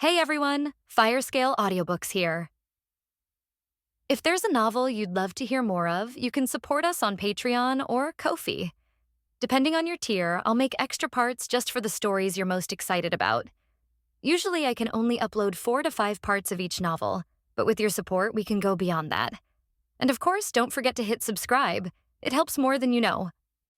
Hey everyone, Firescale Audiobooks here. If there's a novel you'd love to hear more of, you can support us on Patreon or Ko-fi. Depending on your tier, I'll make extra parts just for the stories you're most excited about. Usually I can only upload 4 to 5 parts of each novel, but with your support, we can go beyond that. And of course, don't forget to hit subscribe. It helps more than you know.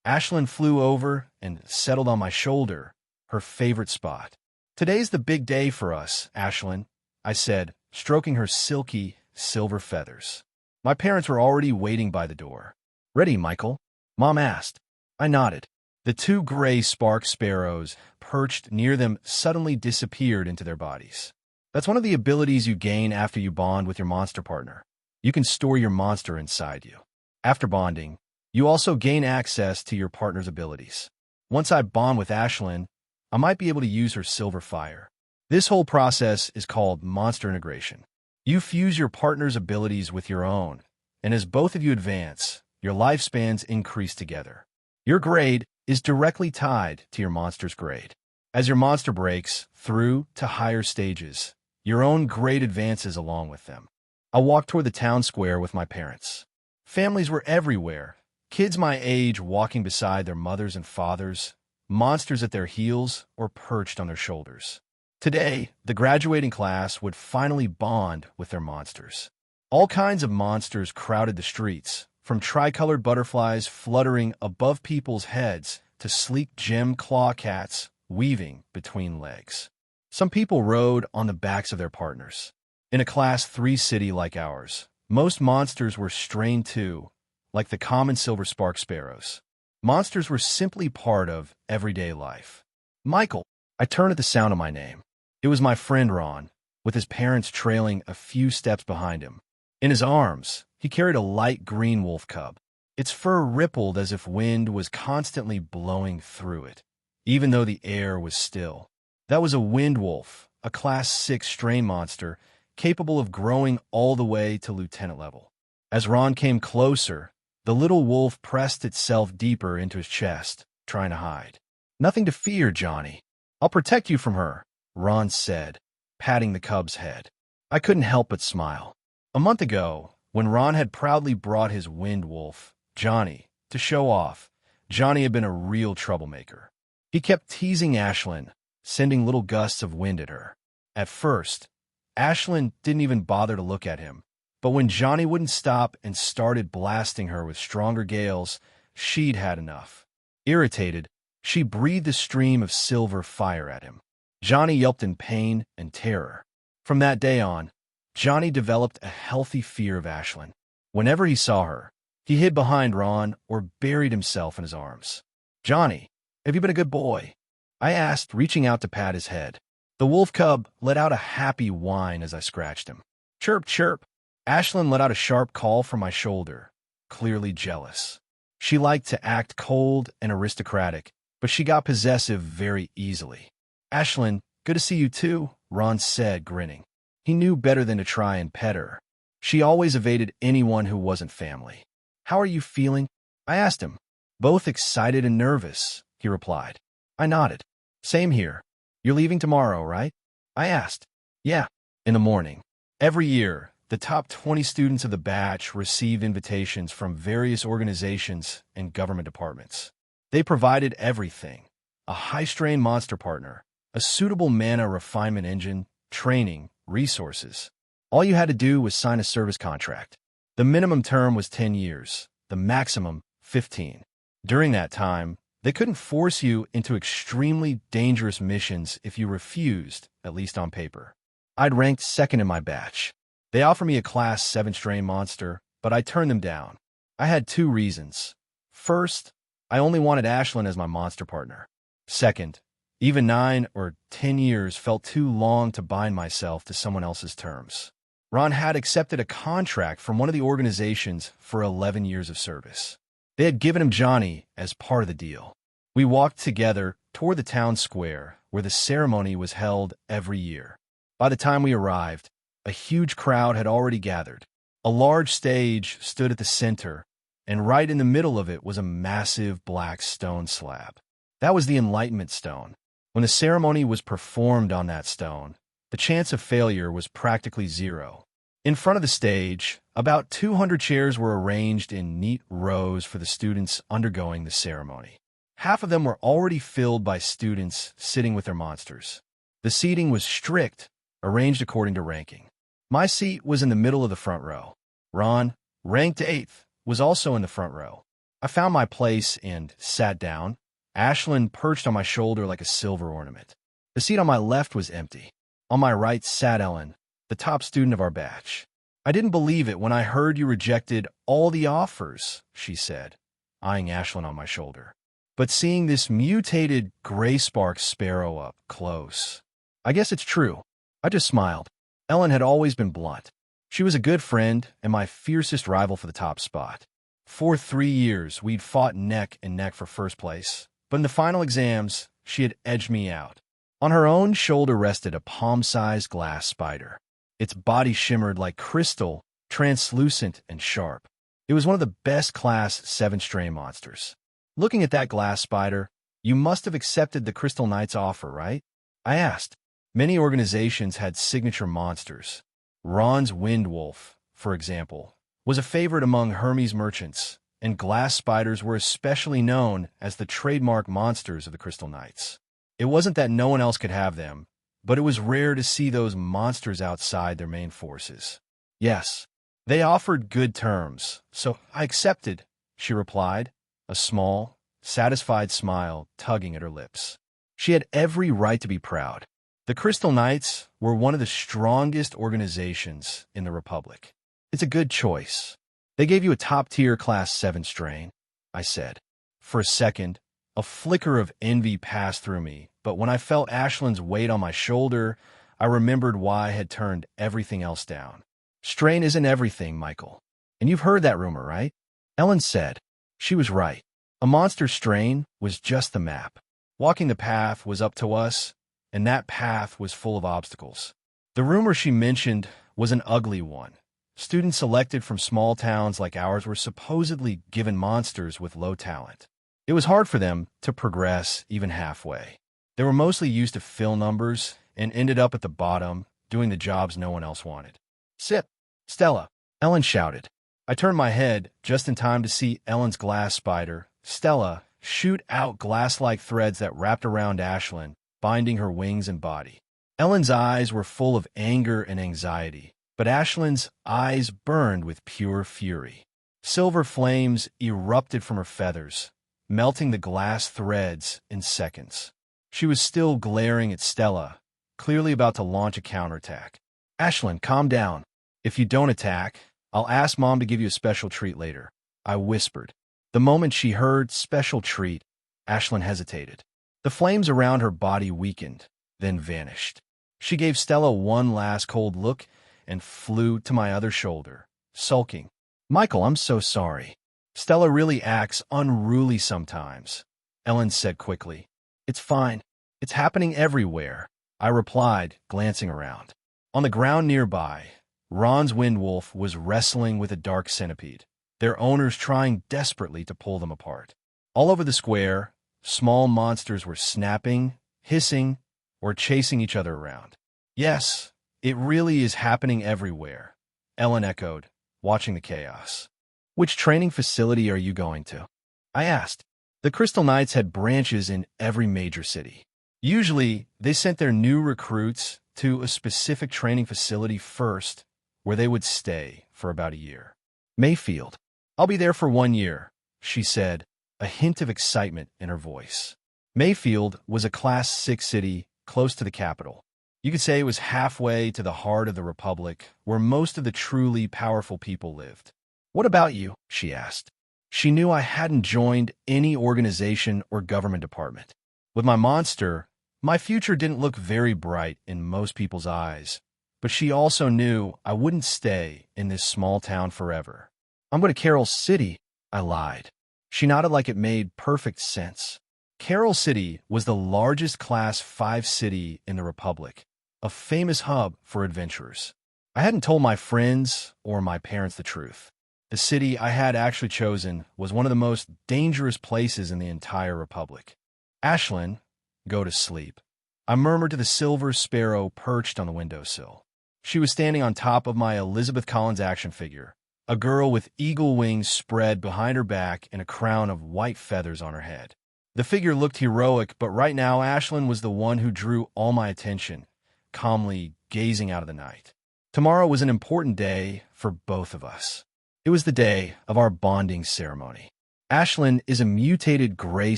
Ashlyn flew over and settled on my shoulder, her favorite spot. "Today's the big day for us, Ashlyn," I said, stroking her silky, silver feathers. My parents were already waiting by the door. "Ready, Micheal?" Mom asked. I nodded. The 2 gray spark sparrows perched near them suddenly disappeared into their bodies. That's one of the abilities you gain after you bond with your monster partner. You can store your monster inside you. After bonding, you also gain access to your partner's abilities. Once I bond with Ashlyn, I might be able to use her silver fire. This whole process is called monster integration. You fuse your partner's abilities with your own, and as both of you advance, your lifespans increase together. Your grade is directly tied to your monster's grade. As your monster breaks through to higher stages, your own grade advances along with them. I walked toward the town square with my parents. Families were everywhere, kids my age walking beside their mothers and fathers, monsters at their heels or perched on their shoulders. Today, the graduating class would finally bond with their monsters. All kinds of monsters crowded the streets, from tricolored butterflies fluttering above people's heads to sleek gem claw cats weaving between legs. Some people rode on the backs of their partners. In a Class 3 city like ours, most monsters were strained too, like the common silver spark sparrows. Monsters were simply part of everyday life. "Micheal," I turned at the sound of my name. It was my friend Ron, with his parents trailing a few steps behind him. In his arms, he carried a light green wolf cub. Its fur rippled as if wind was constantly blowing through it, even though the air was still. That was a wind wolf, a Class 6 strain monster, capable of growing all the way to lieutenant level. As Ron came closer, the little wolf pressed itself deeper into his chest, trying to hide. "Nothing to fear, Johnny. I'll protect you from her," Ron said, patting the cub's head. I couldn't help but smile. A month ago, when Ron had proudly brought his wind wolf, Johnny, to show off, Johnny had been a real troublemaker. He kept teasing Ashlyn, sending little gusts of wind at her. At first, Ashlyn didn't even bother to look at him. But when Johnny wouldn't stop and started blasting her with stronger gales, she'd had enough. Irritated, she breathed a stream of silver fire at him. Johnny yelped in pain and terror. From that day on, Johnny developed a healthy fear of Ashlyn. Whenever he saw her, he hid behind Ron or buried himself in his arms. "Johnny, have you been a good boy?" I asked, reaching out to pat his head. The wolf cub let out a happy whine as I scratched him. "Chirp, chirp." Ashlyn let out a sharp call from my shoulder, clearly jealous. She liked to act cold and aristocratic, but she got possessive very easily. "Ashlyn, good to see you too," Ron said, grinning. He knew better than to try and pet her. She always evaded anyone who wasn't family. "How are you feeling?" I asked him. "Both excited and nervous," he replied. I nodded. "Same here. You're leaving tomorrow, right?" I asked. "Yeah, in the morning." Every year, the top 20 students of the batch received invitations from various organizations and government departments. They provided everything: a high-strain monster partner, a suitable mana refinement engine, training, resources. All you had to do was sign a service contract. The minimum term was 10 years, the maximum 15. During that time, they couldn't force you into extremely dangerous missions if you refused, at least on paper. I'd ranked second in my batch. They offered me a Class 7 strain monster, but I turned them down. I had 2 reasons. First, I only wanted Ashlyn as my monster partner. Second, even 9 or 10 years felt too long to bind myself to someone else's terms. Ron had accepted a contract from one of the organizations for 11 years of service. They had given him Johnny as part of the deal. We walked together toward the town square, where the ceremony was held every year. By the time we arrived, a huge crowd had already gathered. A large stage stood at the center, and right in the middle of it was a massive black stone slab. That was the Enlightenment Stone. When the ceremony was performed on that stone, The chance of failure was practically zero. In front of the stage, about 200 chairs were arranged in neat rows for the students undergoing the ceremony. Half of them were already filled by students sitting with their monsters. The seating was strict, arranged according to ranking. My seat was in the middle of the front row. Ron, ranked 8th, was also in the front row. I found my place and sat down. Ashlyn perched on my shoulder like a silver ornament. The seat on my left was empty. On my right sat Ellen, the top student of our batch. "I didn't believe it when I heard you rejected all the offers," she said, eyeing Ashlyn on my shoulder. "But seeing this mutated gray spark sparrow up close, I guess it's true." I just smiled. Ellen had always been blunt. She was a good friend and my fiercest rival for the top spot. For 3 years, we'd fought neck and neck for first place, but in the final exams, she had edged me out. On her own shoulder rested a palm-sized glass spider. Its body shimmered like crystal, translucent and sharp. It was one of the best Class 7 stray monsters. "Looking at that glass spider, you must have accepted the Crystal Knight's offer, right?" I asked. Many organizations had signature monsters. Ron's Wind Wolf, for example, was a favorite among Hermes merchants, and glass spiders were especially known as the trademark monsters of the Crystal Knights. It wasn't that no one else could have them, but it was rare to see those monsters outside their main forces. "Yes, they offered good terms, so I accepted," she replied, a small, satisfied smile tugging at her lips. She had every right to be proud. The Crystal Knights were one of the strongest organizations in the Republic. "It's a good choice. They gave you a top-tier Class 7 strain," I said. For a second, a flicker of envy passed through me, but when I felt Ashlyn's weight on my shoulder, I remembered why I had turned everything else down. "Strain isn't everything, Micheal. And you've heard that rumor, right?" Ellen said. She was right. A monster strain was just the map. Walking the path was up to us, and that path was full of obstacles. The rumor she mentioned was an ugly one. Students selected from small towns like ours were supposedly given monsters with low talent. It was hard for them to progress even halfway. They were mostly used to fill numbers and ended up at the bottom, doing the jobs no one else wanted. "Sip, Stella," Ellen shouted. I turned my head just in time to see Ellen's glass spider, Stella, shoot out glass-like threads that wrapped around Ashlyn, binding her wings and body. Ellen's eyes were full of anger and anxiety, but Ashlyn's eyes burned with pure fury. Silver flames erupted from her feathers, melting the glass threads in seconds. She was still glaring at Stella, clearly about to launch a counterattack. "Ashlyn, calm down. If you don't attack, I'll ask Mom to give you a special treat later," I whispered. The moment she heard "special treat," Ashlyn hesitated. The flames around her body weakened, then vanished. She gave Stella one last cold look and flew to my other shoulder, sulking. "Micheal, I'm so sorry. Stella really acts unruly sometimes," Ellen said quickly. "It's fine. It's happening everywhere," I replied, glancing around. On the ground nearby, Ron's Wind Wolf was wrestling with a dark centipede, their owners trying desperately to pull them apart. All over the square, small monsters were snapping, hissing, or chasing each other around. "Yes, it really is happening everywhere," Ellen echoed, watching the chaos. "Which training facility are you going to?" I asked. The Crystal Knights had branches in every major city. Usually, they sent their new recruits to a specific training facility first, where they would stay for about a year. "Mayfield. I'll be there for 1 year," she said, a hint of excitement in her voice. Mayfield was a Class 6 city close to the capital. You could say it was halfway to the heart of the Republic, where most of the truly powerful people lived. "What about you?" she asked. She knew I hadn't joined any organization or government department. With my monster, my future didn't look very bright in most people's eyes, but she also knew I wouldn't stay in this small town forever. "I'm going to Carroll City," I lied. She nodded like it made perfect sense. Carroll City was the largest Class 5 city in the Republic, a famous hub for adventurers. I hadn't told my friends or my parents the truth. The city I had actually chosen was one of the most dangerous places in the entire Republic. "Ashlyn, go to sleep," I murmured to the Silver Sparrow perched on the windowsill. She was standing on top of my Elizabeth Collins action figure, a girl with eagle wings spread behind her back and a crown of white feathers on her head. The figure looked heroic, but right now Ashlyn was the one who drew all my attention, calmly gazing out of the night. Tomorrow was an important day for both of us. It was the day of our bonding ceremony. Ashlyn is a mutated gray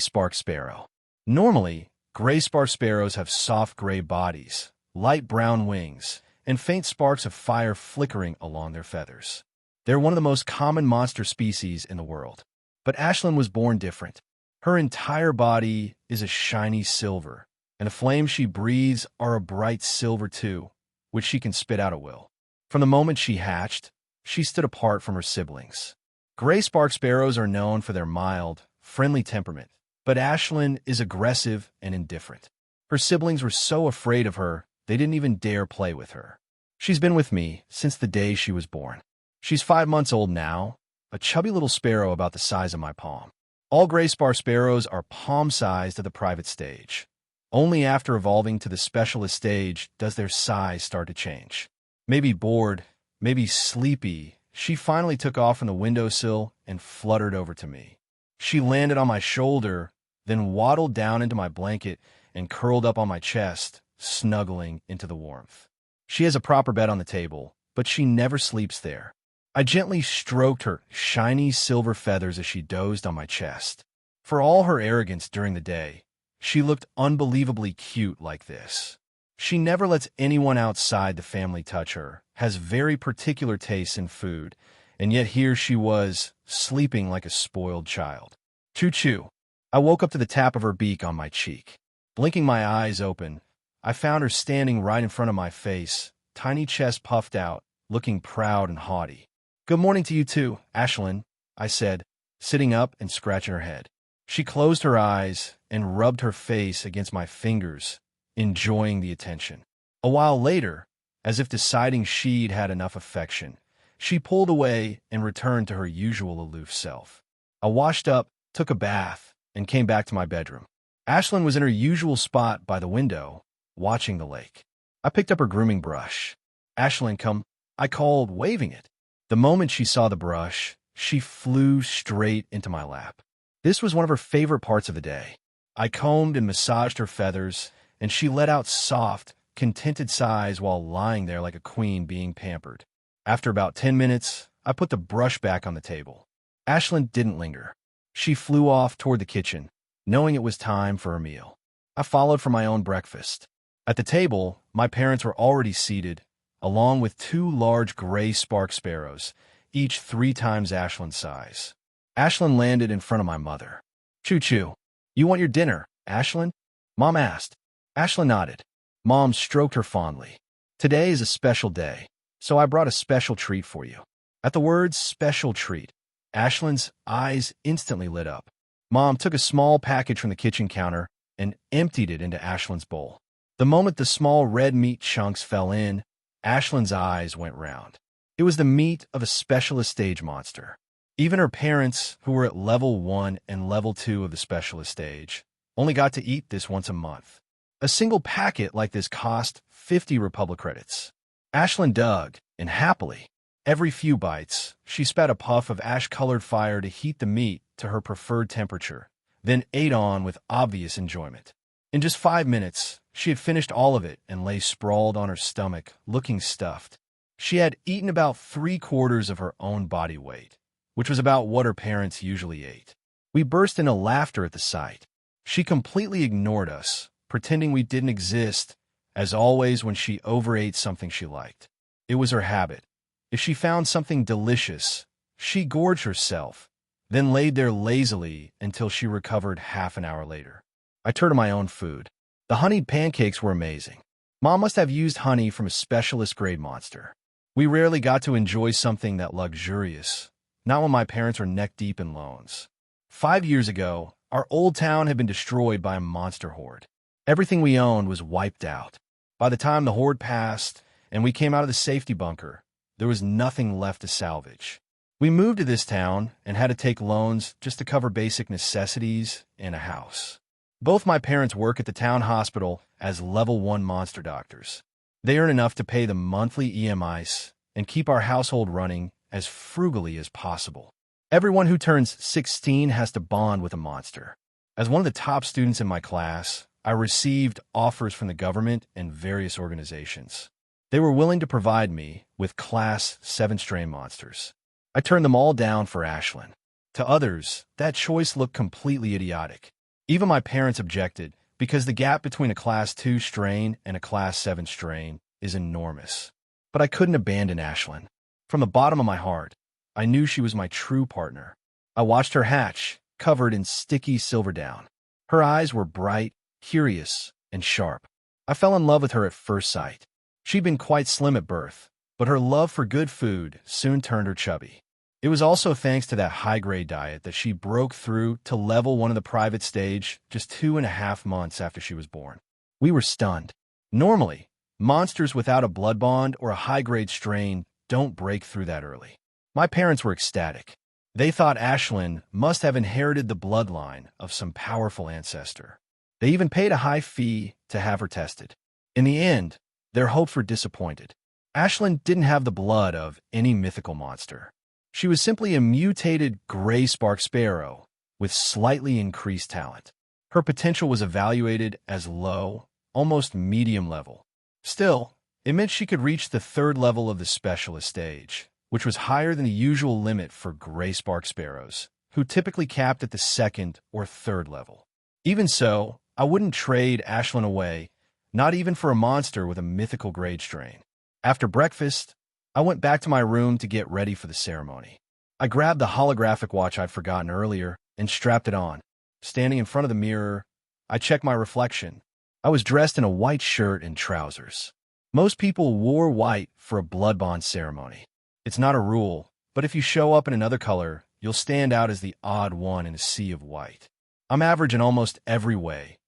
spark sparrow. Normally, gray spark sparrows have soft gray bodies, light brown wings, and faint sparks of fire flickering along their feathers. They're one of the most common monster species in the world. But Ashlyn was born different. Her entire body is a shiny silver, and the flames she breathes are a bright silver too, which she can spit out at will. From the moment she hatched, she stood apart from her siblings. Gray spark sparrows are known for their mild, friendly temperament, but Ashlyn is aggressive and indifferent. Her siblings were so afraid of her, they didn't even dare play with her. She's been with me since the day she was born. She's 5 months old now, a chubby little sparrow about the size of my palm. All gray spark sparrows are palm-sized at the private stage. Only after evolving to the specialist stage does their size start to change. Maybe bored, maybe sleepy, she finally took off from the windowsill and fluttered over to me. She landed on my shoulder, then waddled down into my blanket and curled up on my chest, snuggling into the warmth. She has a proper bed on the table, but she never sleeps there. I gently stroked her shiny silver feathers as she dozed on my chest. For all her arrogance during the day, she looked unbelievably cute like this. She never lets anyone outside the family touch her, has very particular tastes in food, and yet here she was, sleeping like a spoiled child. Choo-choo. I woke up to the tap of her beak on my cheek. Blinking my eyes open, I found her standing right in front of my face, tiny chest puffed out, looking proud and haughty. "Good morning to you too, Ashlyn," I said, sitting up and scratching her head. She closed her eyes and rubbed her face against my fingers, enjoying the attention. A while later, as if deciding she'd had enough affection, she pulled away and returned to her usual aloof self. I washed up, took a bath, and came back to my bedroom. Ashlyn was in her usual spot by the window, watching the lake. I picked up her grooming brush. "Ashlyn, come," I called, waving it. The moment she saw the brush, she flew straight into my lap. This was one of her favorite parts of the day. I combed and massaged her feathers, and she let out soft, contented sighs while lying there like a queen being pampered. After about 10 minutes, I put the brush back on the table. Ashlyn didn't linger. She flew off toward the kitchen, knowing it was time for her meal. I followed for my own breakfast. At the table, my parents were already seated, along with 2 large gray spark sparrows, each 3 times Ashlyn's size. Ashlyn landed in front of my mother. "Choo-choo. You want your dinner, Ashlyn?" Mom asked. Ashlyn nodded. Mom stroked her fondly. "Today is a special day, so I brought a special treat for you." At the words "special treat," Ashlyn's eyes instantly lit up. Mom took a small package from the kitchen counter and emptied it into Ashlyn's bowl. The moment the small red meat chunks fell in, Ashlyn's eyes went round. It was the meat of a specialist stage monster. Even her parents, who were at level 1 and level 2 of the specialist stage, only got to eat this once a month. A single packet like this cost 50 Republic credits. Ashlyn dug, and happily, every few bites, she spat a puff of ash-colored fire to heat the meat to her preferred temperature, then ate on with obvious enjoyment. In just 5 minutes, she had finished all of it and lay sprawled on her stomach, looking stuffed. She had eaten about 3/4 of her own body weight, which was about what her parents usually ate. We burst into laughter at the sight. She completely ignored us, pretending we didn't exist, as always when she overate something she liked. It was her habit. If she found something delicious, she gorged herself, then laid there lazily until she recovered half an hour later. I turned to my own food. The honeyed pancakes were amazing. Mom must have used honey from a specialist grade monster. We rarely got to enjoy something that luxurious, not when my parents were neck-deep in loans. 5 years ago, our old town had been destroyed by a monster horde. Everything we owned was wiped out. By the time the horde passed and we came out of the safety bunker, there was nothing left to salvage. We moved to this town and had to take loans just to cover basic necessities and a house. Both my parents work at the town hospital as level 1 monster doctors. They earn enough to pay the monthly EMIs and keep our household running as frugally as possible. Everyone who turns 16 has to bond with a monster. As one of the top students in my class, I received offers from the government and various organizations. They were willing to provide me with Class 7 strain monsters. I turned them all down for Ashlyn. To others, that choice looked completely idiotic. Even my parents objected because the gap between a Class 2 strain and a Class 7 strain is enormous. But I couldn't abandon Ashlyn. From the bottom of my heart, I knew she was my true partner. I watched her hatch, covered in sticky silver down. Her eyes were bright, curious, and sharp. I fell in love with her at first sight. She'd been quite slim at birth, but her love for good food soon turned her chubby. It was also thanks to that high-grade diet that she broke through to level 1 of the private stage just 2.5 months after she was born. We were stunned. Normally, monsters without a blood bond or a high-grade strain don't break through that early. My parents were ecstatic. They thought Ashlyn must have inherited the bloodline of some powerful ancestor. They even paid a high fee to have her tested. In the end, their hopes were disappointed. Ashlyn didn't have the blood of any mythical monster. She was simply a mutated gray sparrow with slightly increased talent. Her potential was evaluated as low, almost medium level. Still, it meant she could reach the 3rd level of the specialist stage, which was higher than the usual limit for gray sparrows, who typically capped at the 2nd or 3rd level. Even so, I wouldn't trade Ashlyn away, not even for a monster with a mythical grade strain. After breakfast, I went back to my room to get ready for the ceremony. I grabbed the holographic watch I'd forgotten earlier and strapped it on. Standing in front of the mirror, I checked my reflection. I was dressed in a white shirt and trousers. Most people wore white for a blood bond ceremony. It's not a rule, but if you show up in another color, you'll stand out as the odd one in a sea of white. I'm average in almost every way.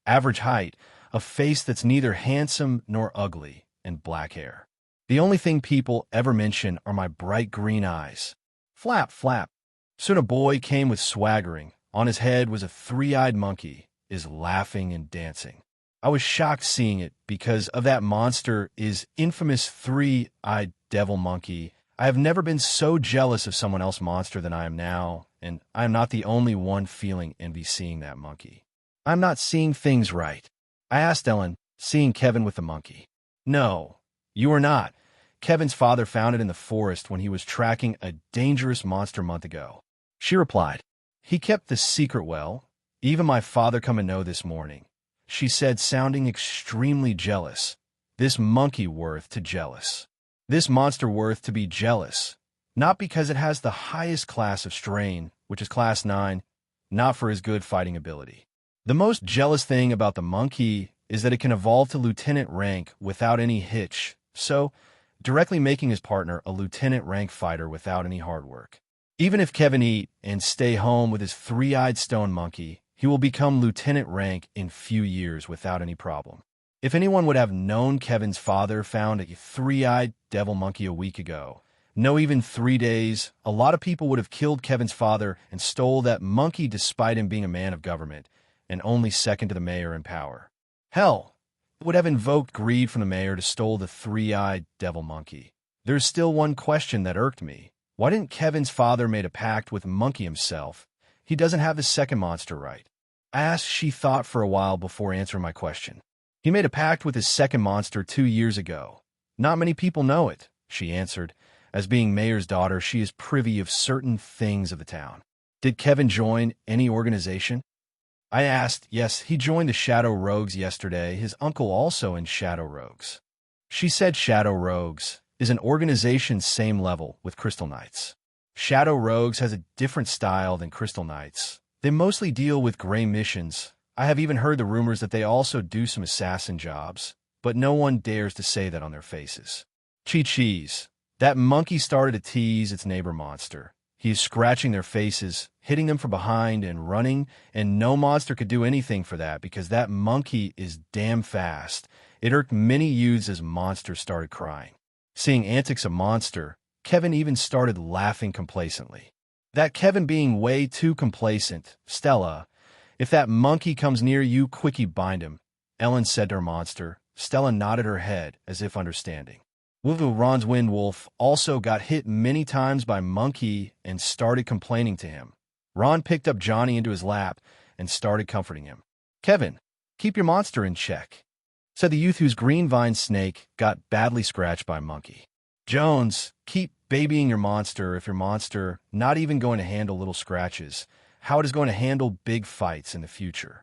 Average height, a face that's neither handsome nor ugly, and black hair. The only thing people ever mention are my bright green eyes. Flap, flap. Soon a boy came with swaggering. On his head was a 3-eyed monkey, is laughing and dancing. I was shocked seeing it because of that monster is infamous 3-eyed devil monkey. I have never been so jealous of someone else's monster than I am now, and I am not the only one feeling envy seeing that monkey. I'm not seeing things right. I asked Ellen, seeing Kevin with the monkey. No, you are not. Kevin's father found it in the forest when he was tracking a dangerous monster a month ago. She replied, he kept the secret well. Even my father come to know this morning. She said, sounding extremely jealous. This monkey worth to jealous. This monster worth to be jealous. Not because it has the highest class of strain, which is class 9, not for his good fighting ability. The most jealous thing about the monkey is that it can evolve to lieutenant rank without any hitch, so directly making his partner a lieutenant rank fighter without any hard work. Even if Kevin eat and stay home with his 3-eyed stone monkey, he will become lieutenant rank in few years without any problem. If anyone would have known Kevin's father found a 3-eyed devil monkey a week ago, no even 3 days, a lot of people would have killed Kevin's father and stole that monkey despite him being a man of government and only second to the mayor in power. Hell, would have invoked greed from the mayor to stole the 3-eyed devil monkey. There's still one question that irked me. Why didn't Kevin's father made a pact with Monkey himself? He doesn't have the second monster right. I asked. She thought for a while before answering my question. He made a pact with his second monster 2 years ago. Not many people know it, she answered. As being mayor's daughter, she is privy of certain things of the town. Did Kevin join any organization? I asked. Yes, he joined the Shadow Rogues yesterday. His uncle also in Shadow Rogues. She said Shadow Rogues is an organization same level with Crystal Knights. Shadow Rogues has a different style than Crystal Knights. They mostly deal with gray missions. I have even heard the rumors that they also do some assassin jobs, but no one dares to say that on their faces. Cheese. That monkey started to tease its neighbor monster. He is scratching their faces, hitting them from behind and running, and no monster could do anything for that because that monkey is damn fast. It irked many youths as Monster started crying. Seeing antics of Monster, Kevin even started laughing complacently. That Kevin being way too complacent, Stella, If that monkey comes near you, quickly bind him, Ellen said to her monster. Stella nodded her head, as if understanding. Ron's wind wolf also got hit many times by Monkey and started complaining to him. Ron picked up Johnny into his lap and started comforting him. Kevin, keep your monster in check, said the youth whose green vine snake got badly scratched by Monkey. Jones, keep babying your monster if your monster not even going to handle little scratches, how it is going to handle big fights in the future.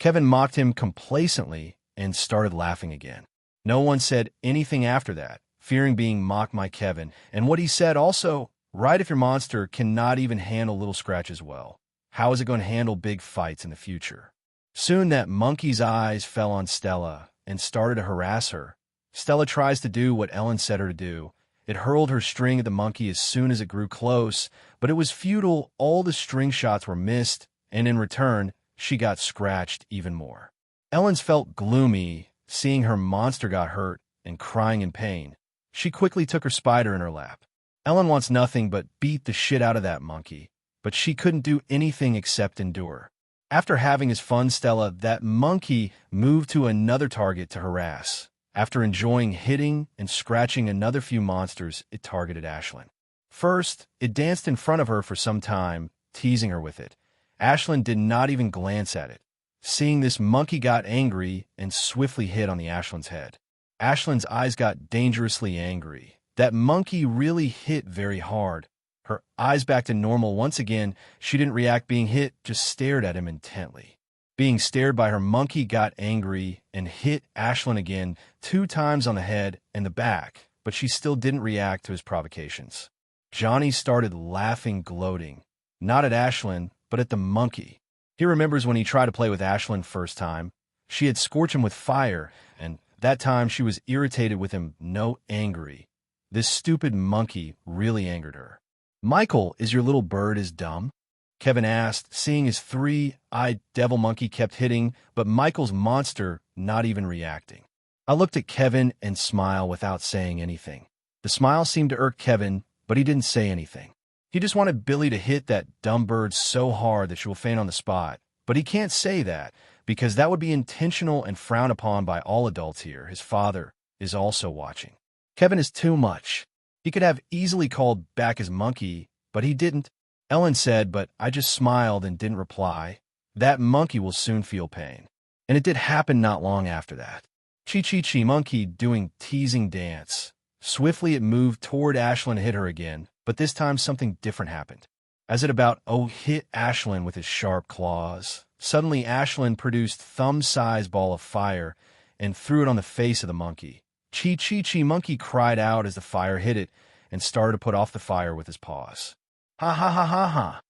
Kevin mocked him complacently and started laughing again. No one said anything after that, fearing being mocked by Kevin, and what he said also, right, if your monster cannot even handle little scratches well, how is it going to handle big fights in the future? Soon that monkey's eyes fell on Stella and started to harass her. Stella tries to do what Ellen said her to do. It hurled her string at the monkey as soon as it grew close, but it was futile. All the string shots were missed, and in return, she got scratched even more. Ellen felt gloomy, seeing her monster got hurt and crying in pain. She quickly took her spider in her lap. Ellen wants nothing but beat the shit out of that monkey, but she couldn't do anything except endure. After having his fun, Stella, that monkey moved to another target to harass. After enjoying hitting and scratching another few monsters, it targeted Ashlyn. First, it danced in front of her for some time, teasing her with it. Ashlyn did not even glance at it. Seeing this, monkey got angry and swiftly hit on the Ashlyn's head. Ashlyn's eyes got dangerously angry. That monkey really hit very hard. Her eyes back to normal once again. She didn't react being hit, just stared at him intently. Being stared by her, monkey got angry and hit Ashlyn again 2 times on the head and the back, but she still didn't react to his provocations. Johnny started laughing, gloating, not at Ashlyn, but at the monkey. He remembers when he tried to play with Ashlyn first time. She had scorched him with fire, and that time she was irritated with him, no angry. This stupid monkey really angered her. Micheal, is your little bird as dumb? Kevin asked, seeing his 3-eyed devil monkey kept hitting, but Michael's monster not even reacting. I looked at Kevin and smiled without saying anything. The smile seemed to irk Kevin, but he didn't say anything. He just wanted Billy to hit that dumb bird so hard that she will faint on the spot. But he can't say that, because that would be intentional and frowned upon by all adults here. His father is also watching. Kevin is too much. He could have easily called back his monkey, but he didn't. Ellen said, but I just smiled and didn't reply. That monkey will soon feel pain. And it did happen not long after that. Chi monkey doing teasing dance. Swiftly it moved toward Ashlyn and hit her again, but this time something different happened. As it about hit Ashlyn with his sharp claws, suddenly Ashlyn produced thumb-sized ball of fire and threw it on the face of the monkey. Chi monkey cried out as the fire hit it and started to put off the fire with his paws. Ha ha ha ha ha.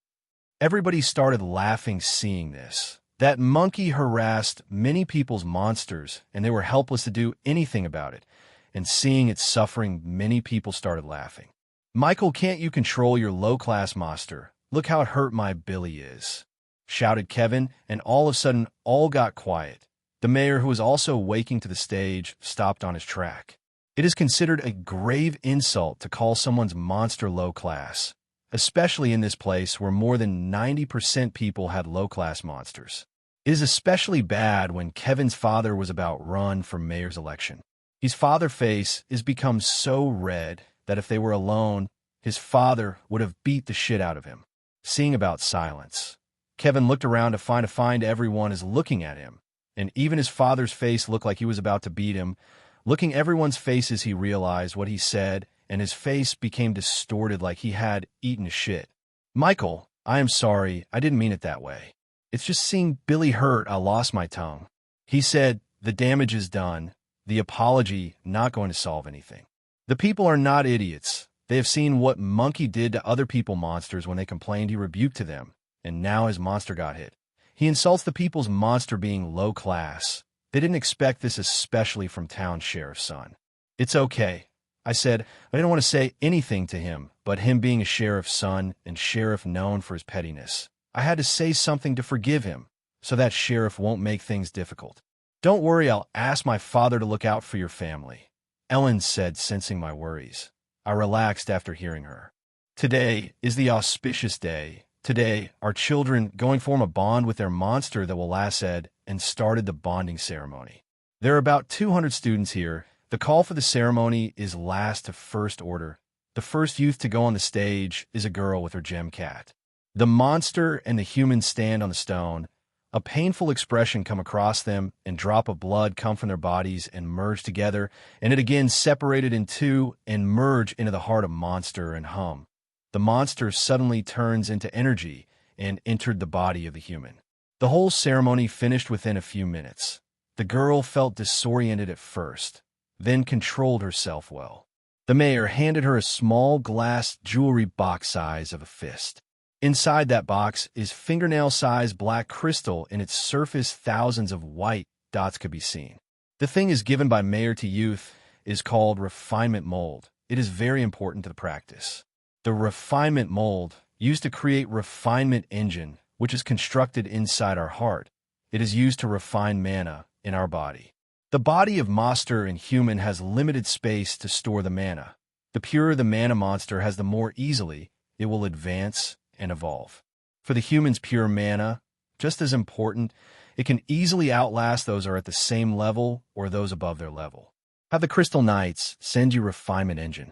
Everybody started laughing seeing this. That monkey harassed many people's monsters, and they were helpless to do anything about it. And seeing its suffering, many people started laughing. Micheal, can't you control your low-class monster? Look how it hurt my Billy is, shouted Kevin, and all of a sudden, all got quiet. The mayor, who was also waking to the stage, stopped on his track. It is considered a grave insult to call someone's monster low-class, especially in this place where more than 90% people had low-class monsters. It is especially bad when Kevin's father was about run for mayor's election. His father's face is become so red that if they were alone, his father would have beat the shit out of him. Seeing about silence, Kevin looked around to find everyone is looking at him, and even his father's face looked like he was about to beat him. Looking everyone's faces, he realized what he said, and his face became distorted like he had eaten shit. Micheal, I am sorry, I didn't mean it that way. It's just seeing Billy hurt, I lost my tongue. He said, the damage is done. The apology not going to solve anything. The people are not idiots. They have seen what Monkey did to other people monsters when they complained. He rebuked to them, and now his monster got hit. He insults the people's monster being low class. They didn't expect this, especially from town sheriff's son. It's okay. I said, I didn't want to say anything to him, but him being a sheriff's son and sheriff known for his pettiness, I had to say something to forgive him, so that sheriff won't make things difficult. Don't worry, I'll ask my father to look out for your family, Ellen said, sensing my worries. I relaxed after hearing her. Today is the auspicious day. Today, our children going form a bond with their monster that will last said and started the bonding ceremony. There are about 200 students here. The call for the ceremony is last to first order. The first youth to go on the stage is a girl with her gem cat. The monster and the human stand on the stone. A painful expression come across them, and drop of blood come from their bodies and merge together, and it again separated in two and merge into the heart of monster and hum. The monster suddenly turns into energy and entered the body of the human. The whole ceremony finished within a few minutes. The girl felt disoriented at first, then controlled herself well. The mayor handed her a small glass jewelry box size of a fist. Inside that box is fingernail-sized black crystal. In its surface, thousands of white dots could be seen. The thing is given by mayor to youth is called refinement mold. It is very important to the practice. The refinement mold, used to create refinement engine, which is constructed inside our heart. It is used to refine mana in our body. The body of monster and human has limited space to store the mana. The purer the mana monster has, the more easily it will advance and evolve. For the human's pure mana, just as important, it can easily outlast those who are at the same level or those above their level. Have the Crystal Knights send you refinement engine.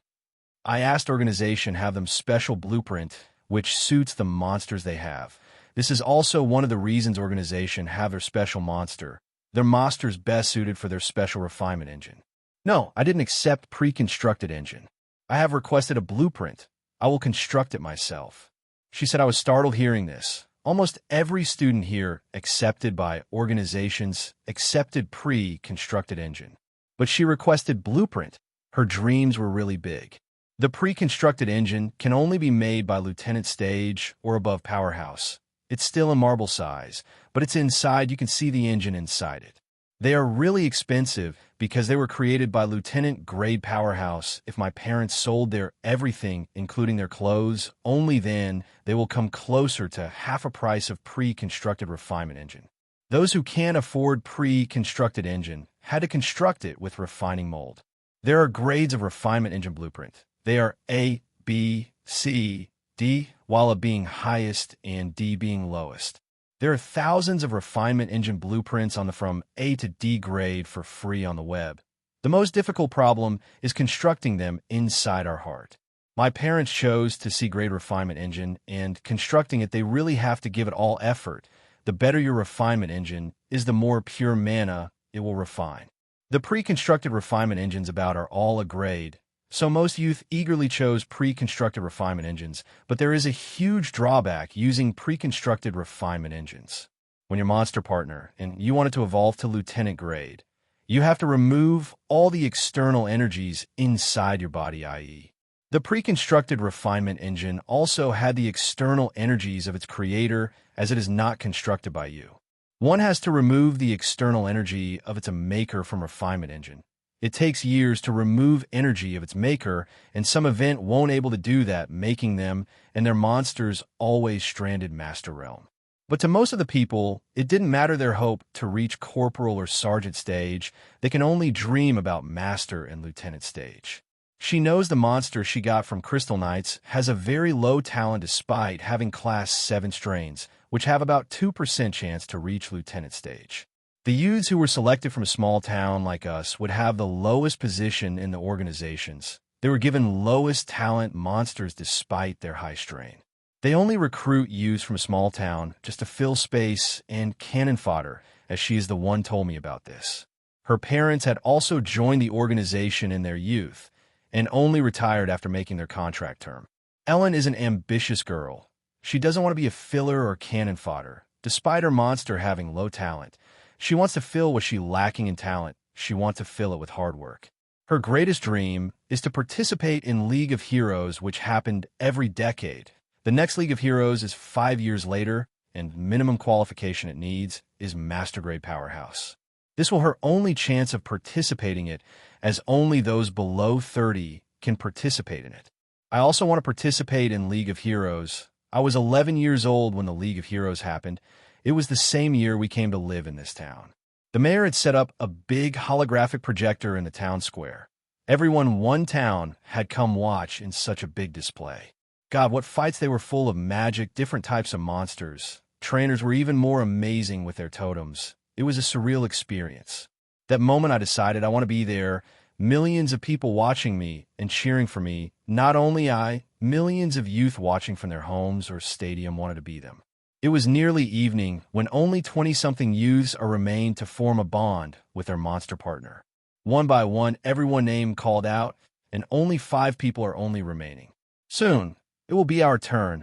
I asked organization have them special blueprint which suits the monsters they have. This is also one of the reasons organization have their special monster. Their monster's best suited for their special refinement engine. No, I didn't accept pre-constructed engine. I have requested a blueprint. I will construct it myself. She said I was startled hearing this. Almost every student here accepted by organizations accepted pre-constructed engine. But she requested blueprint. Her dreams were really big. The pre-constructed engine can only be made by lieutenant stage or above powerhouse. It's still a marble size, but it's inside. You can see the engine inside it. They are really expensive because they were created by lieutenant grade powerhouse. If my parents sold their everything, including their clothes, only then they will come closer to half a price of pre-constructed refinement engine. Those who can't afford pre-constructed engine had to construct it with refining mold. There are grades of refinement engine blueprint. They are A, B, C, D, while A being highest and D being lowest. There are thousands of refinement engine blueprints on the from A to D grade for free on the web. The most difficult problem is constructing them inside our heart. My parents chose to C grade refinement engine, and constructing it, they really have to give it all effort. The better your refinement engine is, the more pure mana it will refine. The pre-constructed refinement engines about are all a grade, so most youth eagerly chose pre-constructed refinement engines, but there is a huge drawback using pre-constructed refinement engines. When your monster partner and you want it to evolve to lieutenant grade, you have to remove all the external energies inside your body, i.e. the pre-constructed refinement engine also had the external energies of its creator, as it is not constructed by you. One has to remove the external energy of its maker from refinement engine. It takes years to remove energy of its maker, and some event won't able to do that, making them and their monsters always stranded master realm. But to most of the people, it didn't matter their hope to reach corporal or sergeant stage. They can only dream about master and lieutenant stage. She knows the monster she got from Crystal Knights has a very low talent despite having class 7 strains, which have about 2% chance to reach lieutenant stage. The youths who were selected from a small town like us would have the lowest position in the organizations. They were given lowest talent monsters despite their high strain. They only recruit youths from a small town just to fill space and cannon fodder, as she is the one told me about this. Her parents had also joined the organization in their youth and only retired after making their contract term. Ellen is an ambitious girl. She doesn't want to be a filler or cannon fodder. Despite her monster having low talent, she wants to fill what she's lacking in talent. She wants to fill it with hard work. Her greatest dream is to participate in League of Heroes, which happened every decade. The next League of Heroes is 5 years later, and minimum qualification it needs is Master Grade Powerhouse. This will her only chance of participating in it, as only those below 30 can participate in it. I also want to participate in League of Heroes. I was 11 years old when the League of Heroes happened. It was the same year we came to live in this town. The mayor had set up a big holographic projector in the town square. Everyone in one town had come watch in such a big display. God, what fights they were full of magic, different types of monsters. Trainers were even more amazing with their totems. It was a surreal experience. That moment I decided I want to be there, millions of people watching me and cheering for me. Not only I, millions of youth watching from their homes or stadium wanted to be them. It was nearly evening when only 20-something youths are remained to form a bond with their monster partner. One by one, everyone name called out, and only 5 people are only remaining. Soon, it will be our turn.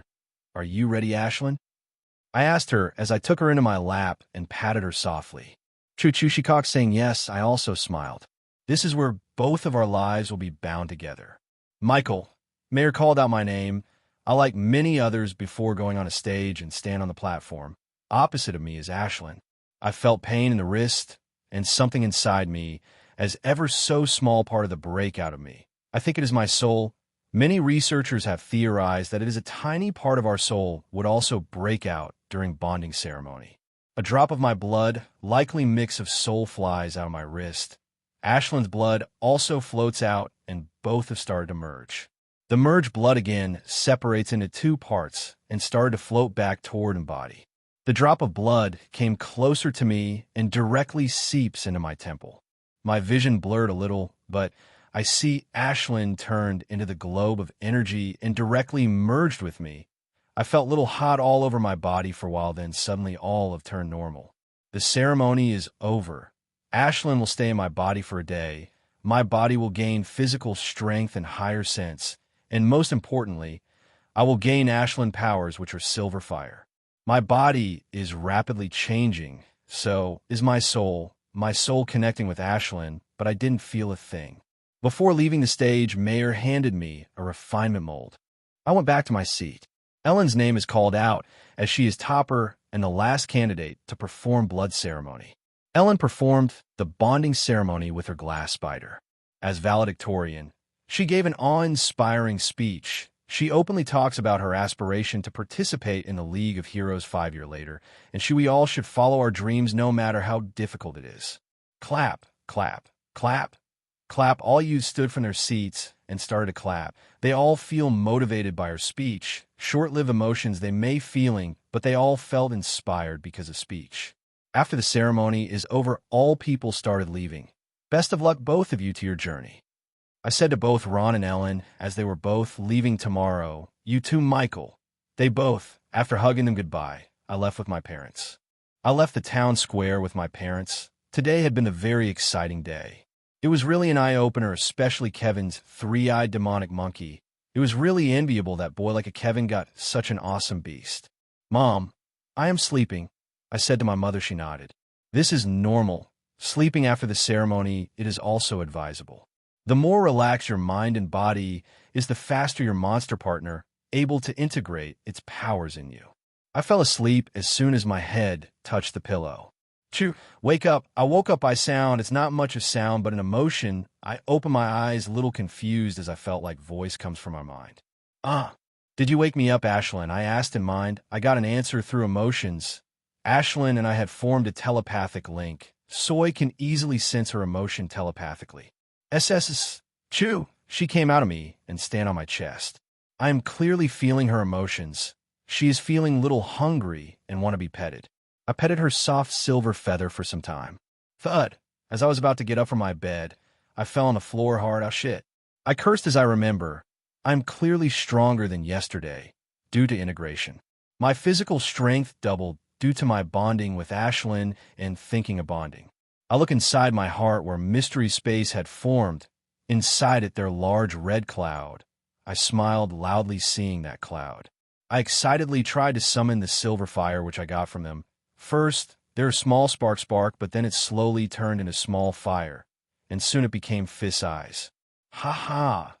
Are you ready, Ashlyn? I asked her as I took her into my lap and patted her softly. Choo-choo, she cocked, saying yes. I also smiled. This is where both of our lives will be bound together. Micheal, Mayor called out my name. I, like many others, before going on a stage and stand on the platform. Opposite of me is Ashlyn. I felt pain in the wrist and something inside me, as ever so small part of the breakout of me. I think it is my soul. Many researchers have theorized that it is a tiny part of our soul would also break out during bonding ceremony. A drop of my blood, likely mix of soul, flies out of my wrist. Ashlyn's blood also floats out, and both have started to merge. The merged blood again separates into 2 parts and started to float back toward my body. The drop of blood came closer to me and directly seeps into my temple. My vision blurred a little, but I see Ashlyn turned into the globe of energy and directly merged with me. I felt a little hot all over my body for a while, then suddenly all have turned normal. The ceremony is over. Ashlyn will stay in my body for a day. My body will gain physical strength and higher sense. And most importantly, I will gain Ashlyn powers, which are silver fire. My body is rapidly changing, so is my soul connecting with Ashlyn, but I didn't feel a thing. Before leaving the stage, Mayor handed me a refinement mold. I went back to my seat. Ellen's name is called out, as she is topper and the last candidate to perform blood ceremony. Ellen performed the bonding ceremony with her glass spider. As valedictorian, she gave an awe-inspiring speech. She openly talks about her aspiration to participate in the League of Heroes 5 years later, and we all should follow our dreams no matter how difficult it is. Clap, clap, clap, clap. All youths stood from their seats and started to clap. They all feel motivated by her speech. Short-lived emotions they may feeling, but they all felt inspired because of speech. After the ceremony is over, all people started leaving. Best of luck, both of you, to your journey. I said to both Ron and Ellen as they were both leaving tomorrow. You too, Micheal. They both, after hugging them goodbye, I left with my parents. I left the town square with my parents. Today had been a very exciting day. It was really an eye-opener, especially Kevin's 3-eyed demonic monkey. It was really enviable that boy like a Kevin got such an awesome beast. Mom, I am sleeping, I said to my mother. She nodded. This is normal. Sleeping after the ceremony, it is also advisable. The more relaxed your mind and body is, the faster your monster partner able to integrate its powers in you. I fell asleep as soon as my head touched the pillow. Choo, wake up. I woke up by sound. It's not much of sound, but an emotion. I opened my eyes, a little confused as I felt like voice comes from my mind. Did you wake me up, Ashlyn? I asked in mind. I got an answer through emotions. Ashlyn and I had formed a telepathic link. Soy can easily sense her emotion telepathically. Choo, she came out of me and stand on my chest. I am clearly feeling her emotions. She is feeling a little hungry and want to be petted. I petted her soft silver feather for some time. Thud. As I was about to get up from my bed, I fell on the floor hard. Oh shit. I cursed as I remember. I'm clearly stronger than yesterday, due to integration. My physical strength doubled due to my bonding with Ashlyn and thinking of bonding. I look inside my heart where mystery space had formed. Inside it, their large red cloud. I smiled loudly seeing that cloud. I excitedly tried to summon the silver fire which I got from them. First, there a small spark, but then it slowly turned into small fire, and soon it became fist eyes. Ha ha!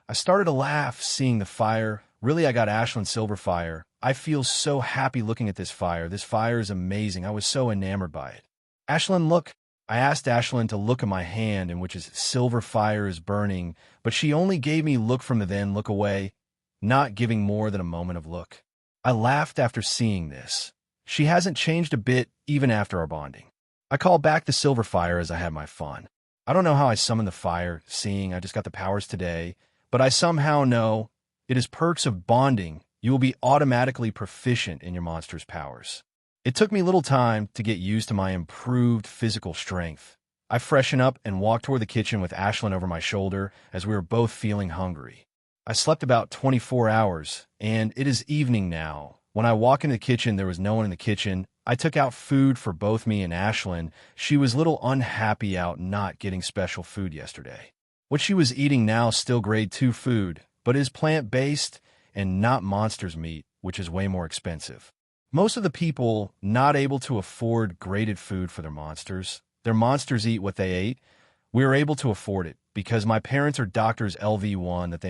I started to laugh seeing the fire. Really, I got Ashlyn's silver fire. I feel so happy looking at this fire. This fire is amazing. I was so enamored by it. Ashlyn, look. I asked Ashlyn to look at my hand in which is silver fire is burning, but she only gave me look from the then look away, not giving more than a moment of look. I laughed after seeing this. She hasn't changed a bit even after our bonding. I called back the silver fire as I had my fun. I don't know how I summoned the fire, seeing I just got the powers today, but I somehow know It is perks of bonding. You will be automatically proficient in your monster's powers. It took me little time to get used to my improved physical strength. I freshen up and walk toward the kitchen with Ashlyn over my shoulder as we were both feeling hungry. I slept about 24 hours, and it is evening now. When I walk into the kitchen, there was no one in the kitchen. I took out food for both me and Ashlyn. She was a little unhappy out not getting special food yesterday. What she was eating now is still grade 2 food, but is plant-based and not monster's meat, which is way more expensive. Most of the people not able to afford graded food for their monsters eat what they ate. We are able to afford it because my parents are doctors LV1 that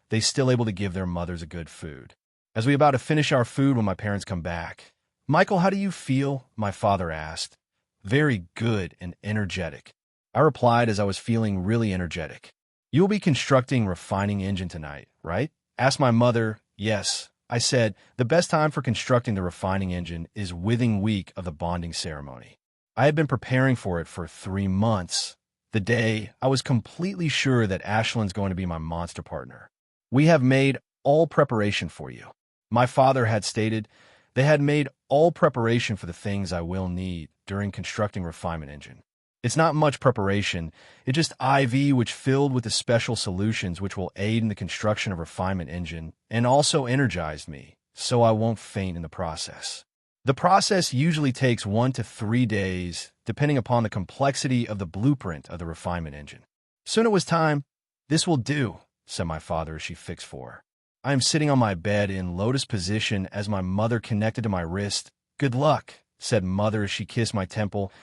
they still able to give their mothers a good food. As we about to finish our food when my parents come back. Michael, how do you feel? My father asked. Very good and energetic. I replied as I was feeling really energetic. You will be constructing refining engine tonight, right? Asked my mother. Yes. I said, the best time for constructing the refining engine is within week of the bonding ceremony. I had been preparing for it for 3 months. The day, I was completely sure that Ashlyn's going to be my monster partner. We have made all preparation for you. My father had stated they had made all preparation for the things I will need during constructing refinement engine. It's not much preparation, it's just IV which filled with the special solutions which will aid in the construction of refinement engine and also energized me, so I won't faint in the process. The process usually takes 1 to 3 days, depending upon the complexity of the blueprint of the refinement engine. Soon it was time. This will do, said my father as she fixed for. I am sitting on my bed in lotus position as my mother connected to my wrist. Good luck, said mother as she kissed my temple.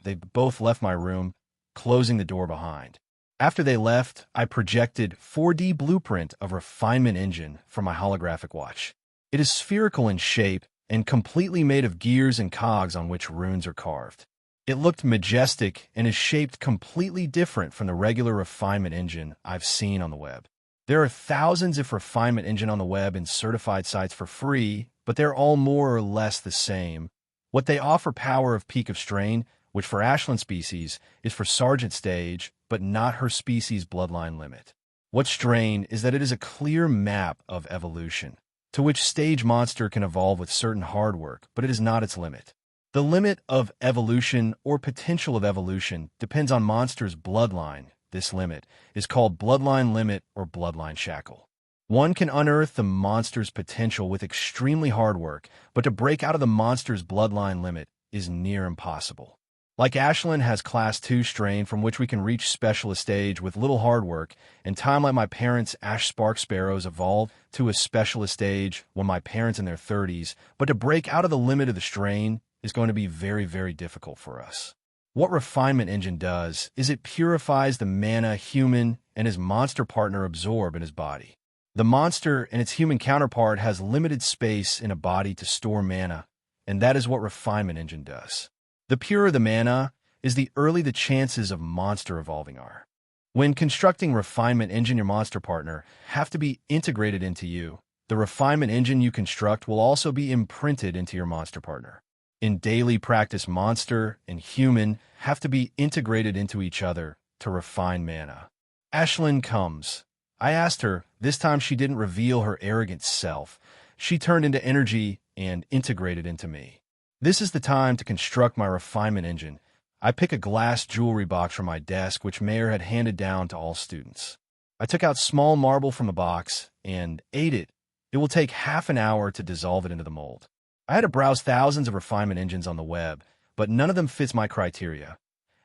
They both left my room, closing the door behind. After they left, I projected 4D blueprint of refinement engine from my holographic watch. It is spherical in shape and completely made of gears and cogs on which runes are carved. It looked majestic and is shaped completely different from the regular refinement engine I've seen on the web. There are thousands of refinement engine on the web and certified sites for free, but they're all more or less the same. What they offer power of peak of strain, which for Ashlyn's species is for Sergeant stage, but not her species bloodline limit. What's strain is that it is a clear map of evolution, to which stage monster can evolve with certain hard work, but it is not its limit. The limit of evolution or potential of evolution depends on monster's bloodline. This limit is called bloodline limit or bloodline shackle. One can unearth the monster's potential with extremely hard work, but to break out of the monster's bloodline limit is near impossible. Like Ashlyn has class 2 strain from which we can reach specialist stage with little hard work, and time like my parents' Spark Sparrows evolved to a specialist stage when my parents in their 30s, but to break out of the limit of the strain is going to be very, very difficult for us. What refinement engine does is it purifies the mana human and his monster partner absorb in his body. The monster and its human counterpart has limited space in a body to store mana, and that is what refinement engine does. The purer the mana is the early the chances of monster evolving are. When constructing refinement engine, your monster partner have to be integrated into you. The refinement engine you construct will also be imprinted into your monster partner. In daily practice, monster and human have to be integrated into each other to refine mana. Ashlyn comes. I asked her. This time she didn't reveal her arrogant self. She turned into energy and integrated into me. This is the time to construct my refinement engine. I pick a glass jewelry box from my desk, which Mayor had handed down to all students. I took out small marble from the box and ate it. It will take half an hour to dissolve it into the mold. I had to browse thousands of refinement engines on the web, but none of them fits my criteria.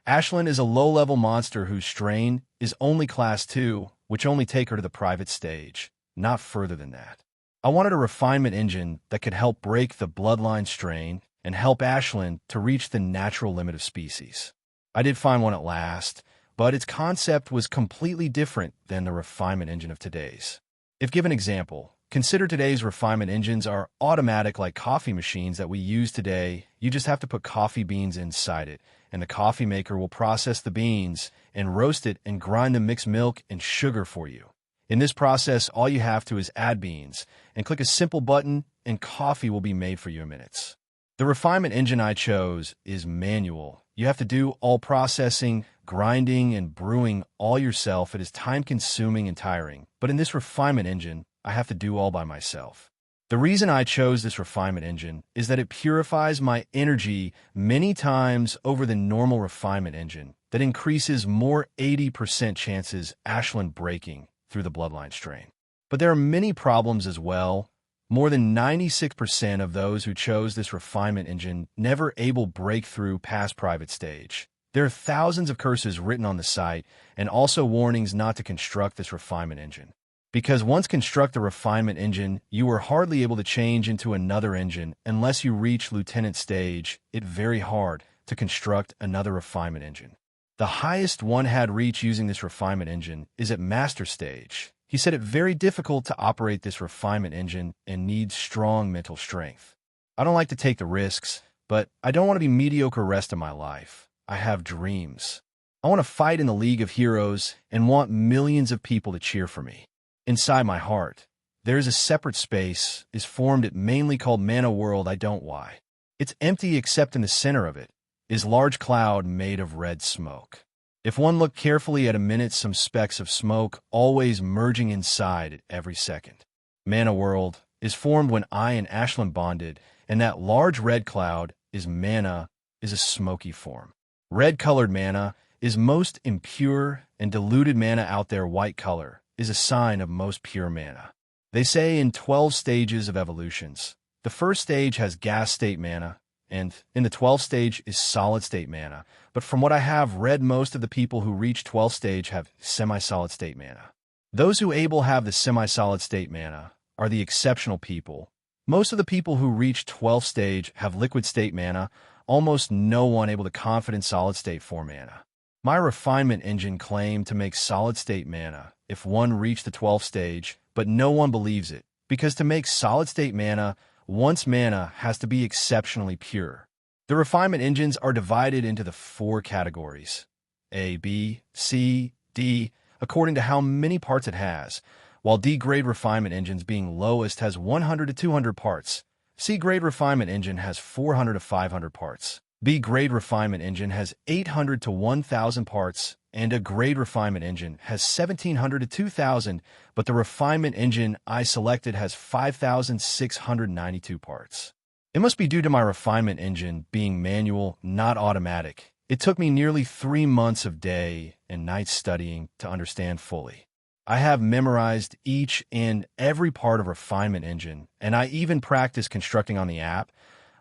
Ashlyn is a low-level monster whose strain is only class 2, which only take her to the private stage, not further than that. I wanted a refinement engine that could help break the bloodline strain and help Ashlyn to reach the natural limit of species. I did find one at last, but its concept was completely different than the refinement engine of today's. If given an example, consider today's refinement engines are automatic like coffee machines that we use today. You just have to put coffee beans inside it, and the coffee maker will process the beans and roast it and grind the mixed milk and sugar for you. In this process, all you have to is add beans and click a simple button and coffee will be made for you in minutes. The refinement engine I chose is manual You have to do all processing, grinding, and brewing all yourself. It is time-consuming and tiring. But in this refinement engine, I have to do all by myself. The reason I chose this refinement engine is that it purifies my energy many times over the normal refinement engine that increases more 80% chances Ashland breaking through the bloodline strain. But there are many problems as well. More than 96% of those who chose this refinement engine never able break through past private stage. There are thousands of curses written on the site and also warnings not to construct this refinement engine. Because once construct the refinement engine, you are hardly able to change into another engine unless you reach lieutenant stage. It's very hard to construct another refinement engine. The highest one had reached using this refinement engine is at master stage. He said it very difficult to operate this refinement engine and needs strong mental strength. I don't like to take the risks, but I don't want to be mediocre rest of my life. I have dreams. I want to fight in the League of Heroes and want millions of people to cheer for me. Inside my heart, there is a separate space, is formed it mainly called Mana World. I don't why. It's empty except in the center of it is large cloud made of red smoke. If one look carefully at a minute, some specks of smoke always merging inside at every second. Mana World is formed when I and Ashland bonded, and that large red cloud is mana, is a smoky form. Red-colored mana is most impure, and diluted mana out there white color is a sign of most pure mana. They say in 12 stages of evolutions, the first stage has gas state mana, and in the 12th stage is solid state mana. But from what I have read, most of the people who reach 12th stage have semi-solid state mana. Those who able have the semi-solid state mana are the exceptional people. Most of the people who reach 12th stage have liquid state mana, almost no one able to confident solid state form mana. My refinement engine claimed to make solid state mana if one reached the 12th stage, but no one believes it, because to make solid state mana, one's mana has to be exceptionally pure. The refinement engines are divided into the 4 categories, A, B, C, D, according to how many parts it has, while D-grade refinement engines being lowest has 100 to 200 parts. C-grade refinement engine has 400 to 500 parts. B-grade refinement engine has 800 to 1,000 parts, and a grade refinement engine has 1,700 to 2,000, but the refinement engine I selected has 5,692 parts. It must be due to my refinement engine being manual, not automatic. It took me nearly 3 months of day and night studying to understand fully. I have memorized each and every part of refinement engine, and I even practice constructing on the app.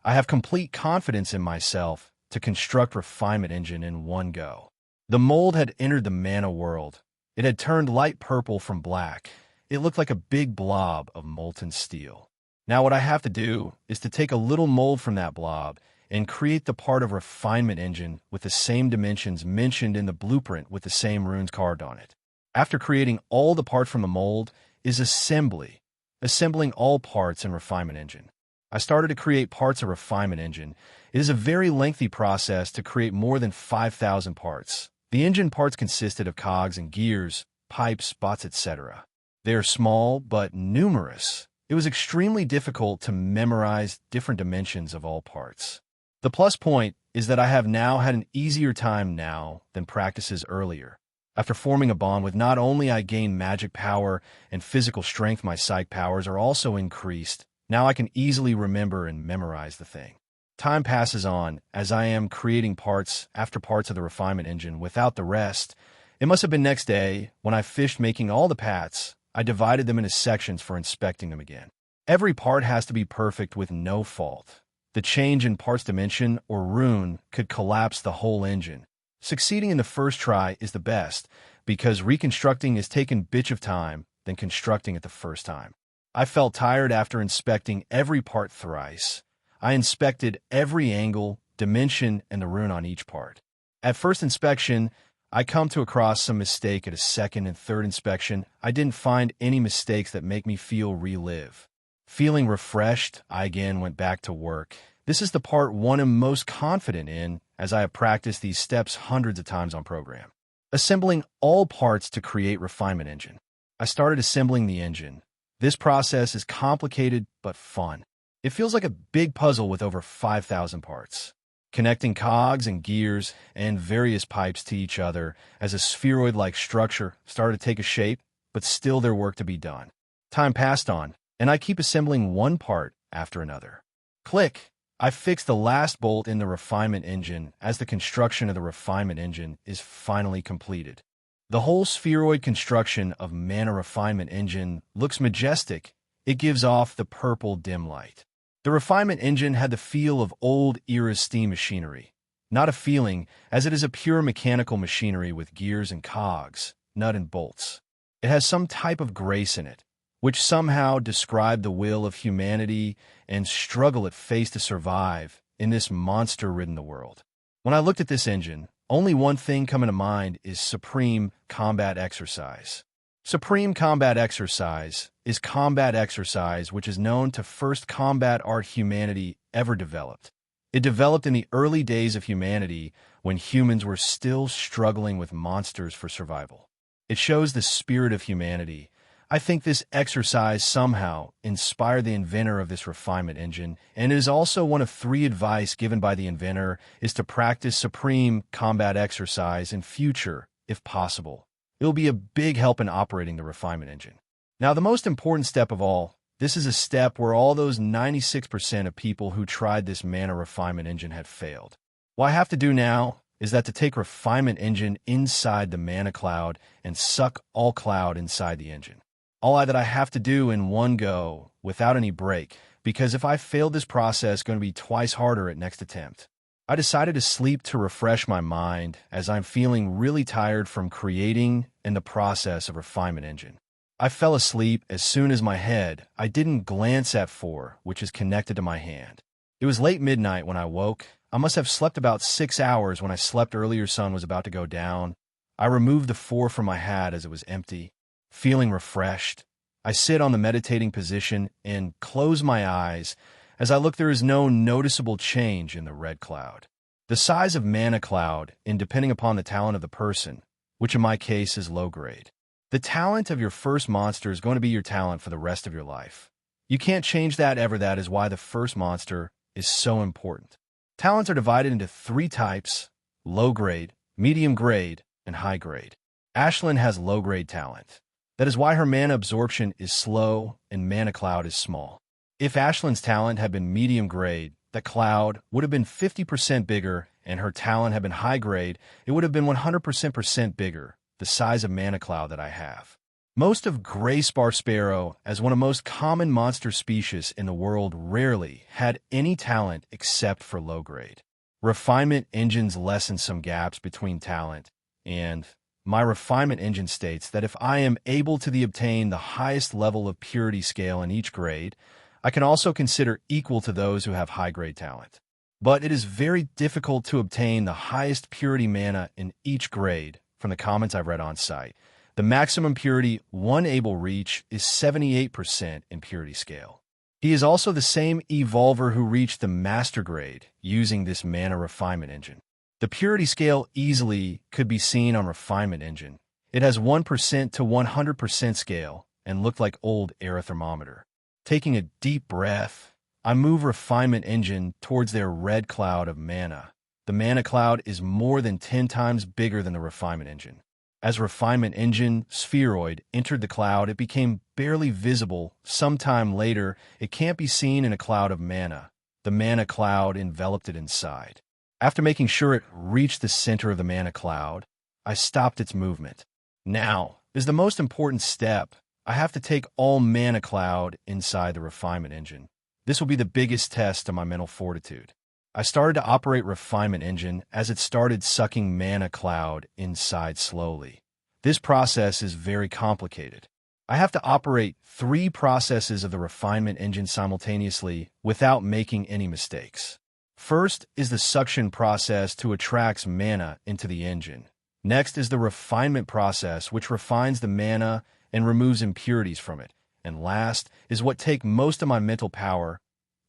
I have complete confidence in myself to construct refinement engine in one go. The mold had entered the mana world. It had turned light purple from black. It looked like a big blob of molten steel. Now what I have to do is to take a little mold from that blob and create the part of refinement engine with the same dimensions mentioned in the blueprint with the same runes carved on it. After creating all the parts from the mold is assembling all parts in refinement engine. I started to create parts of refinement engine. It is a very lengthy process to create more than 5,000 parts. The engine parts consisted of cogs and gears, pipes, bots, etc. They are small but numerous. It was extremely difficult to memorize different dimensions of all parts. The plus point is that I have now had an easier time now than practices earlier. After forming a bond with not only I gain magic power and physical strength, my psych powers are also increased. Now I can easily remember and memorize the thing. Time passes on as I am creating parts after parts of the refinement engine without the rest. It must have been next day when I finished making all the parts. I divided them into sections for inspecting them again. Every part has to be perfect with no fault. The change in parts dimension or rune could collapse the whole engine. Succeeding in the first try is the best because reconstructing is taken bitch of time than constructing it the first time. I felt tired after inspecting every part thrice. I inspected every angle, dimension, and the rune on each part. At first inspection, I come to across some mistake. At a second and third inspection, I didn't find any mistakes that make me feel relive. Feeling refreshed, I again went back to work. This is the part one I'm most confident in as I have practiced these steps hundreds of times on program. Assembling all parts to create refinement engine. I started assembling the engine. This process is complicated but fun. It feels like a big puzzle with over 5,000 parts. connecting cogs and gears and various pipes to each other as a spheroid-like structure started to take a shape, but still there work to be done. Time passed on, and I keep assembling one part after another. Click! I fixed the last bolt in the refinement engine as the construction of the refinement engine is finally completed. The whole spheroid construction of Mana Refinement Engine looks majestic. It gives off the purple dim light. The refinement engine had the feel of old era steam machinery. Not a feeling, as it is a pure mechanical machinery with gears and cogs, nut and bolts. It has some type of grace in it, which somehow described the will of humanity and struggle it faced to survive in this monster-ridden world. When I looked at this engine, only one thing coming to mind is Supreme Combat Exercise. Supreme Combat Exercise is combat exercise which is known to first combat art humanity ever developed. It developed in the early days of humanity when humans were still struggling with monsters for survival. It shows the spirit of humanity. I think this exercise somehow inspired the inventor of this refinement engine, and it is also one of 3 advice given by the inventor is to practice Supreme Combat Exercise in future, if possible. It will be a big help in operating the refinement engine. Now, the most important step of all, this is a step where all those 96% of people who tried this Mana Refinement Engine had failed. What I have to do now is that to take Refinement Engine inside the Mana Cloud and suck all cloud inside the engine. That I have to do in one go, without any break, because if I fail this process, it's going to be twice harder at next attempt. I decided to sleep to refresh my mind as I'm feeling really tired from creating and the process of Refinement Engine. I fell asleep as soon as I didn't glance at 4, which is connected to my hand. It was late midnight when I woke. I must have slept about 6 hours when I slept earlier sun was about to go down. I removed the 4 from my hat as it was empty. Feeling refreshed, I sit on the meditating position and close my eyes. As I look, there is no noticeable change in the red cloud. The size of Mana Cloud, and depending upon the talent of the person, which in my case is low grade. The talent of your first monster is going to be your talent for the rest of your life. You can't change that ever. That is why the first monster is so important. Talents are divided into 3 types: low grade, medium grade, and high grade. Ashlyn has low grade talent. That is why her mana absorption is slow and Mana Cloud is small. If Ashlyn's talent had been medium grade, the cloud would have been 50% bigger, and her talent had been high grade, it would have been 100% bigger, the size of Mana Cloud that I have. Most of Gray Sparrow, as one of the most common monster species in the world, rarely had any talent except for low grade. Refinement engines lessen some gaps between talent, and my refinement engine states that if I am able to obtain the highest level of purity scale in each grade, I can also consider equal to those who have high-grade talent. But it is very difficult to obtain the highest purity mana in each grade from the comments I've read on site. The maximum purity one able reach is 78% in purity scale. He is also the same evolver who reached the master grade using this Mana Refinement Engine. The purity scale easily could be seen on Refinement Engine. It has 1% to 100% scale and looked like old air thermometer. Taking a deep breath, I move Refinement Engine towards their red cloud of mana. The Mana Cloud is more than 10 times bigger than the Refinement Engine. As Refinement Engine spheroid entered the cloud, it became barely visible. Sometime later, it can't be seen in a cloud of mana. The Mana Cloud enveloped it inside. After making sure it reached the center of the Mana Cloud, I stopped its movement. Now is the most important step. I have to take all Mana Cloud inside the Refinement Engine. This will be the biggest test of my mental fortitude. I started to operate Refinement Engine as it started sucking Mana Cloud inside slowly. This process is very complicated. I have to operate 3 processes of the Refinement Engine simultaneously without making any mistakes. First is the suction process to attract mana into the engine. Next is the refinement process, which refines the mana and removes impurities from it. And last is what take most of my mental power,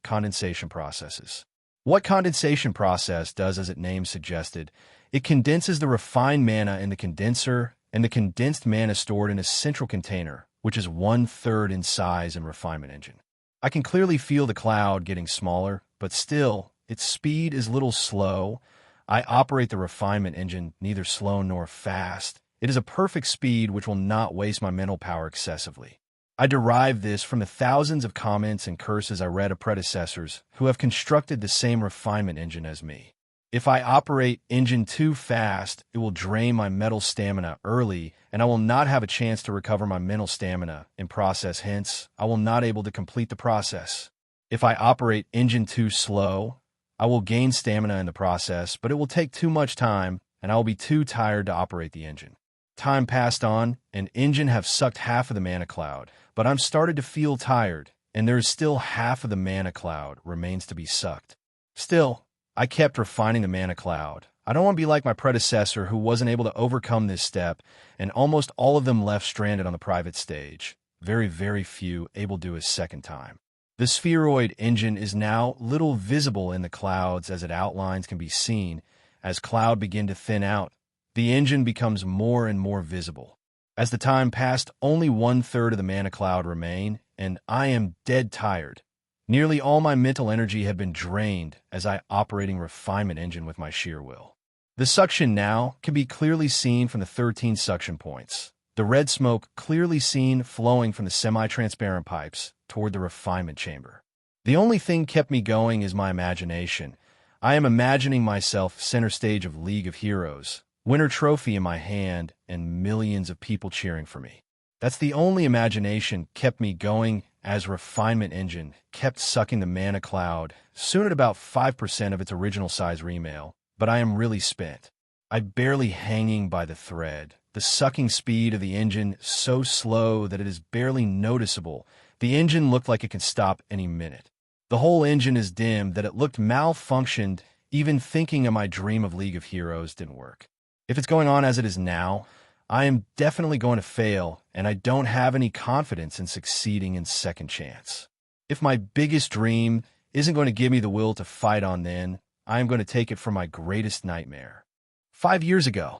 condensation processes. What condensation process does, as its name suggested, it condenses the refined mana in the condenser, and the condensed mana stored in a central container, which is 1/3 in size in Refinement Engine. I can clearly feel the cloud getting smaller, but still, Its speed is little slow. I operate the refinement engine neither slow nor fast. It is a perfect speed which will not waste my mental power excessively. I derive this from the thousands of comments and curses I read of predecessors who have constructed the same refinement engine as me. If I operate engine too fast, it will drain my mental stamina early, and I will not have a chance to recover my mental stamina in process, hence, I will not able to complete the process. If I operate engine too slow, I will gain stamina in the process, but it will take too much time, and I will be too tired to operate the engine. Time passed on, and engine have sucked half of the mana cloud, but I'm started to feel tired, and there is still half of the mana cloud remains to be sucked. Still, I kept refining the mana cloud. I don't want to be like my predecessor who wasn't able to overcome this step, and almost all of them left stranded on the private stage. Very, very few able to do a second time. The spheroid engine is now little visible in the clouds as its outlines can be seen. As cloud begin to thin out, the engine becomes more and more visible. As the time passed, only 1/3 of the mana cloud remain, and I am dead tired. Nearly all my mental energy had been drained as I operating refinement engine with my sheer will. The suction now can be clearly seen from the 13 suction points. The red smoke clearly seen flowing from the semi-transparent pipes toward the refinement chamber. The only thing kept me going is my imagination. I am imagining myself center stage of League of Heroes, winner trophy in my hand, and millions of people cheering for me. That's the only imagination kept me going as refinement engine kept sucking the mana cloud, soon at about 5% of its original size remail, but I am really spent. I barely hanging by the thread. The sucking speed of the engine so slow that it is barely noticeable. The engine looked like it can stop any minute. The whole engine is dim that it looked malfunctioned. Even thinking of my dream of League of Heroes didn't work. If it's going on as it is now, I am definitely going to fail, and I don't have any confidence in succeeding in second chance. If my biggest dream isn't going to give me the will to fight on, then I am going to take it for my greatest nightmare. 5 years ago.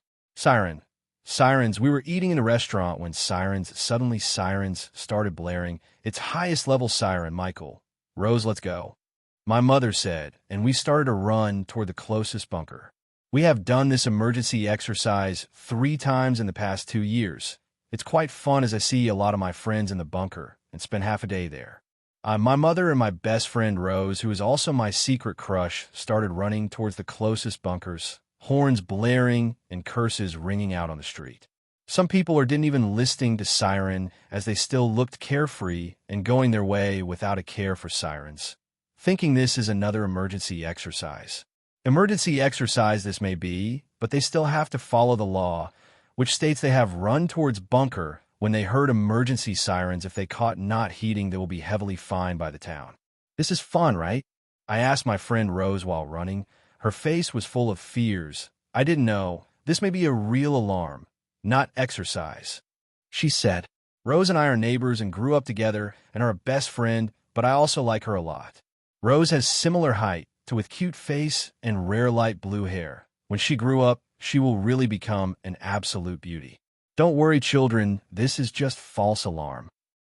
Sirens, we were eating in a restaurant when suddenly sirens started blaring. Its highest level siren, Micheal. Rose, let's go. My mother said, and we started to run toward the closest bunker. We have done this emergency exercise 3 times in the past 2 years. It's quite fun as I see a lot of my friends in the bunker and spend half a day there. My mother and my best friend Rose, who is also my secret crush, started running towards the closest bunkers, horns blaring and curses ringing out on the street. Some people didn't even listening to siren as they still looked carefree and going their way without a care for sirens, thinking this is another emergency exercise. Emergency exercise this may be, but they still have to follow the law, which states they have run towards bunker when they heard emergency sirens. If they caught not heeding, they will be heavily fined by the town. This is fun, right? I asked my friend Rose while running. Her face was full of fears. I didn't know. This may be a real alarm, not exercise. She said, Rose and I are neighbors and grew up together and are a best friend, but I also like her a lot. Rose has similar height, with cute face and rare light blue hair. When she grew up, she will really become an absolute beauty. Don't worry, children, this is just false alarm,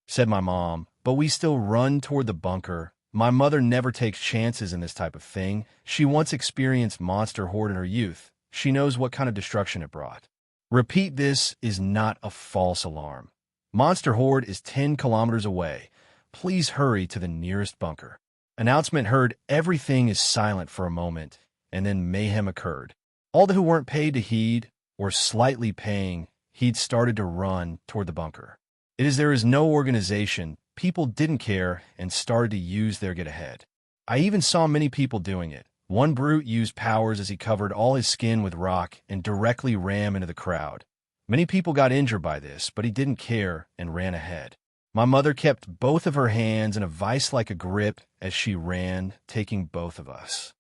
said my mom, but we still run toward the bunker. My mother never takes chances in this type of thing. She once experienced monster horde in her youth. She knows what kind of destruction it brought. Repeat, this is not a false alarm. Monster horde is 10 kilometers away. Please hurry to the nearest bunker. Announcement heard. Everything is silent for a moment, and then mayhem occurred. All who weren't paid to heed, or slightly paying heed, started to run toward the bunker. There is no organization. People didn't care and started to use their get-ahead. I even saw many people doing it. One brute used powers as he covered all his skin with rock and directly ran into the crowd. Many people got injured by this, but he didn't care and ran ahead. My mother kept both of her hands in a vice like a grip as she ran, taking both of us.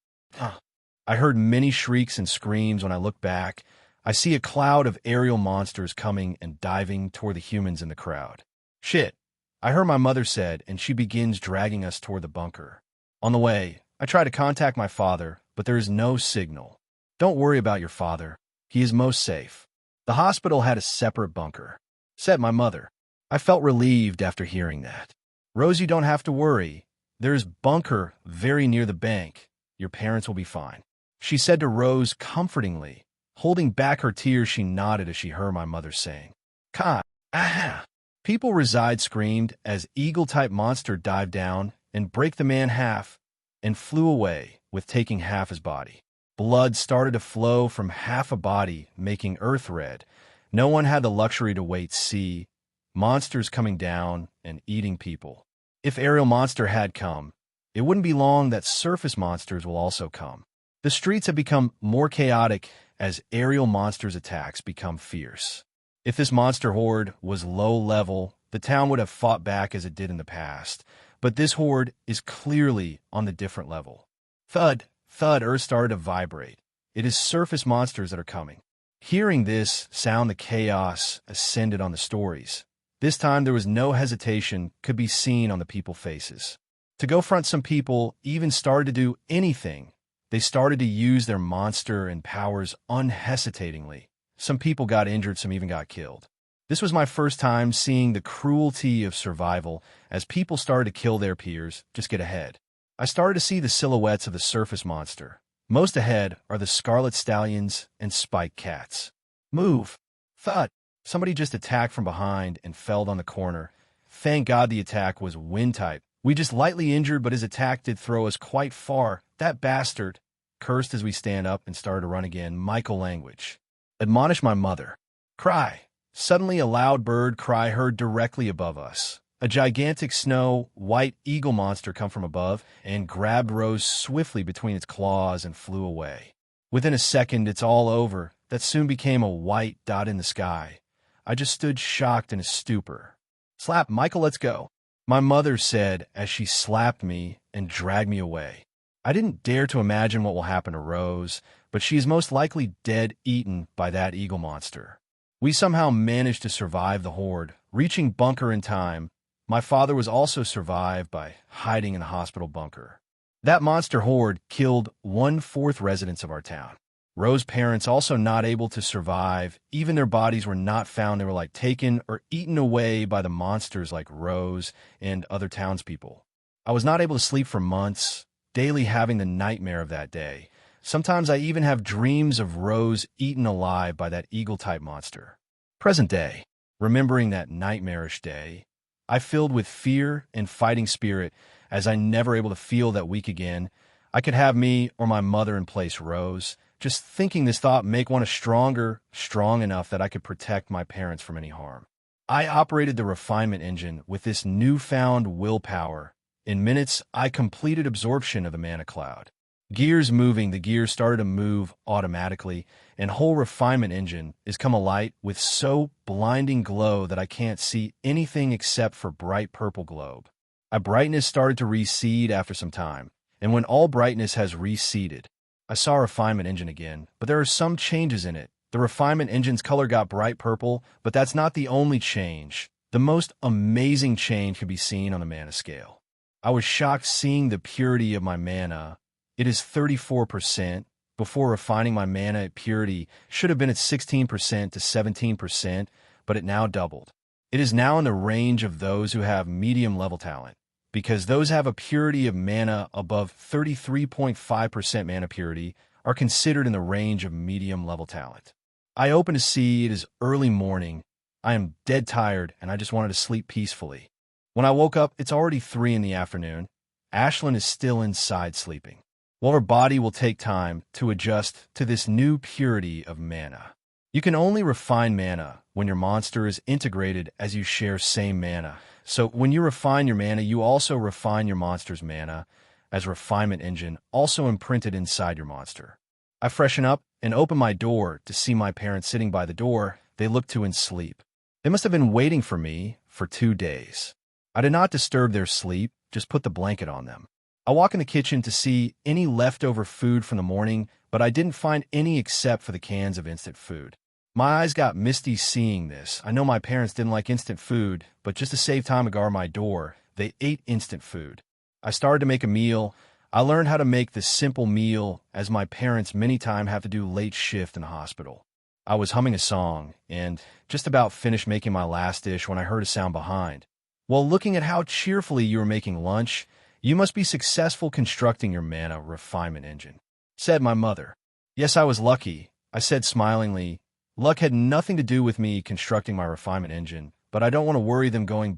I heard many shrieks and screams. When I look back, I see a cloud of aerial monsters coming and diving toward the humans in the crowd. Shit, I heard my mother said, and she begins dragging us toward the bunker. On the way, I try to contact my father, but there is no signal. Don't worry about your father. He is most safe. The hospital had a separate bunker, said my mother. I felt relieved after hearing that. Rose, you don't have to worry. There is bunker very near the bank. Your parents will be fine," she said to Rose comfortingly. Holding back her tears, she nodded as she heard my mother saying, "Ka, aha." People reside screamed as eagle-type monster dived down and break the man half and flew away with taking half his body. Blood started to flow from half a body, making earth red. No one had the luxury to wait see monsters coming down and eating people. If aerial monster had come, it wouldn't be long that surface monsters will also come. The streets have become more chaotic as aerial monsters' attacks become fierce. If this monster horde was low level, the town would have fought back as it did in the past. But this horde is clearly on the different level. Thud, thud, earth started to vibrate. It is surface monsters that are coming. Hearing this sound, the chaos ascended on the stories. This time there was no hesitation could be seen on the people's faces. To go front, some people even started to do anything. They started to use their monster and powers unhesitatingly. Some people got injured, some even got killed. This was my first time seeing the cruelty of survival as people started to kill their peers, just get ahead. I started to see the silhouettes of the surface monster. Most ahead are the scarlet stallions and spiked cats. Move! Thud! Somebody just attacked from behind and fell on the corner. Thank God the attack was wind type. We just lightly injured, but his attack did throw us quite far. That bastard! Cursed as we stand up and started to run again. Micheal language. Admonish my mother. Cry. Suddenly a loud bird cry heard directly above us. A gigantic snow-white eagle monster come from above and grabbed Rose swiftly between its claws and flew away. Within a second, it's all over. That soon became a white dot in the sky. I just stood shocked in a stupor. Slap, Micheal, let's go, my mother said as she slapped me and dragged me away. I didn't dare to imagine what will happen to Rose, but she is most likely dead, eaten by that eagle monster. We somehow managed to survive the horde, reaching bunker in time. My father was also survived by hiding in the hospital bunker. That monster horde killed 1/4 residents of our town. Rose's parents also not able to survive. Even their bodies were not found. They were taken or eaten away by the monsters like Rose and other townspeople. I was not able to sleep for months, daily having the nightmare of that day. Sometimes I even have dreams of Rose eaten alive by that eagle-type monster. Present day, remembering that nightmarish day, I filled with fear and fighting spirit as I never able to feel that weak again. I could have me or my mother in place Rose. Just thinking this thought make one strong enough that I could protect my parents from any harm. I operated the refinement engine with this newfound willpower. In minutes, I completed absorption of the mana cloud. Gears moving, the gears started to move automatically, and whole refinement engine is come alight with so blinding glow that I can't see anything except for bright purple globe. A brightness started to recede after some time, and when all brightness has receded, I saw refinement engine again, but there are some changes in it. The refinement engine's color got bright purple, but that's not the only change. The most amazing change can be seen on the mana scale. I was shocked seeing the purity of my mana. It is 34%. Before refining my mana at purity should have been at 16% to 17%, but it now doubled. It is now in the range of those who have medium level talent, because those have a purity of mana above 33.5% mana purity are considered in the range of medium level talent. I open to see it is early morning. I am dead tired and I just wanted to sleep peacefully. When I woke up, it's already 3 in the afternoon. Ashlyn is still inside sleeping. Well, her body will take time to adjust to this new purity of mana. You can only refine mana when your monster is integrated as you share same mana. So when you refine your mana, you also refine your monster's mana as refinement engine also imprinted inside your monster. I freshen up and open my door to see my parents sitting by the door. They look to in sleep. They must have been waiting for me for 2 days. I did not disturb their sleep, just put the blanket on them. I walk in the kitchen to see any leftover food from the morning, but I didn't find any except for the cans of instant food. My eyes got misty seeing this. I know my parents didn't like instant food, but just to save time and guard my door, they ate instant food. I started to make a meal. I learned how to make this simple meal as my parents many times have to do late shift in the hospital. I was humming a song and just about finished making my last dish when I heard a sound behind. While looking at how cheerfully you were making lunch, You must be successful constructing your mana refinement engine, said my mother. Yes, I was lucky, I said smilingly. Luck had nothing to do with me constructing my refinement engine, but I don't want to worry them going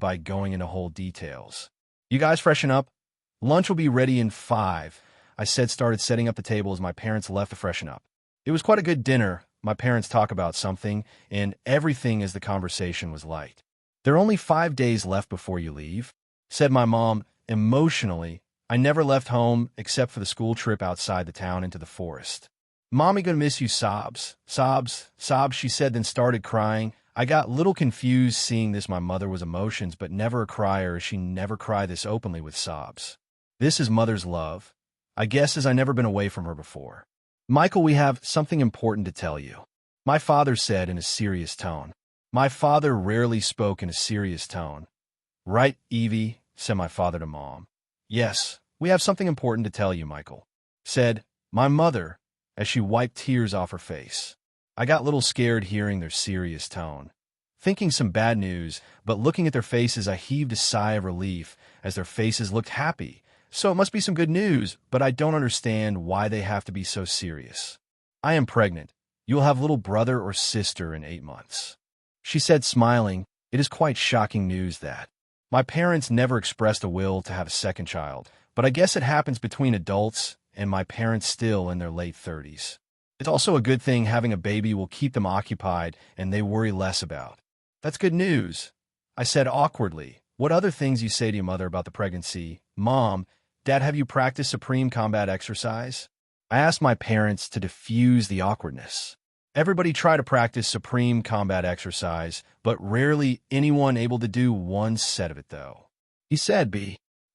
into whole details. You guys freshen up? Lunch will be ready in 5, I said, started setting up the table as my parents left to freshen up. It was quite a good dinner. My parents talk about something, and everything as the conversation was light. There are only 5 days left before you leave, said my mom emotionally. I never left home except for the school trip outside the town into the forest. Mommy gonna miss you, sobs. Sobs, sobs, she said, then started crying. I got little confused seeing this. My mother was emotions, but never a crier. She never cried this openly with sobs. This is mother's love. I guess as I never been away from her before. Michael, we have something important to tell you, my father said in a serious tone. My father rarely spoke in a serious tone. Right, Evie, said my father to Mom. Yes, we have something important to tell you, Michael, said my mother as she wiped tears off her face. I got a little scared hearing their serious tone, thinking some bad news, but looking at their faces I heaved a sigh of relief as their faces looked happy. So it must be some good news, but I don't understand why they have to be so serious. I am pregnant. You will have a little brother or sister in 8 months, she said, smiling. It is quite shocking news that my parents never expressed a will to have a second child, but I guess it happens between adults, and my parents still in their late 30s. It's also a good thing having a baby will keep them occupied and they worry less about. That's good news, I said awkwardly. What other things you say to your mother about the pregnancy? Mom, Dad, have you practiced supreme combat exercise? I asked my parents to diffuse the awkwardness. Everybody try to practice supreme combat exercise, but rarely anyone able to do one set of it, though. He said,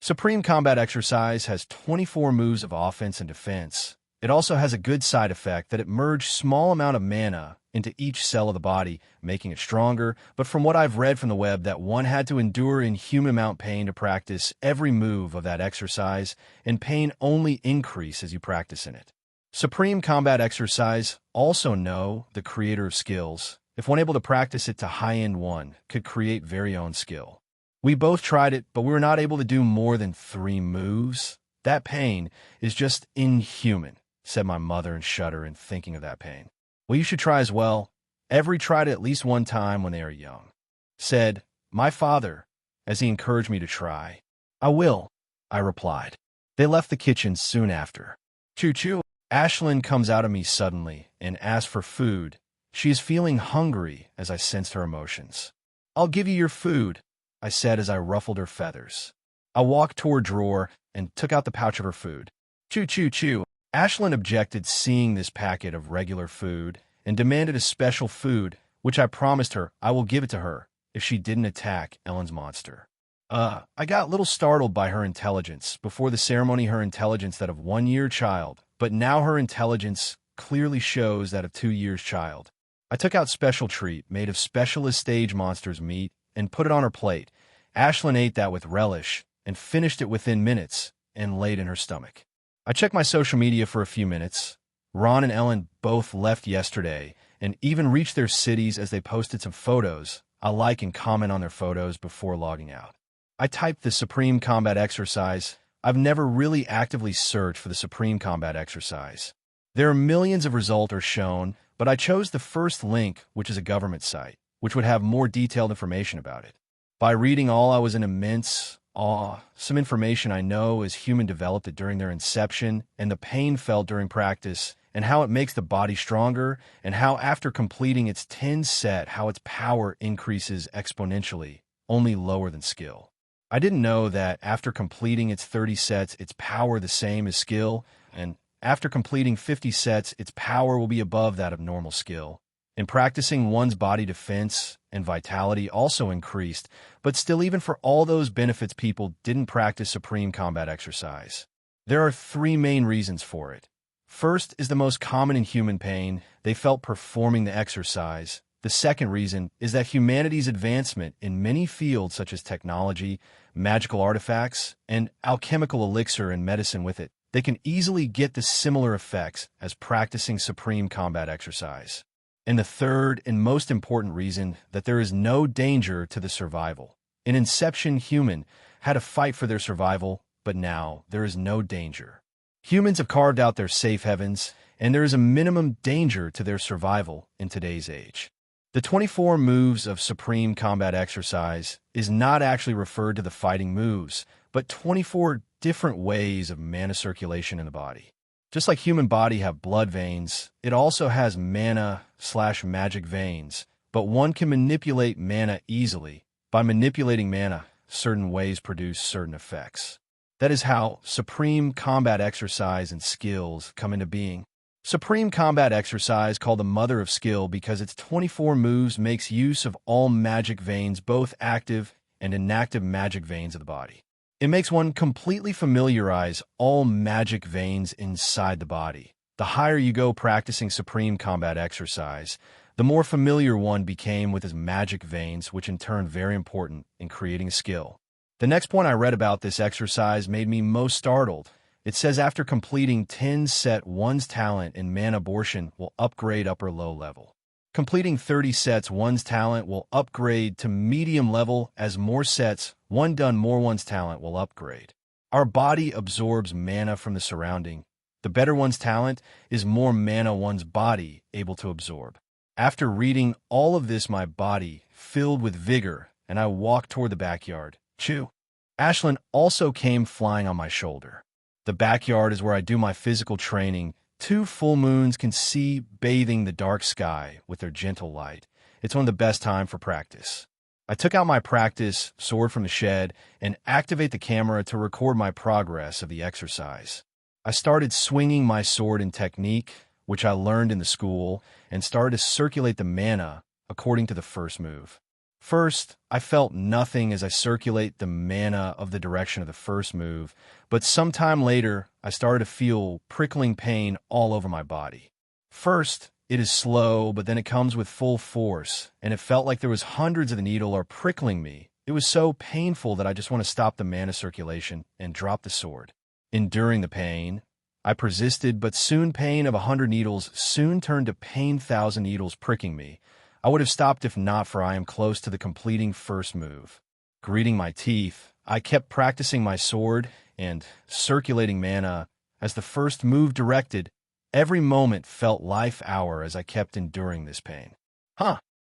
Supreme combat exercise has 24 moves of offense and defense. It also has a good side effect that it merges small amount of mana into each cell of the body, making it stronger, but from what I've read from the web that one had to endure inhuman amount pain to practice every move of that exercise, and pain only increase as you practice in it. Supreme combat exercise, also know the creator of skills, if one able to practice it to high-end one, could create very own skill. We both tried it, but we were not able to do more than 3 moves. That pain is just inhuman, said my mother and shudder in thinking of that pain. Well, you should try as well. Every tried it at least one time when they are young, said my father as he encouraged me to try. I will, I replied. They left the kitchen soon after. Choo-choo. Ashlyn comes out of me suddenly and asks for food. She is feeling hungry as I sensed her emotions. I'll give you your food, I said as I ruffled her feathers. I walked toward a drawer and took out the pouch of her food. Choo-choo-choo. Ashlyn objected seeing this packet of regular food and demanded a special food, which I promised her I will give it to her if she didn't attack Ellen's monster. I got a little startled by her intelligence. Before the ceremony, her intelligence that of 1-year child, but now her intelligence clearly shows that of 2 years child. I took out special treat made of specialist stage monsters meat and put it on her plate. Ashlyn ate that with relish and finished it within minutes and laid in her stomach. I checked my social media for a few minutes. Ron and Ellen both left yesterday and even reached their cities as they posted some photos. I like and comment on their photos before logging out. I typed the Supreme Combat Exercise. I've never really actively searched for the Supreme Combat Exercise. There are millions of results are shown, but I chose the first link, which is a government site, which would have more detailed information about it. By reading all, I was in immense awe. Some information I know is human developed it during their inception, and the pain felt during practice, and how it makes the body stronger, and how after completing its 10 set, how its power increases exponentially, only lower than skill. I didn't know that after completing its 30 sets, its power the same as skill, and after completing 50 sets, its power will be above that of normal skill. In practicing, one's body defense and vitality also increased, but still, even for all those benefits, people didn't practice Supreme Combat Exercise. There are 3 main reasons for it. First is the most common in human pain they felt performing the exercise. The second reason is that humanity's advancement in many fields such as technology, magical artifacts, and alchemical elixir and medicine with it, they can easily get the similar effects as practicing Supreme Combat Exercise. And the third and most important reason that there is no danger to the survival. An inception human had to fight for their survival, but now there is no danger. Humans have carved out their safe heavens, and there is a minimum danger to their survival in today's age. The 24 moves of Supreme Combat Exercise is not actually referred to the fighting moves, but 24 different ways of mana circulation in the body. Just like human body have blood veins, it also has mana/magic veins, but one can manipulate mana easily. By manipulating mana, certain ways produce certain effects. That is how Supreme Combat Exercise and skills come into being. Supreme Combat Exercise, called the Mother of Skill because its 24 moves makes use of all magic veins, both active and inactive magic veins of the body. It makes one completely familiarize all magic veins inside the body. The higher you go practicing Supreme Combat Exercise, the more familiar one became with his magic veins, which in turn very important in creating a skill. The next point I read about this exercise made me most startled. It says after completing 10 set, one's talent in mana abortion will upgrade upper low level. Completing 30 sets, one's talent will upgrade to medium level. As more sets, one done, more one's talent will upgrade. Our body absorbs mana from the surrounding. The better one's talent is, more mana one's body able to absorb. After reading all of this, my body filled with vigor, and I walked toward the backyard. Chew. Ashlyn also came flying on my shoulder. The backyard is where I do my physical training. 2 full moons can see bathing the dark sky with their gentle light. It's one of the best times for practice. I took out my practice sword from the shed and activate the camera to record my progress of the exercise. I started swinging my sword in technique, which I learned in the school, and started to circulate the mana according to the first move. First, I felt nothing as I circulate the mana of the direction of the first move, but sometime later, I started to feel prickling pain all over my body. First, it is slow, but then it comes with full force, and it felt like there was hundreds of the needle are prickling me. It was so painful that I just want to stop the mana circulation and drop the sword. Enduring the pain, I persisted, but soon pain of 100 needles soon turned to pain 1,000 needles pricking me. I would have stopped if not for I am close to the completing first move. Greeting my teeth, I kept practicing my sword and circulating mana as the first move directed. Every moment felt life hour as I kept enduring this pain.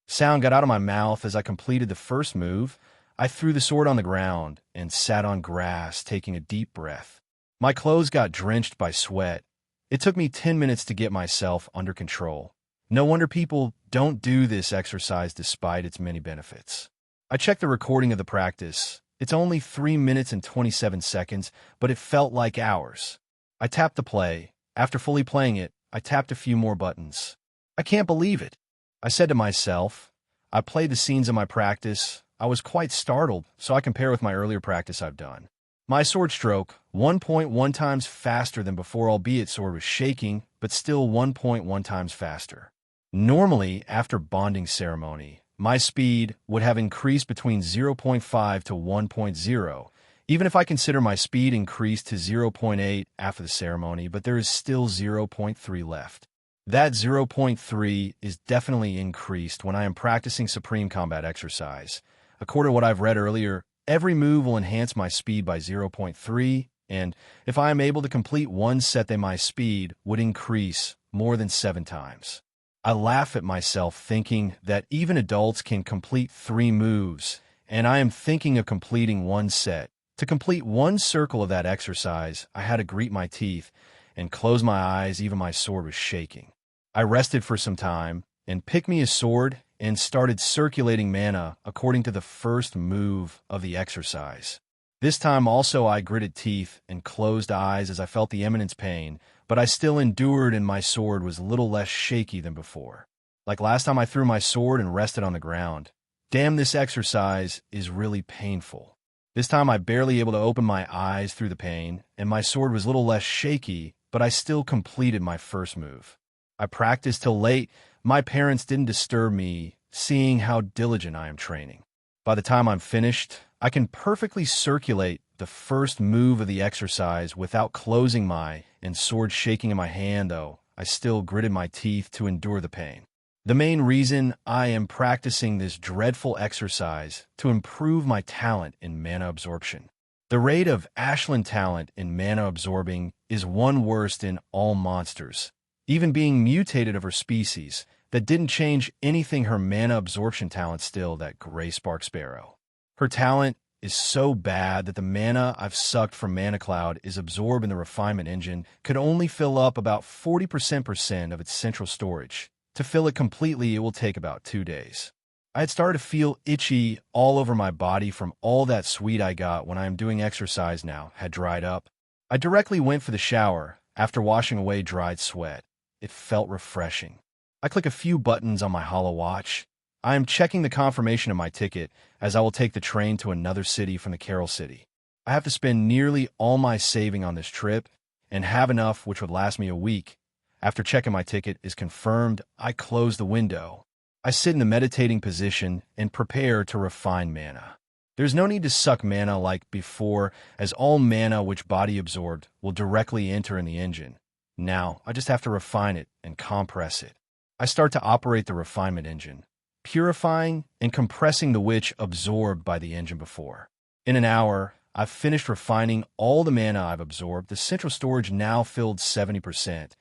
Sound got out of my mouth as I completed the first move. I threw the sword on the ground and sat on grass, taking a deep breath. My clothes got drenched by sweat. It took me 10 minutes to get myself under control. No wonder people don't do this exercise despite its many benefits. I checked the recording of the practice. It's only 3 minutes and 27 seconds, but it felt like hours. I tapped the play. After fully playing it, I tapped a few more buttons. I can't believe it. I said to myself. I played the scenes of my practice. I was quite startled, so I compare with my earlier practice I've done. My sword stroke, 1.1 times faster than before, albeit sword was shaking, but still 1.1 times faster. Normally, after bonding ceremony, my speed would have increased between 0.5 to 1.0, even if I consider my speed increased to 0.8 after the ceremony, but there is still 0.3 left. That 0.3 is definitely increased when I am practicing Supreme Combat Exercise. According to what I've read earlier, every move will enhance my speed by 0.3, and if I am able to complete one set, then my speed would increase more than 7 times. I laugh at myself thinking that even adults can complete 3 moves, and I am thinking of completing one set. To complete one circle of that exercise, I had to grit my teeth and close my eyes. Even my sword was shaking. I rested for some time and picked me a sword and started circulating mana according to the first move of the exercise. This time also I gritted teeth and closed eyes as I felt the imminent pain, but I still endured and my sword was a little less shaky than before. Like last time, I threw my sword and rested on the ground. Damn, this exercise is really painful. This time I barely able to open my eyes through the pain, and my sword was a little less shaky, but I still completed my first move. I practiced till late. My parents didn't disturb me, seeing how diligent I am training. By the time I'm finished, I can perfectly circulate the first move of the exercise without closing my and sword shaking in my hand, though I still gritted my teeth to endure the pain. The main reason I am practicing this dreadful exercise to improve my talent in mana absorption. The rate of Ashland talent in mana absorbing is one worst in all monsters, even being mutated of her species. That didn't change anything. Her mana absorption talent still that gray spark sparrow. Her talent is so bad that the mana I've sucked from Mana Cloud is absorbed in the refinement engine could only fill up about 40% of its central storage. To fill it completely, it will take about 2 days. I had started to feel itchy all over my body from all that sweat I got when I am doing exercise now had dried up. I directly went for the shower after washing away dried sweat. It felt refreshing. I click a few buttons on my Hollow Watch. I am checking the confirmation of my ticket as I will take the train to another city from the Carol City. I have to spend nearly all my saving on this trip and have enough which would last me a week. After checking my ticket is confirmed, I close the window. I sit in the meditating position and prepare to refine mana. There's no need to suck mana like before, as all mana which body absorbed will directly enter in the engine. Now, I just have to refine it and compress it. I start to operate the refinement engine, purifying and compressing the which absorbed by the engine before. In an hour, I've finished refining all the mana I've absorbed. The central storage now filled 70%.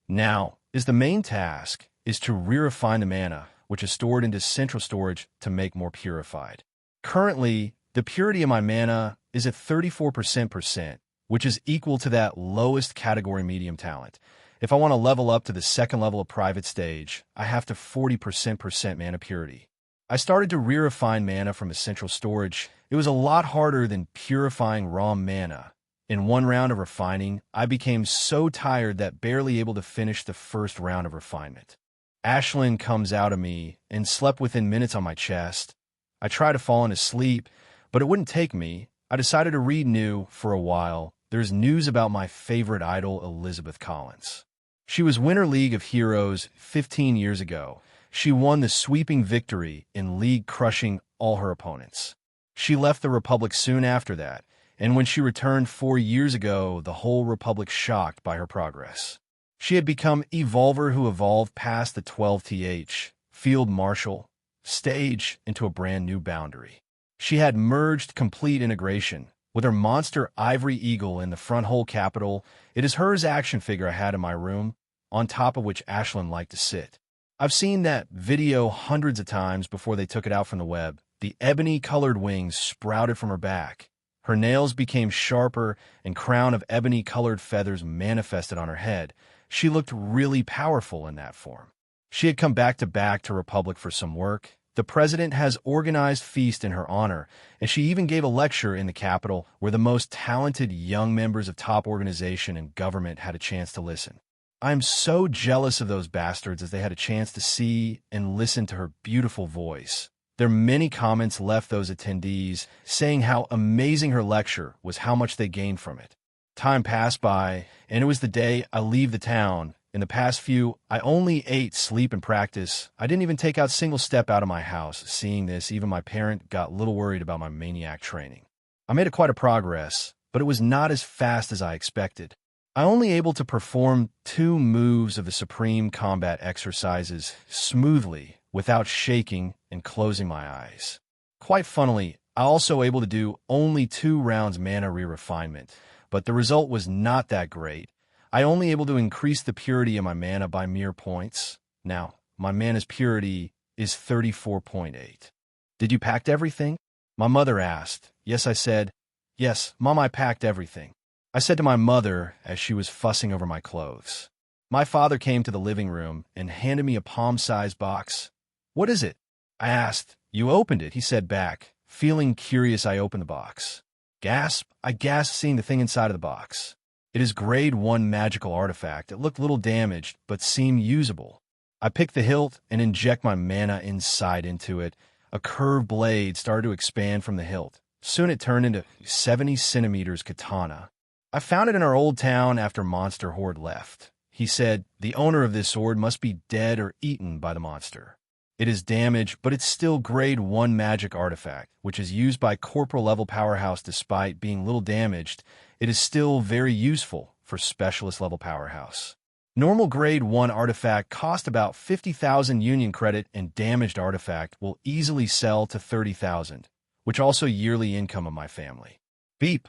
Now, the main task is to re-refine the mana, which is stored into central storage to make more purified. Currently, the purity of my mana is at 34%, which is equal to that lowest category medium talent. If I want to level up to the second level of private stage, I have to 40% mana purity. I started to re-refine mana from essential storage. It was a lot harder than purifying raw mana. In one round of refining, I became so tired that barely able to finish the first round of refinement. Ashland comes out of me and slept within minutes on my chest. I tried to fall into sleep, but it wouldn't take me. I decided to read new for a while. There's news about my favorite idol, Elizabeth Collins. She was Winter League of Heroes 15 years ago. She won the sweeping victory in League, crushing all her opponents. She left the Republic soon after that, and when she returned 4 years ago, the whole Republic shocked by her progress. She had become Evolver who evolved past the 12th Field Marshal stage into a brand new boundary. She had merged complete integration with her monster Ivory Eagle in the front hole capital. It is hers action figure I had in my room, on top of which Ashland liked to sit. I've seen that video hundreds of times before they took it out from the web. The ebony-colored wings sprouted from her back. Her nails became sharper, and crown of ebony-colored feathers manifested on her head. She looked really powerful in that form. She had come back to Republic for some work. The president has organized feast in her honor, and she even gave a lecture in the capital where the most talented young members of top organization and government had a chance to listen. I'm so jealous of those bastards as they had a chance to see and listen to her beautiful voice. There are many comments left those attendees saying how amazing her lecture was, how much they gained from it. Time passed by, and it was the day I leave the town. In the past few, I only ate, sleep, and practice. I didn't even take out a single step out of my house. Seeing this, even my parent got a little worried about my maniac training. I made quite a progress, but it was not as fast as I expected. I only able to perform 2 moves of the Supreme Combat exercises smoothly without shaking and closing my eyes. Quite funnily, I also able to do only 2 rounds mana re-refinement, but the result was not that great. I only able to increase the purity of my mana by mere points. Now, my mana's purity is 34.8. Did you pack everything? My mother asked. Yes, I said. Yes, Mom, I packed everything. I said to my mother as she was fussing over my clothes. My father came to the living room and handed me a palm-sized box. What is it? I asked. You opened it, he said back. Feeling curious, I opened the box. Gasp! I gasped seeing the thing inside of the box. It is grade 1 magical artifact. It looked little damaged, but seemed usable. I picked the hilt and inject my mana inside into it. A curved blade started to expand from the hilt. Soon it turned into 70 centimeters katana. I found it in our old town after Monster Horde left. He said, the owner of this sword must be dead or eaten by the monster. It is damaged, but it's still grade 1 magic artifact, which is used by corporal level powerhouse. Despite being little damaged, it is still very useful for specialist level powerhouse. Normal grade 1 artifact cost about 50,000 union credit, and damaged artifact will easily sell to 30,000, which also yearly income of my family. Beep.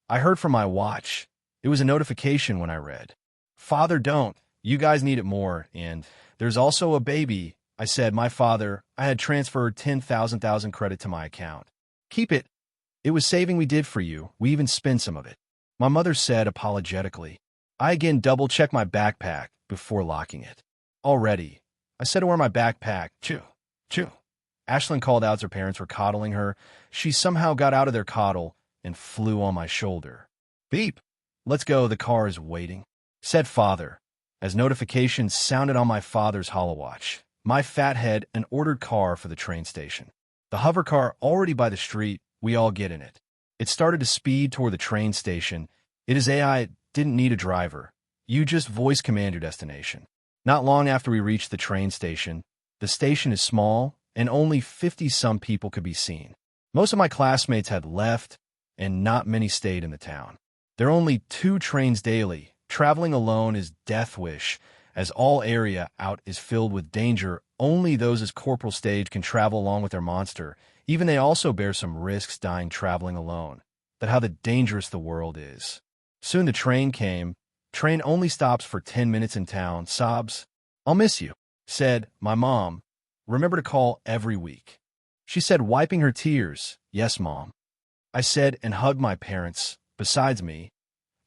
I heard from my watch. It was a notification when I read, "Father, don't. You guys need it more, and there's also a baby." I said, "My father, I had transferred 10,000 credit to my account. Keep it. It was saving we did for you. We even spent some of it." My mother said apologetically. I again double-checked my backpack before locking it. "Already." I said to her my backpack. Chew, chew. Ashlyn called out as her parents were coddling her. She somehow got out of their coddle and flew on my shoulder. "Beep. Let's go, the car is waiting," said father, as notifications sounded on my father's holowatch. My fat head an ordered car for the train station. The hover car already by the street, we all get in it. It started to speed toward the train station. It is AI, it didn't need a driver. You just voice command your destination. Not long after we reached the train station is small, and only 50-some people could be seen. Most of my classmates had left, and not many stayed in the town. There are only 2 trains daily. Traveling alone is death wish, as all area out is filled with danger. Only those as corporal stage can travel along with their monster. Even they also bear some risks dying traveling alone. That how the dangerous the world is. Soon the train came. Train only stops for 10 minutes in town. Sobs. "I'll miss you," said my mom. "Remember to call every week." She said, wiping her tears. "Yes, Mom." I said and hugged my parents. Besides me,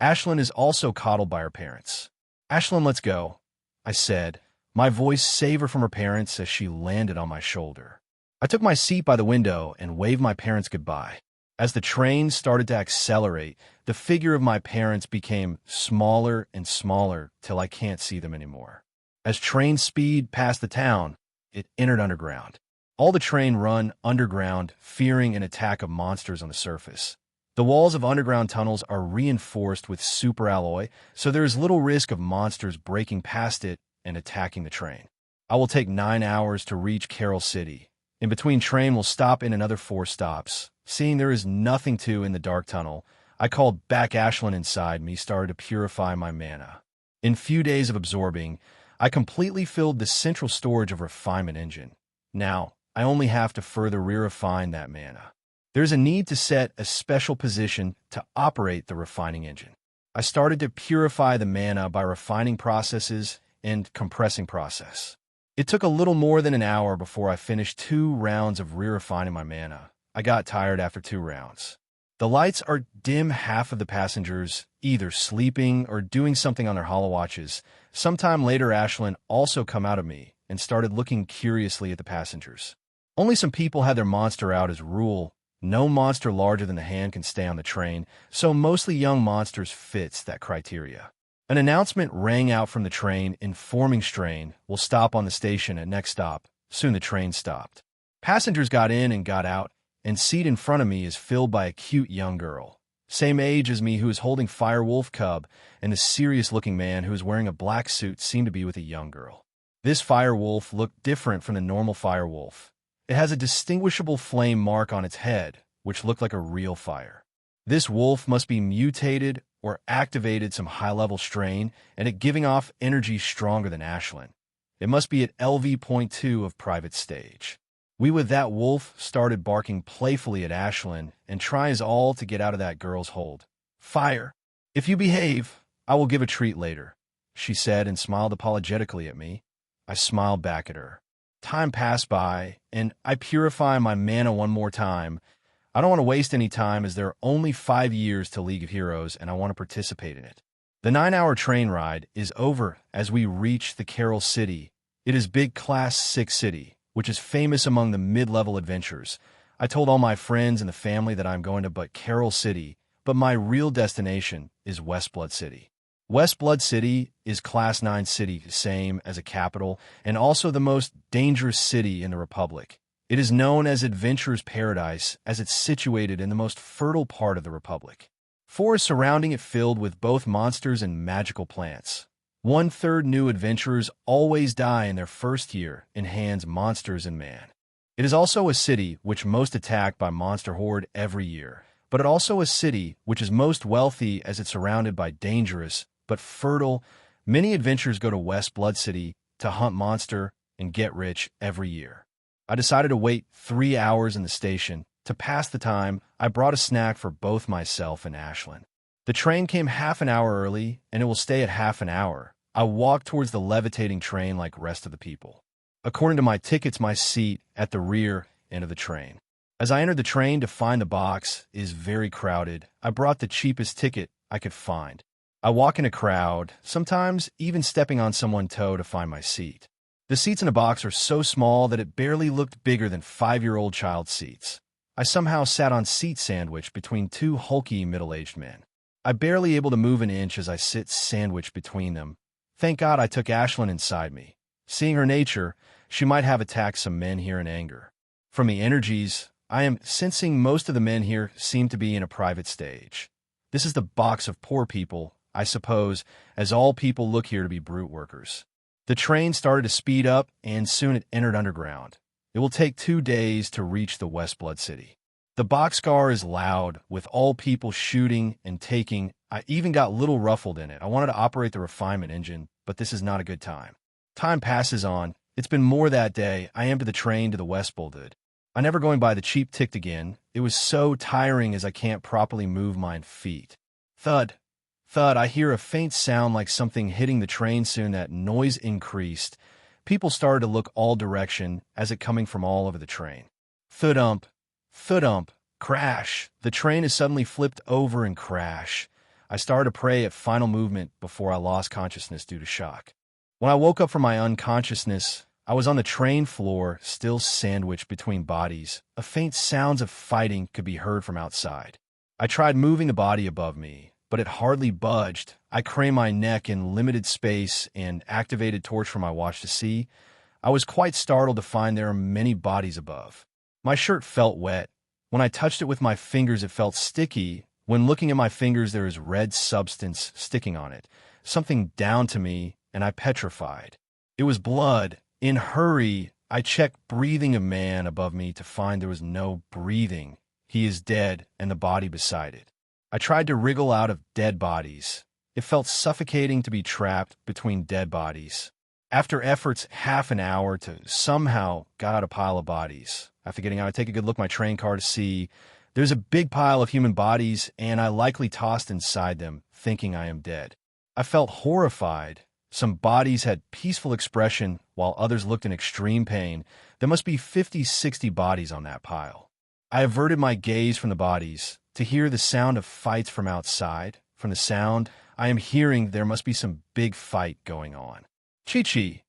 Ashlyn is also coddled by her parents. "Ashlyn, let's go," I said. My voice saved her from her parents as she landed on my shoulder. I took my seat by the window and waved my parents goodbye. As the train started to accelerate, the figure of my parents became smaller and smaller till I can't see them anymore. As train speed passed the town, it entered underground. All the train run underground, fearing an attack of monsters on the surface. The walls of underground tunnels are reinforced with superalloy, so there is little risk of monsters breaking past it and attacking the train. I will take 9 hours to reach Carroll City. In between train will stop in another 4 stops. Seeing there is nothing to in the dark tunnel, I called back Ashlyn inside me, started to purify my mana. In few days of absorbing, I completely filled the central storage of refinement engine. Now, I only have to further re-refine that mana. There's a need to set a special position to operate the refining engine. I started to purify the mana by refining processes and compressing process. It took a little more than an hour before I finished 2 rounds of re-refining my mana. I got tired after 2 rounds. The lights are dim, half of the passengers either sleeping or doing something on their holowatches. Sometime later, Ashlyn also come out of me and started looking curiously at the passengers. Only some people had their monster out as rule. No monster larger than the hand can stay on the train, so mostly young monsters fits that criteria. An announcement rang out from the train informing train will stop on the station at next stop. Soon the train stopped. Passengers got in and got out, and seat in front of me is filled by a cute young girl. Same age as me, who is holding Firewolf Cub, and the serious-looking man who is wearing a black suit seemed to be with a young girl. This Firewolf looked different from the normal Firewolf. It has a distinguishable flame mark on its head, which looked like a real fire. This wolf must be mutated or activated some high-level strain, and it giving off energy stronger than Ashlyn. It must be at LV.2 of private stage. We with that wolf started barking playfully at Ashlyn and tries all to get out of that girl's hold. "Fire! If you behave, I will give a treat later," she said and smiled apologetically at me. I smiled back at her. Time passed by, and I purify my mana one more time. I don't want to waste any time, as there are only 5 years to League of Heroes, and I want to participate in it. The 9-hour train ride is over as we reach the Carroll City. It is big Class 6 city, which is famous among the mid-level adventurers. I told all my friends and the family that I'm going to Carroll City, but my real destination is Westblood City. Westblood City is Class 9 city, same as a capital, and also the most dangerous city in the Republic. It is known as Adventurer's Paradise, as it's situated in the most fertile part of the Republic. Forests surrounding it filled with both monsters and magical plants. 1/3 new adventurers always die in their first year in hands monsters and man. It is also a city which most attacked by monster horde every year, but it also a city which is most wealthy as it's surrounded by dangerous but fertile. Many adventurers go to West Blood City to hunt monster and get rich every year. I decided to wait 3 hours in the station. To pass the time, I brought a snack for both myself and Ashlyn. The train came half an hour early, and it will stay at half an hour. I walked towards the levitating train like rest of the people. According to my tickets, my seat at the rear end of the train. As I entered the train to find the box is very crowded, I brought the cheapest ticket I could find. I walk in a crowd, sometimes even stepping on someone's toe to find my seat. The seats in the box are so small that it barely looked bigger than 5-year-old child seats. I somehow sat on seat sandwiched between two hulky middle-aged men. I barely able to move an inch as I sit sandwiched between them. Thank God I took Ashlyn inside me. Seeing her nature, she might have attacked some men here in anger. From the energies, I am sensing most of the men here seem to be in a private stage. This is the box of poor people, I suppose, as all people look here to be brute workers. The train started to speed up, and soon it entered underground. It will take 2 days to reach the West Blood City. The boxcar is loud, with all people shooting and taking. I even got a little ruffled in it. I wanted to operate the refinement engine, but this is not a good time. Time passes on. It's been more that day. I am to the train to the West Blood. I never going by the cheap ticket again. It was so tiring as I can't properly move my feet. Thud. Thud, I hear a faint sound like something hitting the train. Soon that noise increased. People started to look all direction as it coming from all over the train. Thud-ump. Thud-ump. Crash. The train is suddenly flipped over and crash. I started to pray at final movement before I lost consciousness due to shock. When I woke up from my unconsciousness, I was on the train floor, still sandwiched between bodies. A faint sounds of fighting could be heard from outside. I tried moving the body above me, but it hardly budged. I craned my neck in limited space and activated torch from my watch to see. I was quite startled to find there are many bodies above. My shirt felt wet. When I touched it with my fingers, it felt sticky. When looking at my fingers, there is red substance sticking on it. Something down to me, and I petrified. It was blood. In hurry, I checked breathing a man above me to find there was no breathing. He is dead, and the body beside it. I tried to wriggle out of dead bodies. It felt suffocating to be trapped between dead bodies. After efforts, half an hour to somehow got out a pile of bodies. After getting out, I take a good look at my train car to see there's a big pile of human bodies, and I likely tossed inside them, thinking I am dead. I felt horrified. Some bodies had peaceful expression, while others looked in extreme pain. There must be 50, 60 bodies on that pile. I averted my gaze from the bodies to hear the sound of fights from outside. From the sound, I am hearing there must be some big fight going on. Chi-chi.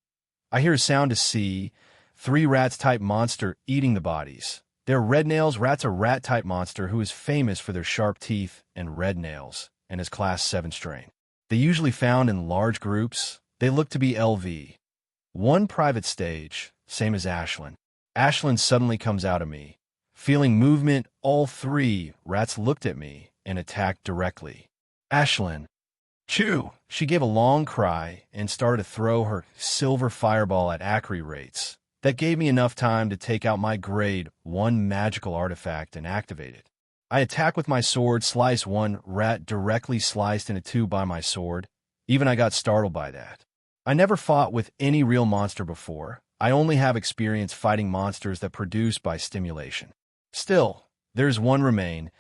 I hear a sound to see 3 rats-type monster eating the bodies. They're red nails. Rat's a rat-type monster who is famous for their sharp teeth and red nails, and is class 7 strain. They usually found in large groups. They look to be LV. 1 private stage, same as Ashlyn. Ashlyn suddenly comes out of me. Feeling movement, all 3 rats looked at me and attacked directly. Ashlyn. Chew! She gave a long cry and started to throw her silver fireball at Acri rates. That gave me enough time to take out my grade 1 magical artifact and activate it. I attack with my sword, slice 1 rat directly sliced into 2 by my sword. Even I got startled by that. I never fought with any real monster before. I only have experience fighting monsters that produce by stimulation. Still, there's 1 remain.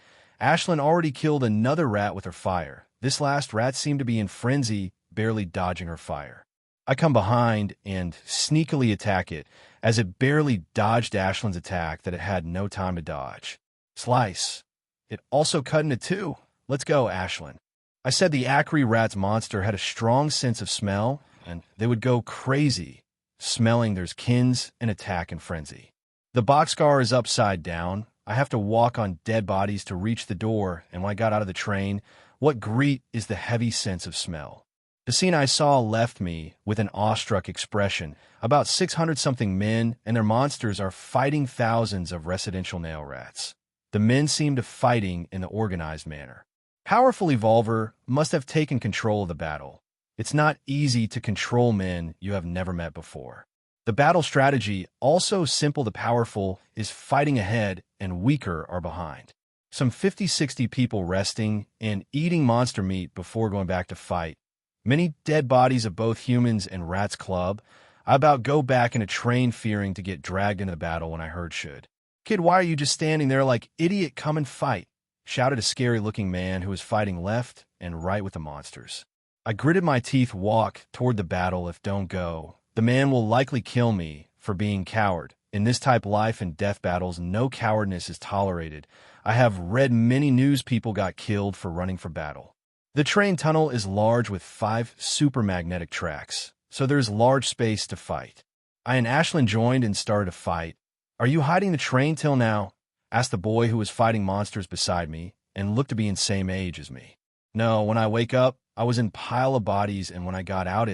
Ashlyn already killed another rat with her fire. This last rat seemed to be in frenzy, barely dodging her fire. I come behind and sneakily attack it, as it barely dodged Ashlyn's attack that it had no time to dodge. Slice. It also cut into 2. Let's go, Ashlyn. I said the Acri rat's monster had a strong sense of smell, and they would go crazy, smelling there's kins and attack in frenzy. The boxcar is upside down. I have to walk on dead bodies to reach the door, and when I got out of the train, what greet is the heavy sense of smell. The scene I saw left me with an awestruck expression. About 600-something men and their monsters are fighting thousands of residential nail rats. The men seem to fighting in the organized manner. Powerful Evolver must have taken control of the battle. It's not easy to control men you have never met before. The battle strategy, also simple to powerful, is fighting ahead and weaker are behind. Some 50-60 people resting and eating monster meat before going back to fight. Many dead bodies of both humans and rats club. I about go back in a train fearing to get dragged into the battle when I heard should. Kid, why are you just standing there like idiot? Come and fight. shouted a scary-looking man who was fighting left and right with the monsters. I gritted my teeth, walk toward the battle. If don't go, the man will likely kill me for being coward. In this type life and death battles, no cowardness is tolerated. I have read many news people got killed for running for battle. The train tunnel is large with 5 super magnetic tracks, so there's large space to fight. I and Ashlyn joined and started a fight. "Are you hiding the train till now?" asked the boy who was fighting monsters beside me and looked to be in same age as me. "No, when I wake up, I was in pile of bodies, and when I got out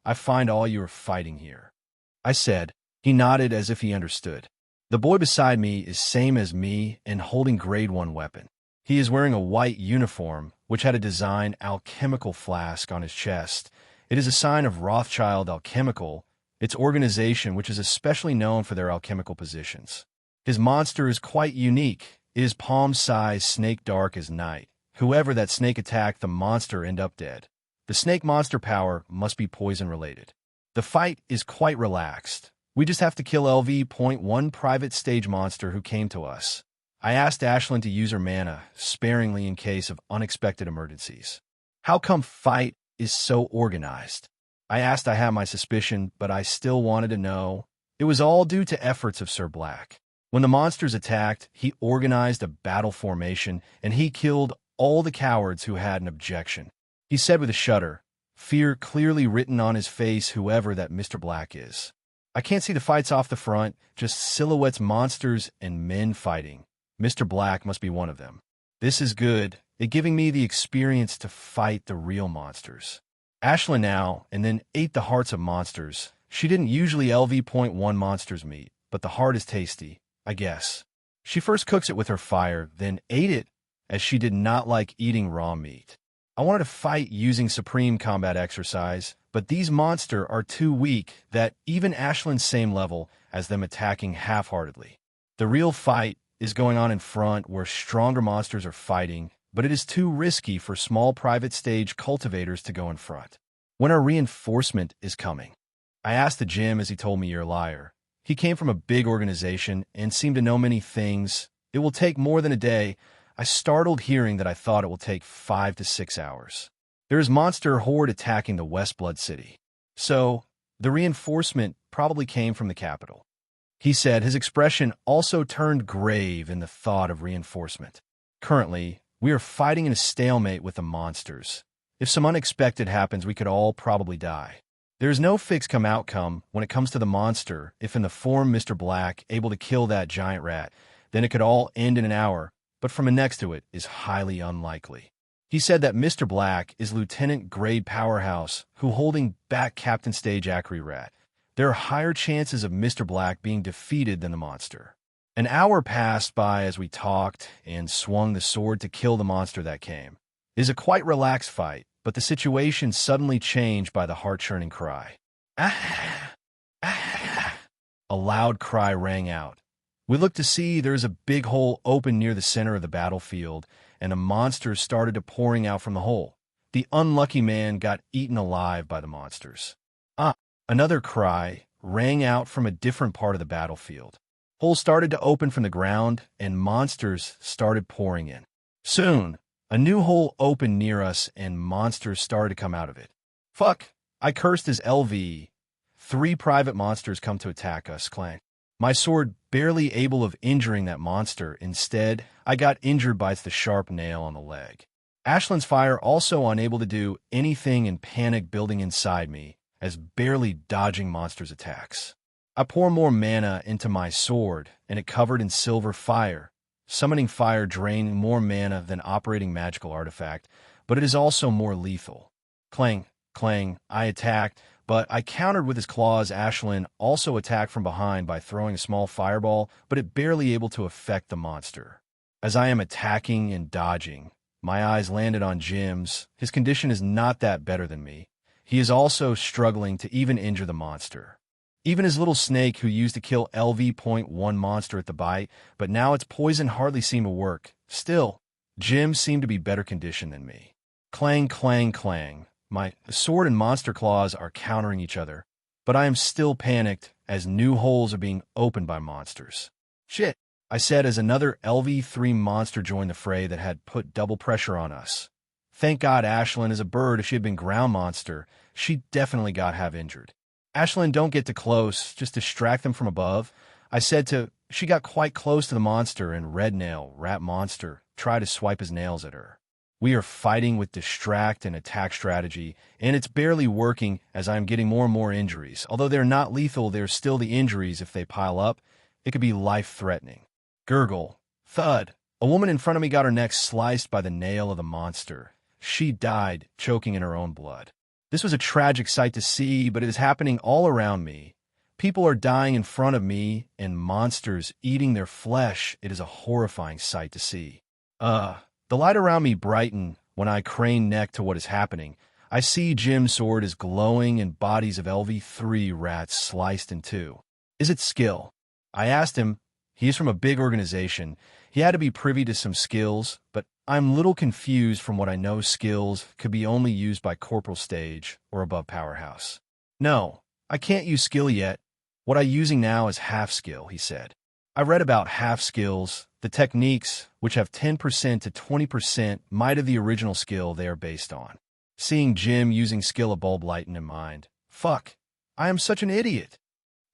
I find all you are fighting here," I said. He nodded as if he understood. The boy beside me is same as me and holding grade 1 weapon. He is wearing a white uniform, which had a design alchemical flask on his chest. It is a sign of Rothschild Alchemical, its organization which is especially known for their alchemical positions. His monster is quite unique. It is palm-sized snake, dark as night. Whoever that snake attacked the monster end up dead. The snake monster power must be poison-related. The fight is quite relaxed. We just have to kill LV.1 private stage monster who came to us. I asked Ashlyn to use her mana sparingly in case of unexpected emergencies. "How come fight is so organized?" I asked. I had my suspicion, but I still wanted to know. It was all due to efforts of Sir Black. When the monsters attacked, he organized a battle formation, and he killed all the cowards who had an objection. He said with a shudder, fear clearly written on his face, whoever that Mr. Black is. I can't see the fights off the front, just silhouettes, monsters, and men fighting. Mr. Black must be one of them. This is good. It giving me the experience to fight the real monsters. Ashlyn now and then ate the hearts of monsters. She didn't usually LV.1 monsters meat, but the heart is tasty, I guess. She first cooks it with her fire, then ate it, as she did not like eating raw meat. I wanted to fight using supreme combat exercise, but these monsters are too weak that even Ashlyn's same level as them attacking half-heartedly. The real fight is going on in front where stronger monsters are fighting, but it is too risky for small private stage cultivators to go in front. When our reinforcement is coming? I asked the Jim as he told me, "You're a liar." He came from a big organization and seemed to know many things. It will take more than a day. I startled hearing that I thought it will take 5 to 6 hours. There is monster horde attacking the West Blood City. So, the reinforcement probably came from the capital. He said. His expression also turned grave in the thought of reinforcement. Currently, we are fighting in a stalemate with the monsters. If some unexpected happens, we could all probably die. There is no fixed outcome when it comes to the monster. If in the form Mr. Black able to kill that giant rat, then it could all end in an hour, but from next to it is highly unlikely. He said that Mr. Black is Lieutenant Grade Powerhouse who holding back Captain Stage Acri Rat. There are higher chances of Mr. Black being defeated than the monster. An hour passed by as we talked and swung the sword to kill the monster that came. It is a quite relaxed fight, but the situation suddenly changed by the heart-churning cry. "Ah! Ah!" A loud cry rang out. We looked to see there is a big hole open near the center of the battlefield, and a monster started to pouring out from the hole. The unlucky man got eaten alive by the monsters. Another cry rang out from a different part of the battlefield. Holes started to open from the ground, and monsters started pouring in. Soon, a new hole opened near us, and monsters started to come out of it. "Fuck!" I cursed as LV. 3 private monsters come to attack us, clang. My sword barely able of injuring that monster. Instead, I got injured by the sharp nail on the leg. Ashlyn's fire also unable to do anything, and panic building inside me, as barely dodging monsters' attacks. I pour more mana into my sword, and it covered in silver fire. Summoning fire draining more mana than operating magical artifact, but it is also more lethal. Clang, clang, I attacked, but I countered with his claws. Ashlyn also attacked from behind by throwing a small fireball, but it barely able to affect the monster. As I am attacking and dodging, my eyes landed on Jim's. His condition is not that better than me. He is also struggling to even injure the monster. Even his little snake who used to kill LV.1 monster at the bite, but now its poison hardly seemed to work. Still, Jim seemed to be better conditioned than me. Clang, clang, clang. My sword and monster claws are countering each other, but I am still panicked as new holes are being opened by monsters. Shit, I said as another LV3 monster joined the fray that had put double pressure on us. Thank God Ashlyn is a bird. If she had been ground monster, she definitely got half injured. Ashlyn, don't get too close, just distract them from above. I said to, she got quite close to the monster, and Red Nail, rat monster, tried to swipe his nails at her. We are fighting with distract and attack strategy, and it's barely working as I am getting more and more injuries. Although they're not lethal, there's still the injuries. If they pile up, it could be life-threatening. Gurgle. Thud. A woman in front of me got her neck sliced by the nail of the monster. She died, choking in her own blood. This was a tragic sight to see, but it is happening all around me. People are dying in front of me, and monsters eating their flesh. It is a horrifying sight to see. The light around me brightened when I crane neck to what is happening. I see Jim's sword is glowing and bodies of LV3 rats sliced in two. Is it skill? I asked him. He is from a big organization. He had to be privy to some skills, but I'm little confused from what I know. Skills could be only used by corporal stage or above powerhouse. No, I can't use skill yet. What I'm using now is half skill, he said. I read about half skills, the techniques, which have 10% to 20% might of the original skill they are based on. Seeing Jim using skill a bulb lightened in mind. Fuck, I am such an idiot.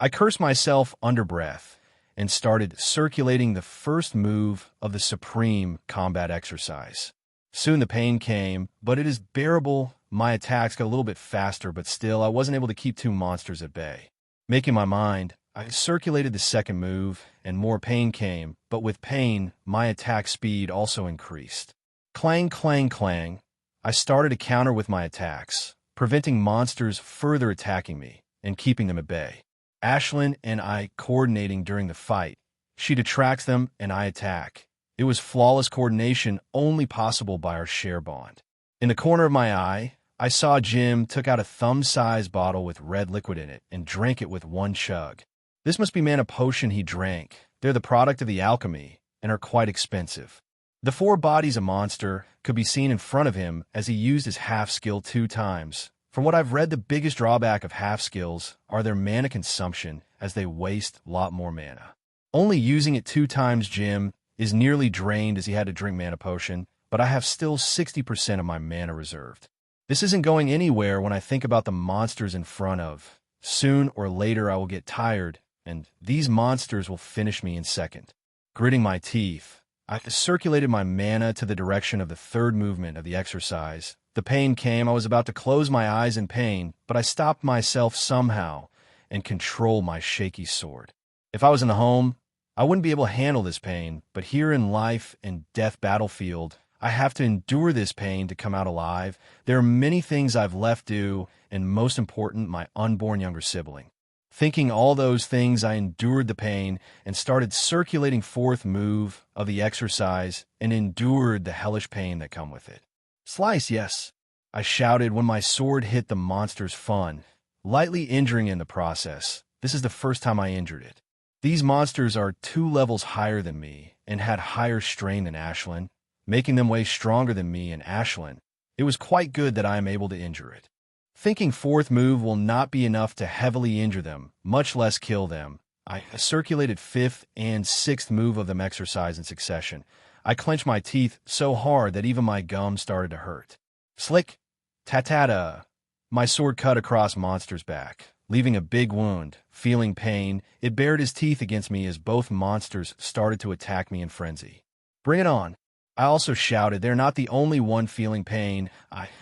I cursed myself under breath and started circulating the first move of the supreme combat exercise. Soon the pain came, but it is bearable. My attacks got a little bit faster, but still I wasn't able to keep two monsters at bay. Making my mind, I circulated the second move, and more pain came, but with pain, my attack speed also increased. Clang, clang, clang. I started to counter with my attacks, preventing monsters further attacking me and keeping them at bay. Ashlyn and I coordinating during the fight. She detracts them, and I attack. It was flawless coordination only possible by our share bond. In the corner of my eye, I saw Jim took out a thumb-sized bottle with red liquid in it and drank it with one chug. This must be mana potion he drank. They're the product of the alchemy and are quite expensive. The four bodies of monster could be seen in front of him as he used his half skill 2 times. From what I've read, the biggest drawback of half skills are their mana consumption, as they waste a lot more mana. Only using it 2 times, Jim is nearly drained as he had to drink mana potion, but I have still 60% of my mana reserved. This isn't going anywhere when I think about the monsters in front of. Soon or later I will get tired, and these monsters will finish me in second. Gritting my teeth, I circulated my mana to the direction of the third movement of the exercise. The pain came. I was about to close my eyes in pain, but I stopped myself somehow and controlled my shaky sword. If I was in the home, I wouldn't be able to handle this pain, but here in life and death battlefield, I have to endure this pain to come out alive. There are many things I've left due, and most important, my unborn younger sibling. Thinking all those things, I endured the pain and started circulating fourth move of the exercise and endured the hellish pain that come with it. Slice, yes, I shouted when my sword hit the monster's fun, lightly injuring in the process. This is the first time I injured it. These monsters are 2 levels higher than me and had higher strain than Ashlyn, making them way stronger than me and Ashlyn. It was quite good that I am able to injure it. Thinking fourth move will not be enough to heavily injure them, much less kill them, I circulated 5th and 6th move of them exercise in succession. I clenched my teeth so hard that even my gums started to hurt. Slick, ta-ta-da. My sword cut across monster's back, leaving a big wound. Feeling pain, it bared his teeth against me as both monsters started to attack me in frenzy. Bring it on. I also shouted, they're not the only one feeling pain.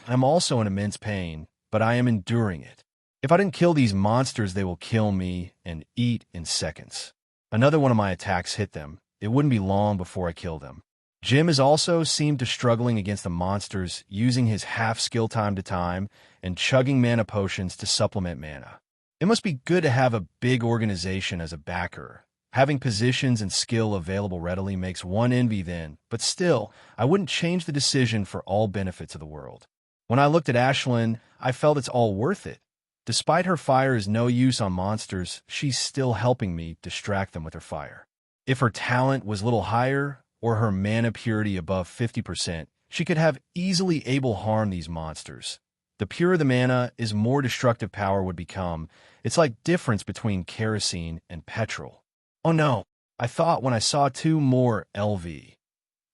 I'm also in immense pain, but I am enduring it. If I didn't kill these monsters, they will kill me and eat in seconds. Another one of my attacks hit them. It wouldn't be long before I killed them. Jim has also seemed to struggling against the monsters, using his half skill time to time and chugging mana potions to supplement mana. It must be good to have a big organization as a backer. Having positions and skill available readily makes one envy then, but still, I wouldn't change the decision for all benefits of the world. When I looked at Ashlyn, I felt it's all worth it. Despite her fire is no use on monsters, she's still helping me distract them with her fire. If her talent was a little higher, or her mana purity above 50%, she could have easily able harm these monsters. The purer the mana is, more destructive power would become. It's like difference between kerosene and petrol. Oh no, I thought when I saw two more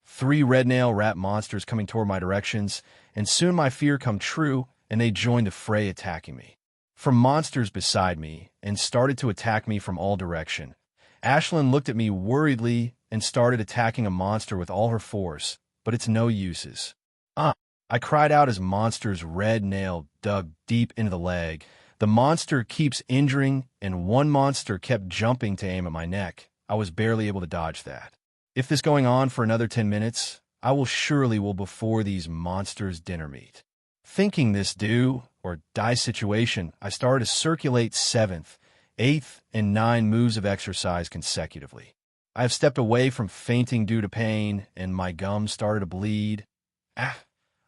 three red nail rat monsters coming toward my directions, and soon my fear come true, and they joined the fray attacking me. From monsters beside me, and started to attack me from all direction. Ashlyn looked at me worriedly and started attacking a monster with all her force, but it's no uses. I cried out as monster's red nail dug deep into the leg. The monster keeps injuring, and one monster kept jumping to aim at my neck. I was barely able to dodge that. If this going on for another 10 minutes, I will surely before these monsters dinner meat. Thinking this do or die situation, I started to circulate 7th, 8th, and 9 moves of exercise consecutively. I have stepped away from fainting due to pain, and my gums started to bleed.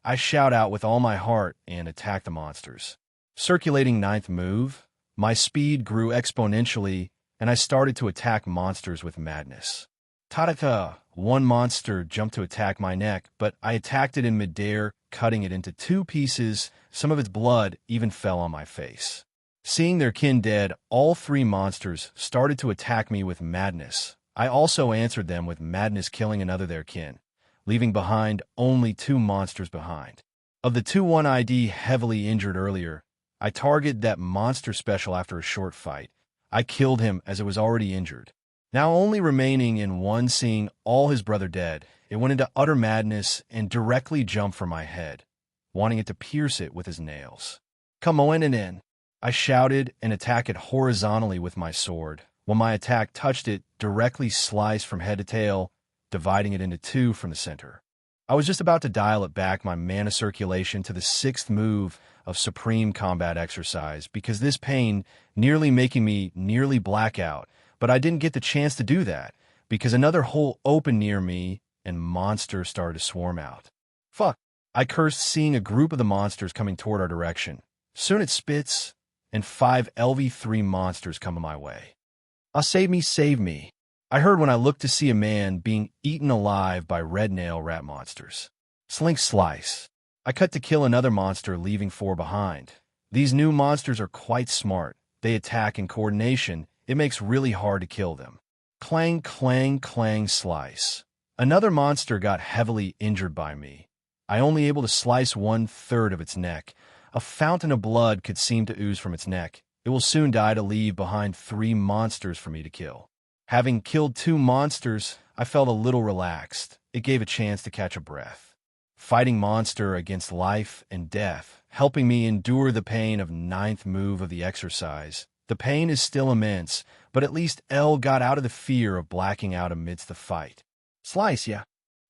I shout out with all my heart and attack the monsters. Circulating 9th move, my speed grew exponentially, and I started to attack monsters with madness. Tatata, one monster jumped to attack my neck, but I attacked it in midair, cutting it into 2 pieces. Some of its blood even fell on my face. Seeing their kin dead, all 3 monsters started to attack me with madness. I also answered them with madness, killing another their kin, leaving behind only 2 monsters behind. Of the 2 one ID heavily injured earlier, I targeted that monster special after a short fight. I killed him as it was already injured. Now only remaining in one, seeing all his brother dead, it went into utter madness and directly jumped for my head, wanting it to pierce it with his nails. Come on in. I shouted and attacked it horizontally with my sword. When my attack touched it, directly sliced from head to tail, dividing it into 2 from the center. I was just about to dial it back my mana circulation to the 6th move of Supreme Combat Exercise because this pain nearly making me nearly blackout, but I didn't get the chance to do that because another hole opened near me and monsters started to swarm out. Fuck! I cursed, seeing a group of the monsters coming toward our direction. Soon it spits, and 5 LV3 monsters come my way. Save me. I heard when I looked to see a man being eaten alive by red nail rat monsters. Slink slice. I cut to kill another monster, leaving 4 behind. These new monsters are quite smart. They attack in coordination. It makes really hard to kill them. Clang, clang, clang, slice. Another monster got heavily injured by me. I only able to slice 1/3 of its neck. A fountain of blood could seem to ooze from its neck. It will soon die to leave behind 3 monsters for me to kill. Having killed 2 monsters, I felt a little relaxed. It gave a chance to catch a breath. Fighting monster against life and death, helping me endure the pain of 9th move of the exercise. The pain is still immense, but at least L got out of the fear of blacking out amidst the fight. Slice, yeah.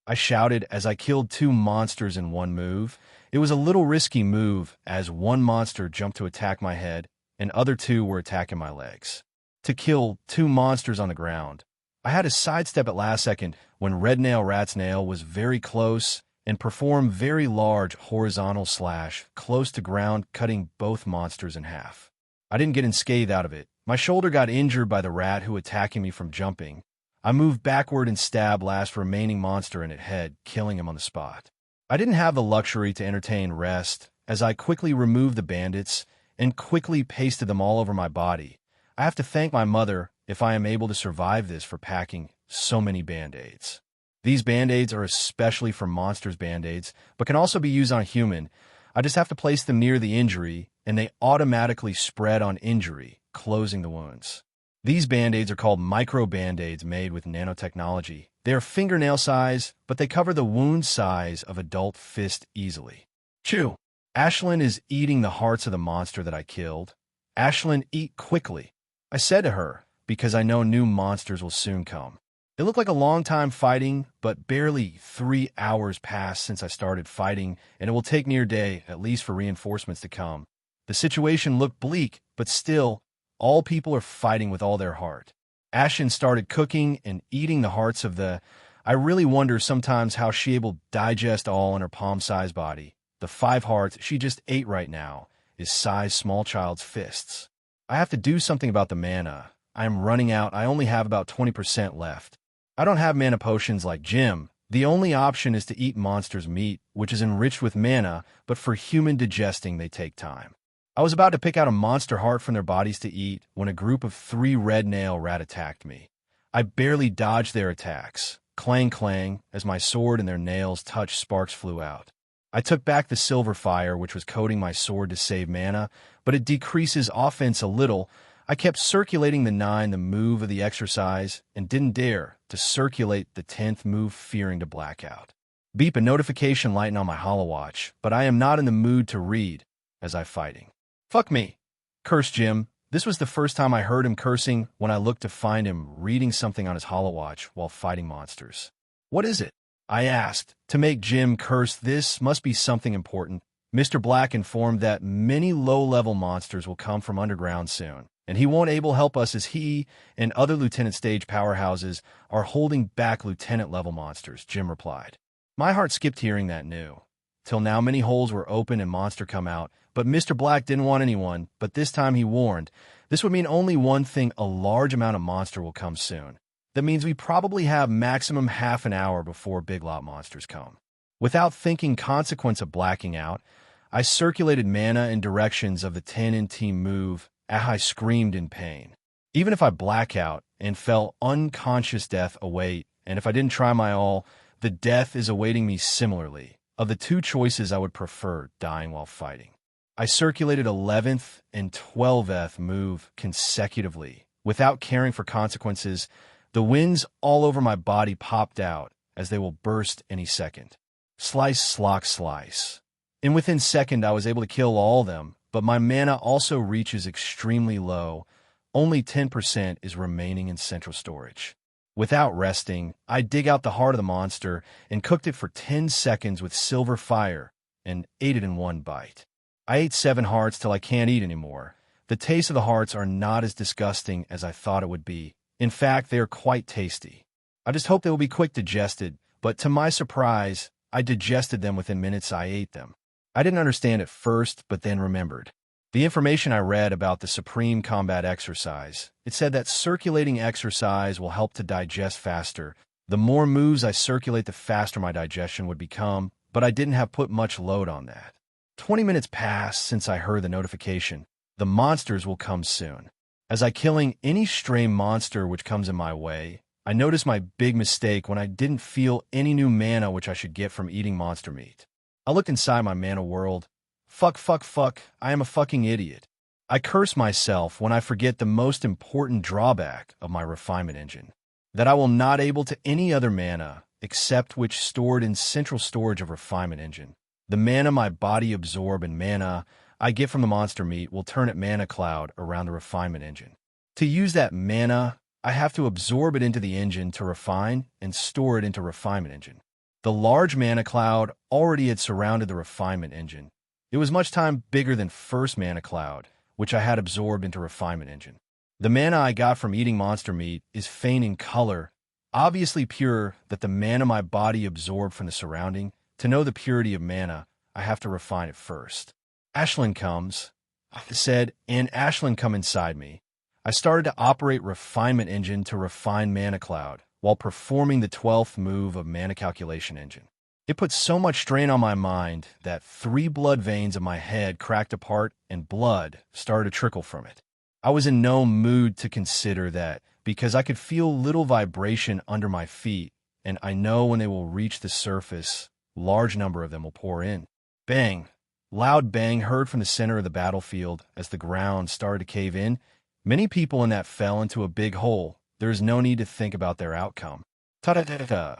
I shouted as I killed 2 monsters in 1 move. It was a little risky move as 1 monster jumped to attack my head and other 2 were attacking my legs. To kill 2 monsters on the ground, I had to sidestep at last second when Red Nail Rat's nail was very close and performed very large horizontal slash close to ground, cutting both monsters in half. I didn't get unscathed out of it. My shoulder got injured by the rat who attacking me from jumping. I moved backward and stabbed last remaining monster in its head, killing him on the spot. I didn't have the luxury to entertain rest, as I quickly removed the bandits and quickly pasted them all over my body. I have to thank my mother if I am able to survive this for packing so many band-aids. These band-aids are especially for monsters band-aids, but can also be used on a human. I just have to place them near the injury, and they automatically spread on injury, closing the wounds. These band-aids are called micro band-aids made with nanotechnology. They are fingernail size, but they cover the wound size of adult fist easily. Chew! Ashlyn is eating the hearts of the monster that I killed. Ashlyn, eat quickly, I said to her, because I know new monsters will soon come. It looked like a long time fighting, but barely 3 hours passed since I started fighting, and it will take near day, at least for reinforcements to come. The situation looked bleak, but still, all people are fighting with all their heart. Ashlyn started cooking and eating the hearts of the... I really wonder sometimes how she able to digest all in her palm-sized body. The 5 hearts she just ate right now is size small child's fists. I have to do something about the mana. I am running out. I only have about 20% left. I don't have mana potions like Jim. The only option is to eat monster's meat, which is enriched with mana, but for human digesting they take time. I was about to pick out a monster heart from their bodies to eat when a group of 3 red nail rat attacked me. I barely dodged their attacks. Clang clang, as my sword and their nails touched, sparks flew out. I took back the silver fire, which was coating my sword to save mana, but it decreases offense a little. I kept circulating the 9, the move of the exercise, and didn't dare to circulate the 10th move, fearing to black out. Beep, a notification lighting on my holowatch, but I am not in the mood to read as I fighting. Fuck me, cursed Jim. This was the first time I heard him cursing when I looked to find him reading something on his holowatch while fighting monsters. What is it? I asked. To make Jim curse, this must be something important. Mr. Black informed that many low-level monsters will come from underground soon, and he won't able help us as he and other lieutenant stage powerhouses are holding back lieutenant-level monsters, Jim replied. My heart skipped hearing that new. Till now many holes were open and monster come out, but Mr. Black didn't want anyone, but this time he warned. This would mean only one thing: a large amount of monster will come soon. That means we probably have maximum half an hour before big lot monsters come. Without thinking consequence of blacking out, I circulated mana in directions of the 10 in team move. I screamed in pain. Even if I black out and fell unconscious, death await, and if I didn't try my all, the death is awaiting me similarly. Of the two choices, I would prefer dying while fighting. I circulated 11th and 12th move consecutively, without caring for consequences. The winds all over my body popped out, as they will burst any second. Slice, slock, slice. And within second, I was able to kill all of them, but my mana also reaches extremely low. Only 10% is remaining in central storage. Without resting, I dig out the heart of the monster and cooked it for 10 seconds with silver fire and ate it in one bite. I ate 7 hearts till I can't eat anymore. The taste of the hearts are not as disgusting as I thought it would be. In fact, they are quite tasty. I just hope they will be quick digested, but to my surprise, I digested them within minutes I ate them. I didn't understand at first, but then remembered. The information I read about the Supreme Combat Exercise, it said that circulating exercise will help to digest faster. The more moves I circulate, the faster my digestion would become, but I didn't have put much load on that. 20 minutes passed since I heard the notification. The monsters will come soon. As I killing any stray monster which comes in my way, I noticed my big mistake when I didn't feel any new mana which I should get from eating monster meat. I looked inside my mana world. Fuck, I am a fucking idiot. I curse myself when I forget the most important drawback of my refinement engine, that I will not able to any other mana except which stored in central storage of refinement engine. The mana my body absorb and mana I get from the monster meat will turn at mana cloud around the refinement engine. To use that mana, I have to absorb it into the engine to refine and store it into refinement engine. The large mana cloud already had surrounded the refinement engine. It was much time bigger than first mana cloud, which I had absorbed into refinement engine. The mana I got from eating monster meat is faint in color, obviously pure, that the mana my body absorbed from the surrounding. To know the purity of mana, I have to refine it first. Ashlyn comes, I said, and Ashlyn come inside me. I started to operate refinement engine to refine mana cloud while performing the 12th move of mana calculation engine. It put so much strain on my mind that 3 blood veins of my head cracked apart and blood started to trickle from it. I was in no mood to consider that because I could feel little vibration under my feet, and I know when they will reach the surface, large number of them will pour in. Bang! Loud bang heard from the center of the battlefield as the ground started to cave in. Many people in that fell into a big hole. There is no need to think about their outcome. Ta-da-da-da-da!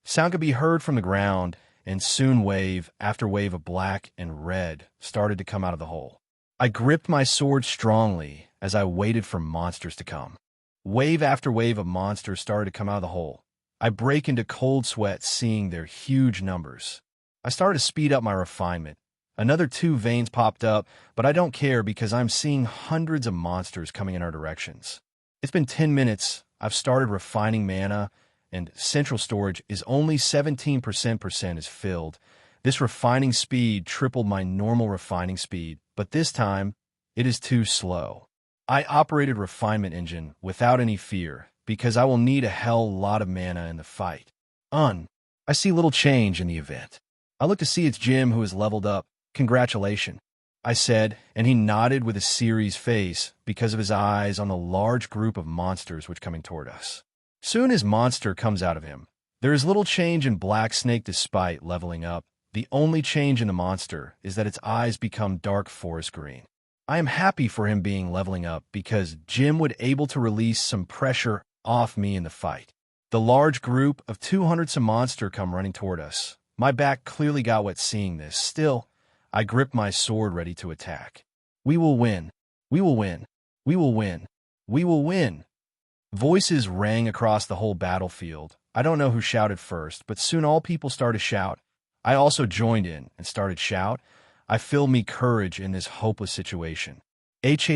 Sound could be heard from the ground, and soon wave after wave of black and red started to come out of the hole. I gripped my sword strongly as I waited for monsters to come. Wave after wave of monsters started to come out of the hole. I break into cold sweat seeing their huge numbers. I started to speed up my refinement. Another 2 veins popped up, but I don't care because I'm seeing hundreds of monsters coming in our directions. It's been 10 minutes. I've started refining mana, and central storage is only 17% is filled. This refining speed tripled my normal refining speed, but this time, it is too slow. I operated refinement engine without any fear, because I will need a hell lot of mana in the fight. I see little change in the event. I look to see it's Jim who has leveled up. Congratulations, I said, and he nodded with a serious face because of his eyes on the large group of monsters which coming toward us. Soon his monster comes out of him. There is little change in Black Snake despite leveling up. The only change in the monster is that its eyes become dark forest green. I am happy for him being leveling up because Jim would able to release some pressure off me in the fight. The large group of 200 some monster come running toward us. My back clearly got wet seeing this. Still, I grip my sword ready to attack. We will win. We will win. We will win. We will win. Voices rang across the whole battlefield. I don't know who shouted first, but soon all people started to shout. I also joined in and started shout. I feel me courage in this hopeless situation. H.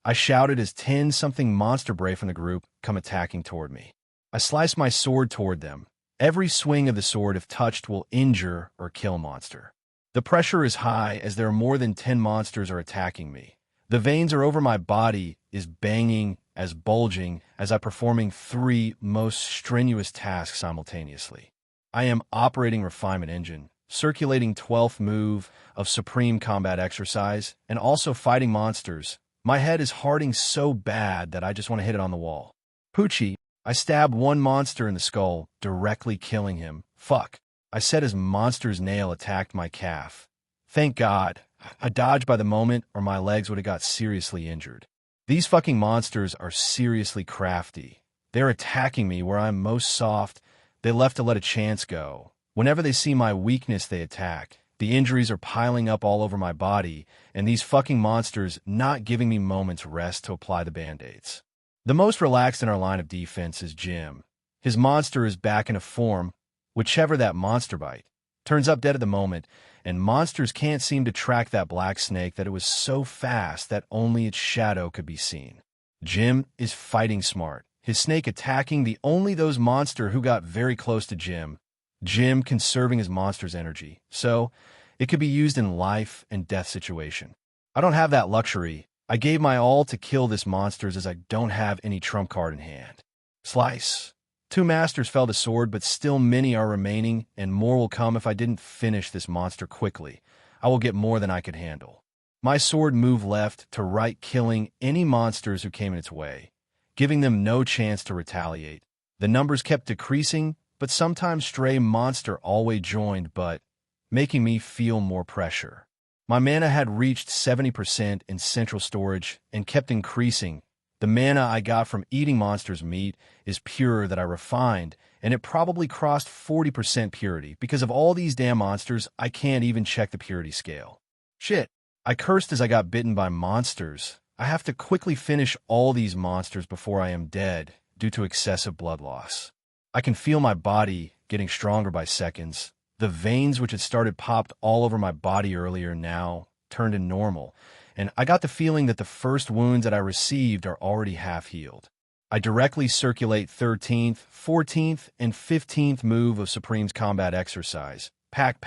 I shouted as 10-something monster brave from the group come attacking toward me. I sliced my sword toward them. Every swing of the sword, if touched, will injure or kill a monster. The pressure is high as there are more than 10 monsters are attacking me. The veins are over my body is banging as bulging as I performing 3 most strenuous tasks simultaneously. I am operating refinement engine, circulating 12th move of supreme combat exercise, and also fighting monsters. My head is hurting so bad that I just want to hit it on the wall. Poochie, I stabbed one monster in the skull, directly killing him. Fuck. I said as monster's nail attacked my calf. Thank God. I dodged by the moment or my legs would have got seriously injured. These fucking monsters are seriously crafty. They're attacking me where I'm most soft. They left to let a chance go. Whenever they see my weakness, they attack. The injuries are piling up all over my body, and these fucking monsters not giving me moments rest to apply the band-aids. The most relaxed in our line of defense is Jim. His monster is back in a form, whichever that monster bite. Turns up dead at the moment, and monsters can't seem to track that black snake that it was so fast that only its shadow could be seen. Jim is fighting smart. His snake attacking the only those monster who got very close to Jim. Jim conserving his monster's energy, so it could be used in life and death situation. I don't have that luxury. I gave my all to kill this monsters as I don't have any trump card in hand. Slice. 2 masters fell to sword, but still many are remaining, and more will come if I didn't finish this monster quickly. I will get more than I could handle. My sword moved left to right, killing any monsters who came in its way, giving them no chance to retaliate. The numbers kept decreasing, but sometimes stray monster always joined, but making me feel more pressure. My mana had reached 70% in central storage and kept increasing. The mana I got from eating monsters' meat is purer that I refined, and it probably crossed 40% purity. Because of all these damn monsters, I can't even check the purity scale. Shit. I cursed as I got bitten by monsters. I have to quickly finish all these monsters before I am dead due to excessive blood loss. I can feel my body getting stronger by seconds. The veins which had started popped all over my body earlier now turned to normal, and I got the feeling that the first wounds that I received are already half healed. I directly circulate 13th, 14th, and 15th move of Supreme's combat exercise. Pack.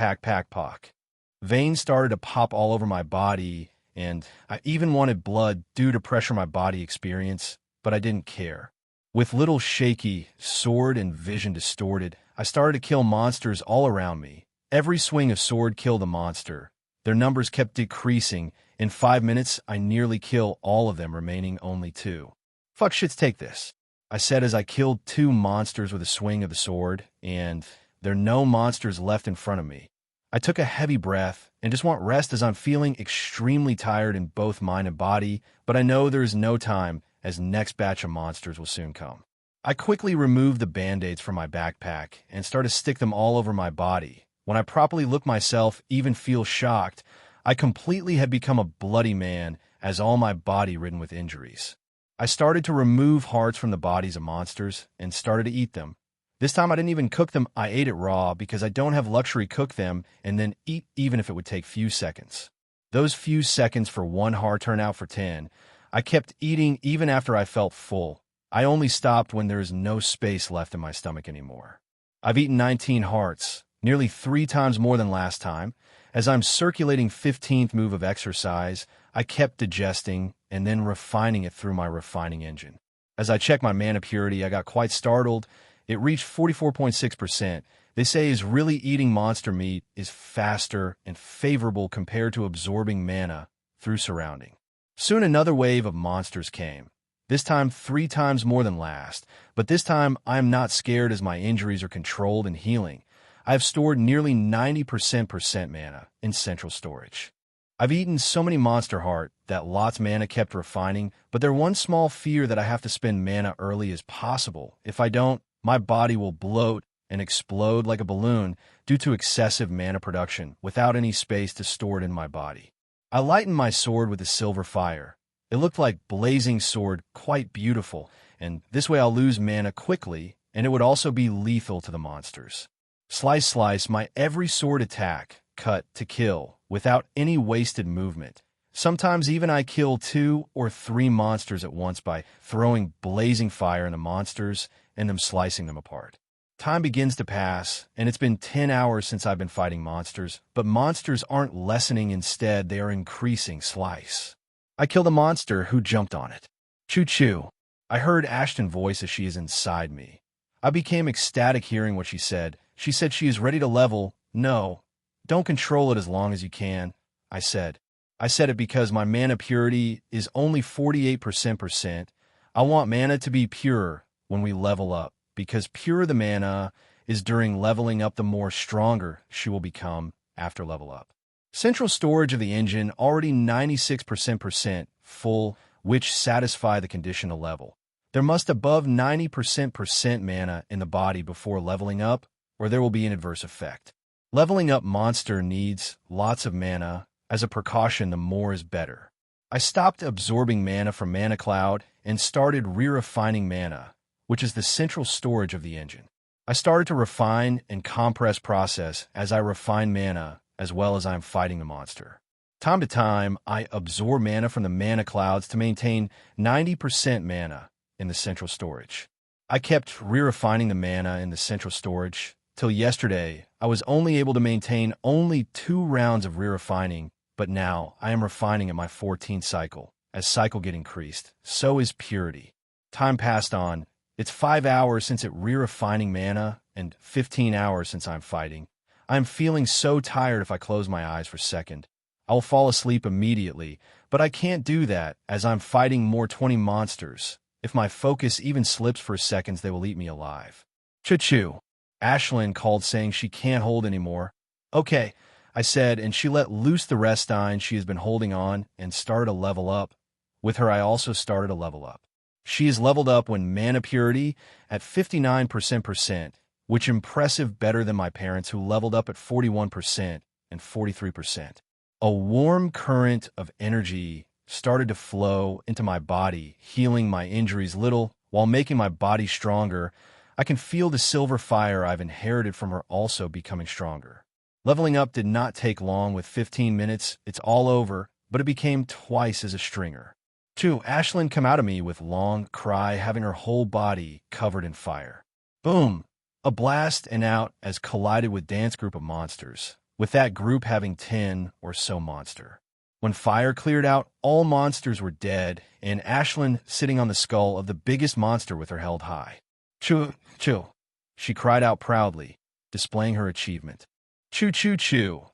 Veins started to pop all over my body, and I even wanted blood due to pressure my body experience, but I didn't care. With little shaky, sword and vision distorted, I started to kill monsters all around me. Every swing of sword killed a monster. Their numbers kept decreasing. In 5 minutes, I nearly kill all of them, remaining only 2. Fuck shits, take this, I said as I killed 2 monsters with a swing of the sword, and there are no monsters left in front of me. I took a heavy breath and just want rest as I'm feeling extremely tired in both mind and body, but I know there is no time as next batch of monsters will soon come. I quickly removed the band-aids from my backpack and started to stick them all over my body. When I properly look myself, even feel shocked, I completely had become a bloody man as all my body ridden with injuries. I started to remove hearts from the bodies of monsters and started to eat them. This time I didn't even cook them, I ate it raw because I don't have luxury cook them and then eat even if it would take few seconds. Those few seconds for 1 heart turn out for 10. I kept eating even after I felt full. I only stopped when there is no space left in my stomach anymore. I've eaten 19 hearts, nearly 3 times more than last time. As I'm circulating 15th move of exercise, I kept digesting and then refining it through my refining engine. As I checked my mana purity, I got quite startled. It reached 44.6%. They say is really eating monster meat is faster and favorable compared to absorbing mana through surrounding. Soon another wave of monsters came. this time 3 times more than last, but this time I am not scared as my injuries are controlled and healing. I have stored nearly 90% mana in central storage. I've eaten so many Monster Heart that lots mana kept refining, but there's one small fear that I have to spend mana early as possible. If I don't, my body will bloat and explode like a balloon due to excessive mana production without any space to store it in my body. I lightened my sword with a silver fire. It looked like blazing sword, quite beautiful, and this way I'll lose mana quickly, and it would also be lethal to the monsters. Slice, slice, my every sword attack, cut to kill, without any wasted movement. Sometimes even I kill 2 or 3 monsters at once by throwing blazing fire in the monsters and them slicing them apart. Time begins to pass, and it's been 10 hours since I've been fighting monsters, but monsters aren't lessening, instead they are increasing. Slice. I killed a monster who jumped on it. Choo-choo. I heard Ashton's voice as she is inside me. I became ecstatic hearing what she said. She said she is ready to level. No, don't control it as long as you can, I said. I said it because my mana purity is only 48%. I want mana to be pure when we level up, because pure the mana is during leveling up, the more stronger she will become after level up. Central storage of the engine already 96% full, which satisfy the condition to level. There must above 90% mana in the body before leveling up, or there will be an adverse effect. Leveling up monster needs lots of mana. As a precaution, the more is better. I stopped absorbing mana from Mana Cloud and started re-refining mana, which is the central storage of the engine. I started to refine and compress process as I refine mana as well as I am fighting the monster. Time to time, I absorb mana from the Mana Clouds to maintain 90% mana in the central storage. I kept re-refining the mana in the central storage till yesterday. I was only able to maintain only 2 rounds of re-refining, but now I am refining at my 14th cycle. As cycle get increased, so is purity. Time passed on. It's 5 hours since it re-refining mana and 15 hours since I'm fighting. I am feeling so tired. If I close my eyes for a second, I will fall asleep immediately, but I can't do that as I'm fighting more 20 monsters. If my focus even slips for seconds, they will eat me alive. Choo-choo. Ashlyn called saying she can't hold anymore. Okay, I said, and she let loose the Restine she has been holding on and started to level up. With her, I also started to level up. She is leveled up when mana purity at 59%, which impressive, better than my parents who leveled up at 41% and 43%. A warm current of energy started to flow into my body, healing my injuries little while making my body stronger. I can feel the silver fire I've inherited from her also becoming stronger. Leveling up did not take long. With 15 minutes, it's all over, but it became twice as a stringer. 2. Ashlyn come out of me with long cry, having her whole body covered in fire. Boom! A blast and out as collided with dance group of monsters, with that group having 10 or so monster. When fire cleared out, all monsters were dead, and Ashlyn sitting on the skull of the biggest monster with her held high. Choo, choo, she cried out proudly, displaying her achievement. Choo, choo, choo.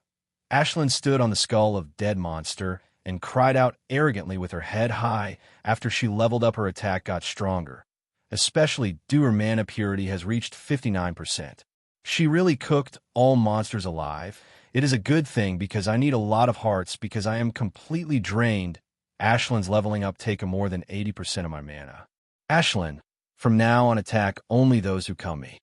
Ashlyn stood on the skull of dead monster and cried out arrogantly with her head high after she leveled up. Her attack got stronger, especially due her mana purity has reached 59%. She really cooked all monsters alive. It is a good thing because I need a lot of hearts because I am completely drained. Ashlyn's leveling up taken more than 80% of my mana. Ashlyn, from now on attack only those who come me.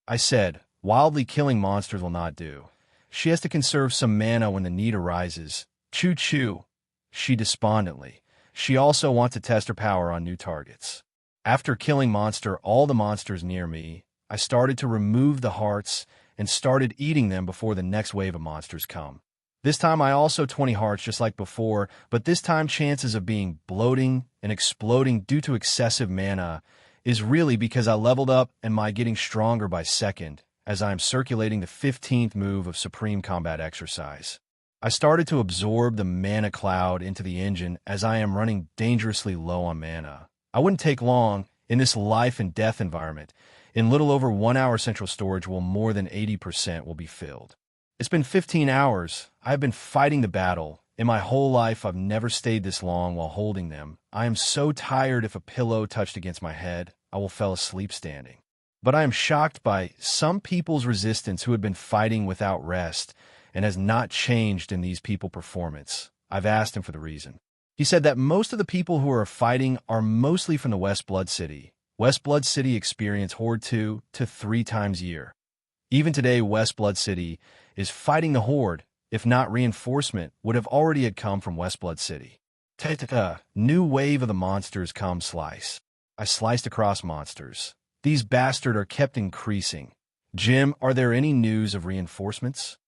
I said, wildly killing monsters will not do. She has to conserve some mana when the need arises. Choo-choo. She despondently. She also wants to test her power on new targets. After killing all the monsters near me, I started to remove the hearts and started eating them before the next wave of monsters come. This time I also 20 hearts just like before, but this time chances of being bloating and exploding due to excessive mana is really because I leveled up and my getting stronger by second as I am circulating the 15th move of Supreme Combat Exercise. I started to absorb the Mana Cloud into the engine as I am running dangerously low on mana. I wouldn't take long in this life and death environment. In little over 1 hour, central storage will more than 80% will be filled. It's been 15 hours. I have been fighting the battle, In my whole life, I've never stayed this long while holding them. I am so tired if a pillow touched against my head, I will fall asleep standing. But I am shocked by some people's resistance who had been fighting without rest and has not changed in these people performance. I've asked him for the reason. He said that most of the people who are fighting are mostly from the West Blood City. West Blood City experience Horde 2 to 3 times a year. Even today, West Blood City is fighting the Horde. If not, reinforcement would have already had come from West Blood City. New wave of the monsters come slice. I sliced across monsters. These bastards are kept increasing. Jim, are there any news of reinforcements?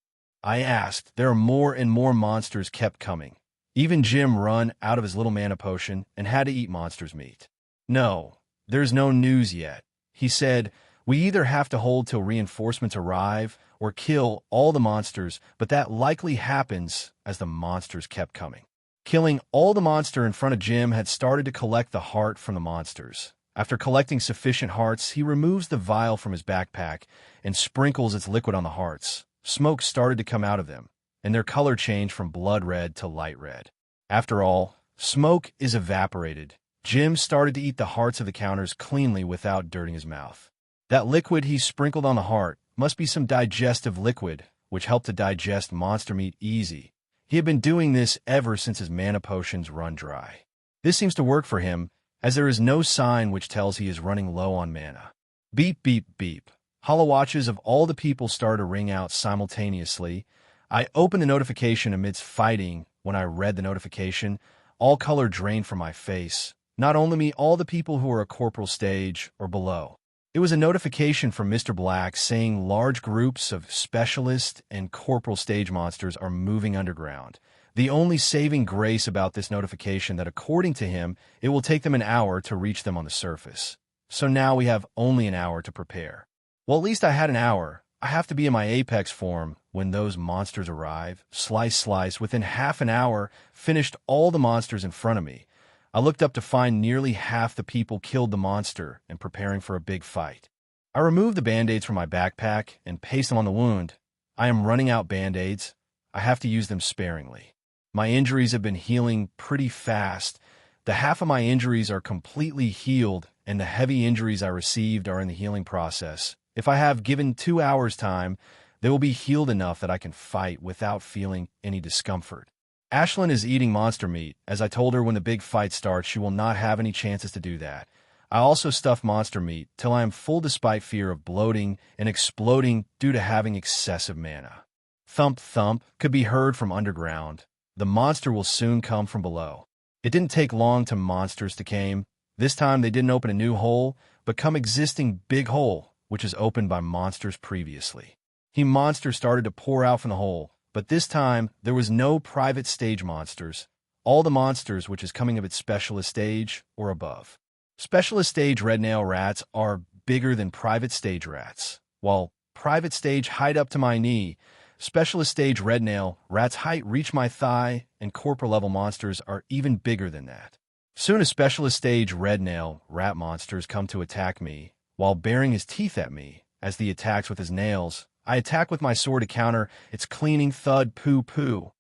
I asked. There are more and more monsters kept coming. Even Jim run out of his little mana potion and had to eat monster's meat. No, there's no news yet. He said, we either have to hold till reinforcements arrive or kill all the monsters, but that likely happens as the monsters kept coming. Killing all the monster in front of Jim had started to collect the heart from the monsters. After collecting sufficient hearts, he removes the vial from his backpack and sprinkles its liquid on the hearts. Smoke started to come out of them, and their color changed from blood red to light red. After all, smoke is evaporated. Jim started to eat the hearts of the counters cleanly without dirting his mouth. That liquid he sprinkled on the heart must be some digestive liquid, which helped to digest monster meat easy. He had been doing this ever since his mana potions run dry. This seems to work for him, as there is no sign which tells he is running low on mana. Beep, beep, beep. Holowatches of all the people started to ring out simultaneously. I opened the notification amidst fighting. When I read the notification, all color drained from my face. Not only me, all the people who are a corporal stage or below. It was a notification from Mr. Black saying large groups of specialist and corporal stage monsters are moving underground. The only saving grace about this notification that according to him, it will take them an hour to reach them on the surface. So now we have only an hour to prepare. Well, at least I had an hour. I have to be in my apex form when those monsters arrive. Slice, slice. Within half an hour, finished all the monsters in front of me. I looked up to find nearly half the people killed the monster and preparing for a big fight. I removed the band-aids from my backpack and pasted them on the wound. I am running out band-aids. I have to use them sparingly. My injuries have been healing pretty fast. The half of my injuries are completely healed, and the heavy injuries I received are in the healing process. If I have given 2 hours time, they will be healed enough that I can fight without feeling any discomfort. Ashlyn is eating monster meat. As I told her when the big fight starts, she will not have any chances to do that. I also stuff monster meat till I am full despite fear of bloating and exploding due to having excessive mana. Thump thump could be heard from underground. The monster will soon come from below. It didn't take long to monsters to came. This time they didn't open a new hole, but come existing big hole, which is opened by monsters previously. Monsters started to pour out from the hole. But this time, there was no private stage monsters. All the monsters which is coming of its specialist stage or above. Specialist stage red nail rats are bigger than private stage rats, while private stage height up to my knee. Specialist stage red nail rats height reach my thigh, and corporal level monsters are even bigger than that. Soon as specialist stage red nail rat monsters come to attack me, while baring his teeth at me, as he attacks with his nails, I attack with my sword to counter its cleaning thud poo-poo.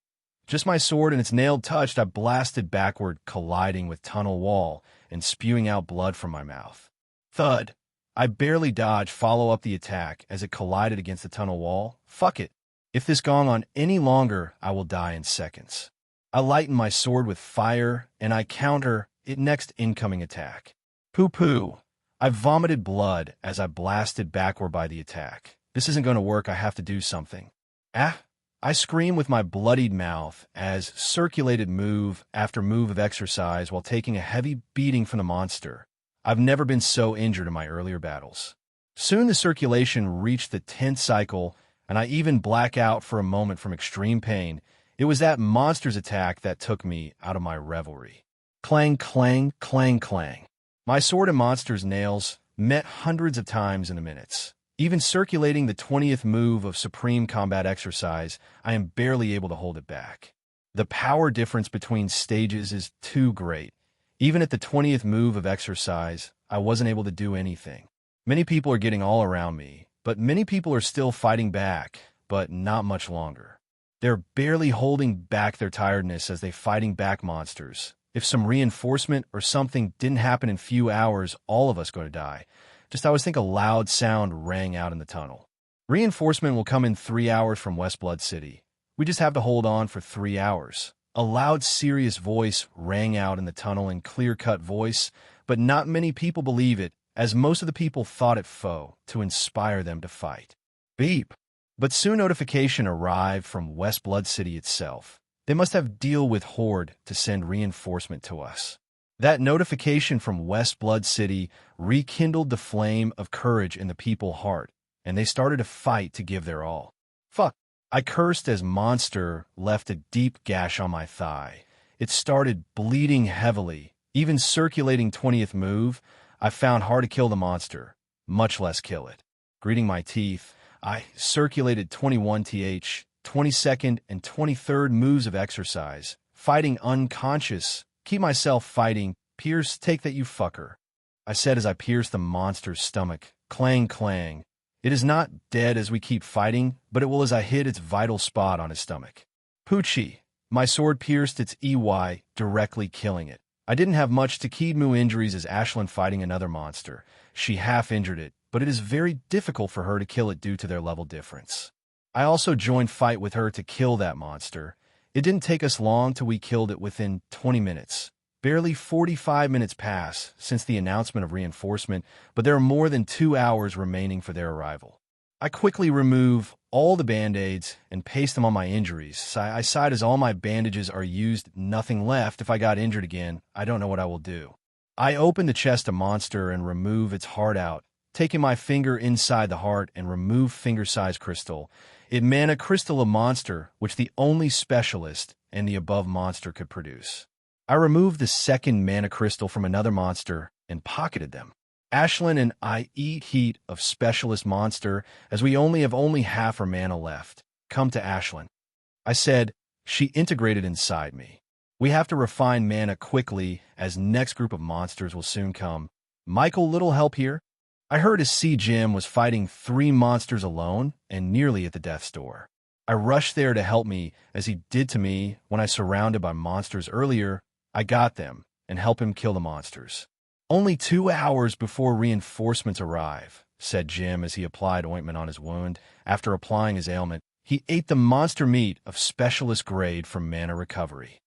Just my sword and its nail touched, I blasted backward, colliding with tunnel wall and spewing out blood from my mouth. Thud. I barely dodged, follow up the attack as it collided against the tunnel wall. Fuck it. If this gone on any longer, I will die in seconds. I lighten my sword with fire and I counter it next incoming attack. Poo-poo. I vomited blood as I blasted backward by the attack. This isn't going to work, I have to do something. Ah! I scream with my bloodied mouth as circulated move after move of exercise while taking a heavy beating from the monster. I've never been so injured in my earlier battles. Soon the circulation reached the 10th cycle, and I even black out for a moment from extreme pain. It was that monster's attack that took me out of my revelry. Clang, clang, clang, clang. My sword and monster's nails met hundreds of times in the minutes. Even circulating the 20th move of Supreme Combat Exercise, I am barely able to hold it back. The power difference between stages is too great. Even at the 20th move of Exercise, I wasn't able to do anything. Many people are getting all around me, but many people are still fighting back, but not much longer. They're barely holding back their tiredness as they fighting back monsters. If some reinforcement or something didn't happen in few hours, all of us going to die. Just I always think a loud sound rang out in the tunnel. Reinforcement will come in 3 hours from West Blood City. We just have to hold on for 3 hours. A loud, serious voice rang out in the tunnel in clear-cut voice, but not many people believe it, as most of the people thought it faux, to inspire them to fight. Beep. But soon notification arrived from West Blood City itself. They must have deal with Horde to send reinforcement to us. That notification from West Blood City rekindled the flame of courage in the people's heart, and they started to fight to give their all. Fuck. I cursed as monster left a deep gash on my thigh. It started bleeding heavily. Even circulating 20th move, I found hard to kill the monster, much less kill it. Greeting my teeth, I circulated 21th, 22nd, and 23rd moves of exercise, fighting unconscious, keep myself fighting, pierce, take that you fucker. I said as I pierced the monster's stomach, clang clang. It is not dead as we keep fighting, but it will as I hit its vital spot on his stomach. Poochie. My sword pierced its EY, directly killing it. I didn't have much to Kidmu injuries as Ashlyn fighting another monster. She half injured it, but it is very difficult for her to kill it due to their level difference. I also joined fight with her to kill that monster. It didn't take us long till we killed it within 20 minutes. Barely 45 minutes pass since the announcement of reinforcement, but there are more than 2 hours remaining for their arrival. I quickly remove all the band-aids and paste them on my injuries. I sighed as all my bandages are used, nothing left. If I got injured again, I don't know what I will do. I open the chest of monster and remove its heart out, taking my finger inside the heart and remove finger-sized crystal. It mana crystal a monster, which the only specialist and the above monster could produce. I removed the second mana crystal from another monster and pocketed them. Ashlyn and I eat heat of specialist monster as we have only half her mana left. Come to Ashlyn. I said, she integrated inside me. We have to refine mana quickly as next group of monsters will soon come. Micheal, little help here? I heard his C. Jim was fighting 3 monsters alone and nearly at the death's door. I rushed there to help me as he did to me when I surrounded by monsters earlier. I got them and help him kill the monsters. Only 2 hours before reinforcements arrive, said Jim as he applied ointment on his wound. After applying his ailment, he ate the monster meat of specialist grade for mana recovery.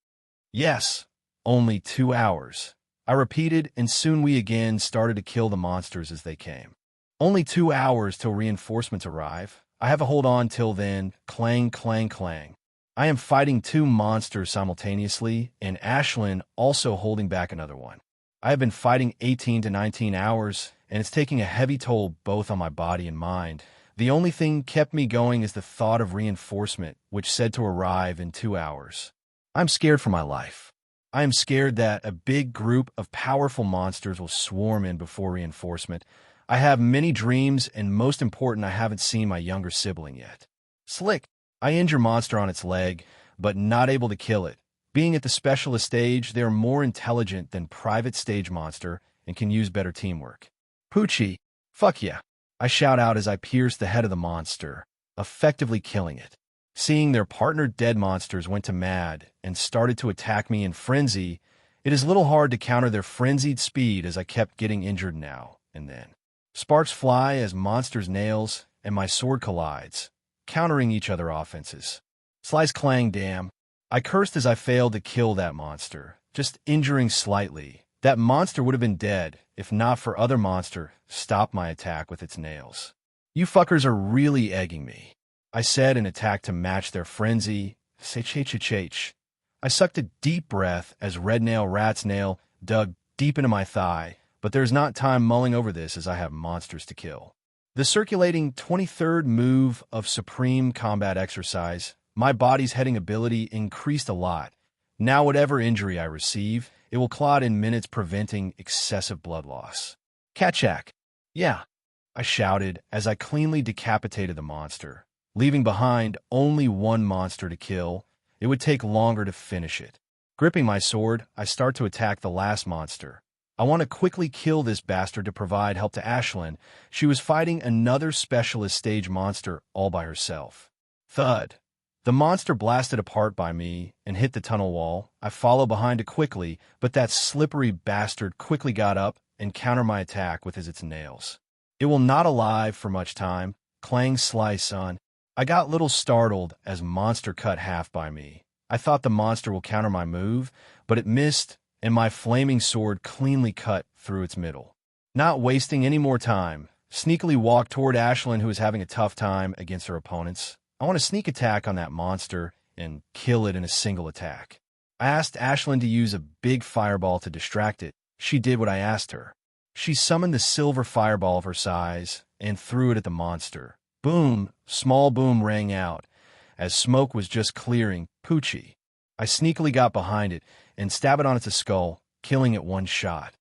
Yes, only 2 hours. I repeated, and soon we again started to kill the monsters as they came. Only 2 hours till reinforcements arrive. I have to hold on till then. Clang, clang, clang. I am fighting 2 monsters simultaneously, and Ashlyn also holding back another one. I have been fighting 18 to 19 hours, and it's taking a heavy toll both on my body and mind. The only thing kept me going is the thought of reinforcement, which said to arrive in 2 hours. I'm scared for my life. I am scared that a big group of powerful monsters will swarm in before reinforcement. I have many dreams, and most important, I haven't seen my younger sibling yet. Slick. I injure monster on its leg, but not able to kill it. Being at the specialist stage, they are more intelligent than private stage monster and can use better teamwork. Poochie. Fuck yeah. I shout out as I pierce the head of the monster, effectively killing it. Seeing their partner dead monsters went to mad and started to attack me in frenzy, it is little hard to counter their frenzied speed as I kept getting injured now and then. Sparks fly as monsters' nails and my sword collides, countering each other offenses. Slice clang damn. I cursed as I failed to kill that monster, just injuring slightly. That monster would have been dead if not for other monster stopped my attack with its nails. You fuckers are really egging me, I said in attack to match their frenzy. Sech. I sucked a deep breath as Red Nail Rat's nail dug deep into my thigh, but there's not time mulling over this as I have monsters to kill. The circulating 23rd move of Supreme Combat Exercise, my body's heading ability increased a lot. Now whatever injury I receive, it will clot in minutes, preventing excessive blood loss. Katchak. Yeah, I shouted as I cleanly decapitated the monster, leaving behind only one monster to kill. It would take longer to finish it. Gripping my sword, I start to attack the last monster. I want to quickly kill this bastard to provide help to Ashlyn. She was fighting another specialist stage monster all by herself. Thud. The monster blasted apart by me and hit the tunnel wall. I followed behind it quickly, but that slippery bastard quickly got up and countered my attack with its nails. It will not alive for much time. Clang slice on. I got little startled as monster cut half by me. I thought the monster will counter my move, but it missed, and my flaming sword cleanly cut through its middle. Not wasting any more time, sneakily walked toward Ashlyn, who was having a tough time against her opponents. I want to sneak attack on that monster and kill it in a single attack. I asked Ashlyn to use a big fireball to distract it. She did what I asked her. She summoned the silver fireball of her size and threw it at the monster. Boom! Small boom rang out, as smoke was just clearing. Poochie. I sneakily got behind it and stabbed it on its skull, killing it one shot.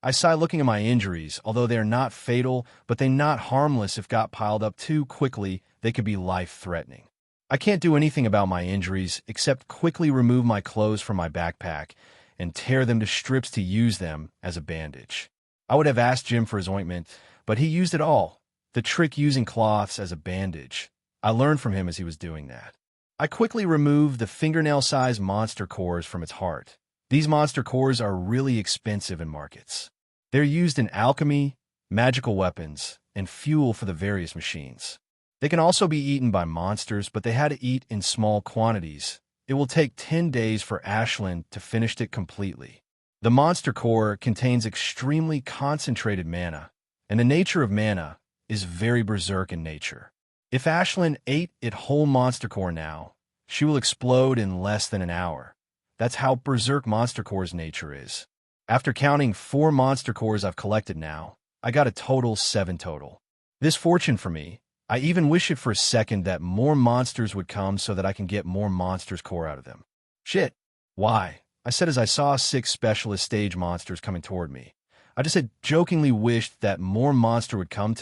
I sigh looking at my injuries, although they are not fatal, but they not harmless if got piled up too quickly, they could be life-threatening. I can't do anything about my injuries except quickly remove my clothes from my backpack and tear them to strips to use them as a bandage. I would have asked Jim for his ointment, but he used it all. The trick using cloths as a bandage. I learned from him as he was doing that. I quickly removed the fingernail-sized monster cores from its heart. These monster cores are really expensive in markets. They're used in alchemy, magical weapons, and fuel for the various machines. They can also be eaten by monsters, but they had to eat in small quantities. It will take 10 days for Ashlyn to finish it completely. The monster core contains extremely concentrated mana, and the nature of mana is very berserk in nature. If Ashlyn ate it whole monster core now, she will explode in less than an hour. That's how berserk monster core's nature is. After counting 4 monster cores I've collected now, I got a total 7 total. This fortune for me. I even wish it for a second that more monsters would come so that I can get more monsters core out of them. Shit. Why? I said as I saw 6 specialist stage monsters coming toward me. I just had jokingly wished that more monster would come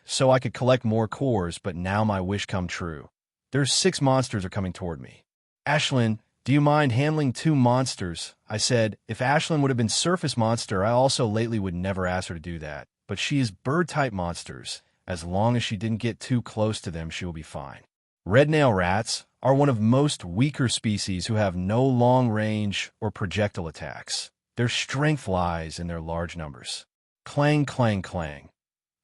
so I could collect more cores, but now my wish come true. There's 6 monsters are coming toward me. Ashlyn, do you mind handling 2 monsters? I said, if Ashlyn would have been surface monster, I also lately would never ask her to do that. But she is bird-type monsters. As long as she didn't get too close to them, she will be fine. Red nail rats are one of most weaker species who have no long range or projectile attacks. Their strength lies in their large numbers. Clang, clang, clang.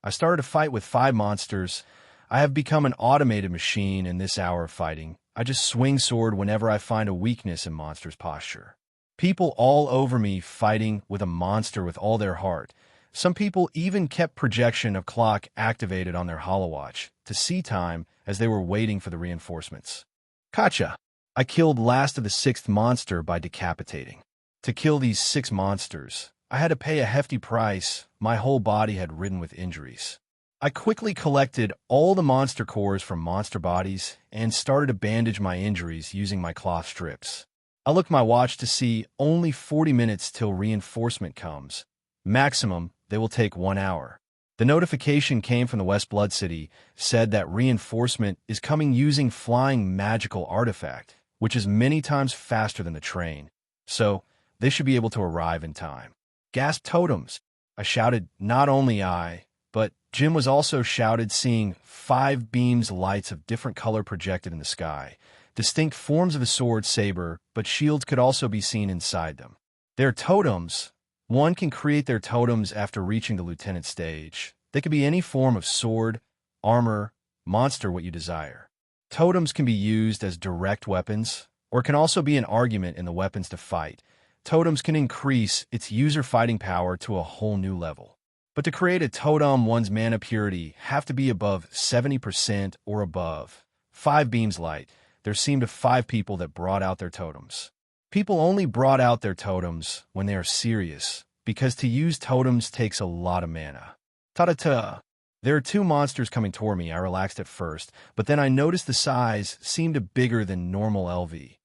I started a fight with 5 monsters. I have become an automated machine in this hour of fighting. I just swing sword whenever I find a weakness in monster's posture. People all over me fighting with a monster with all their heart. Some people even kept projection of clock activated on their holowatch to see time as they were waiting for the reinforcements. Gotcha! I killed last of the 6th monster by decapitating. To kill these 6 monsters, I had to pay a hefty price. My whole body had ridden with injuries. I quickly collected all the monster cores from monster bodies and started to bandage my injuries using my cloth strips. I looked my watch to see only 40 minutes till reinforcement comes. Maximum, they will take 1 hour. The notification came from the West Blood City, said that reinforcement is coming using flying magical artifact, which is many times faster than the train. So, they should be able to arrive in time. Gasp totems! I shouted, not only I, but Jim was also shouted, seeing 5 beams lights of different color projected in the sky. Distinct forms of a sword saber, but shields could also be seen inside them. Their totems. One can create their totems after reaching the lieutenant stage. They could be any form of sword, armor, monster, what you desire. Totems can be used as direct weapons, or can also be an argument in the weapons to fight. Totems can increase its user fighting power to a whole new level. But to create a totem, one's mana purity have to be above 70% or above. 5 beams light. There seemed 5 people that brought out their totems. People only brought out their totems when they are serious, because to use totems takes a lot of mana. Ta-da-ta! There are 2 monsters coming toward me. I relaxed at first, but then I noticed the size seemed bigger than normal LV.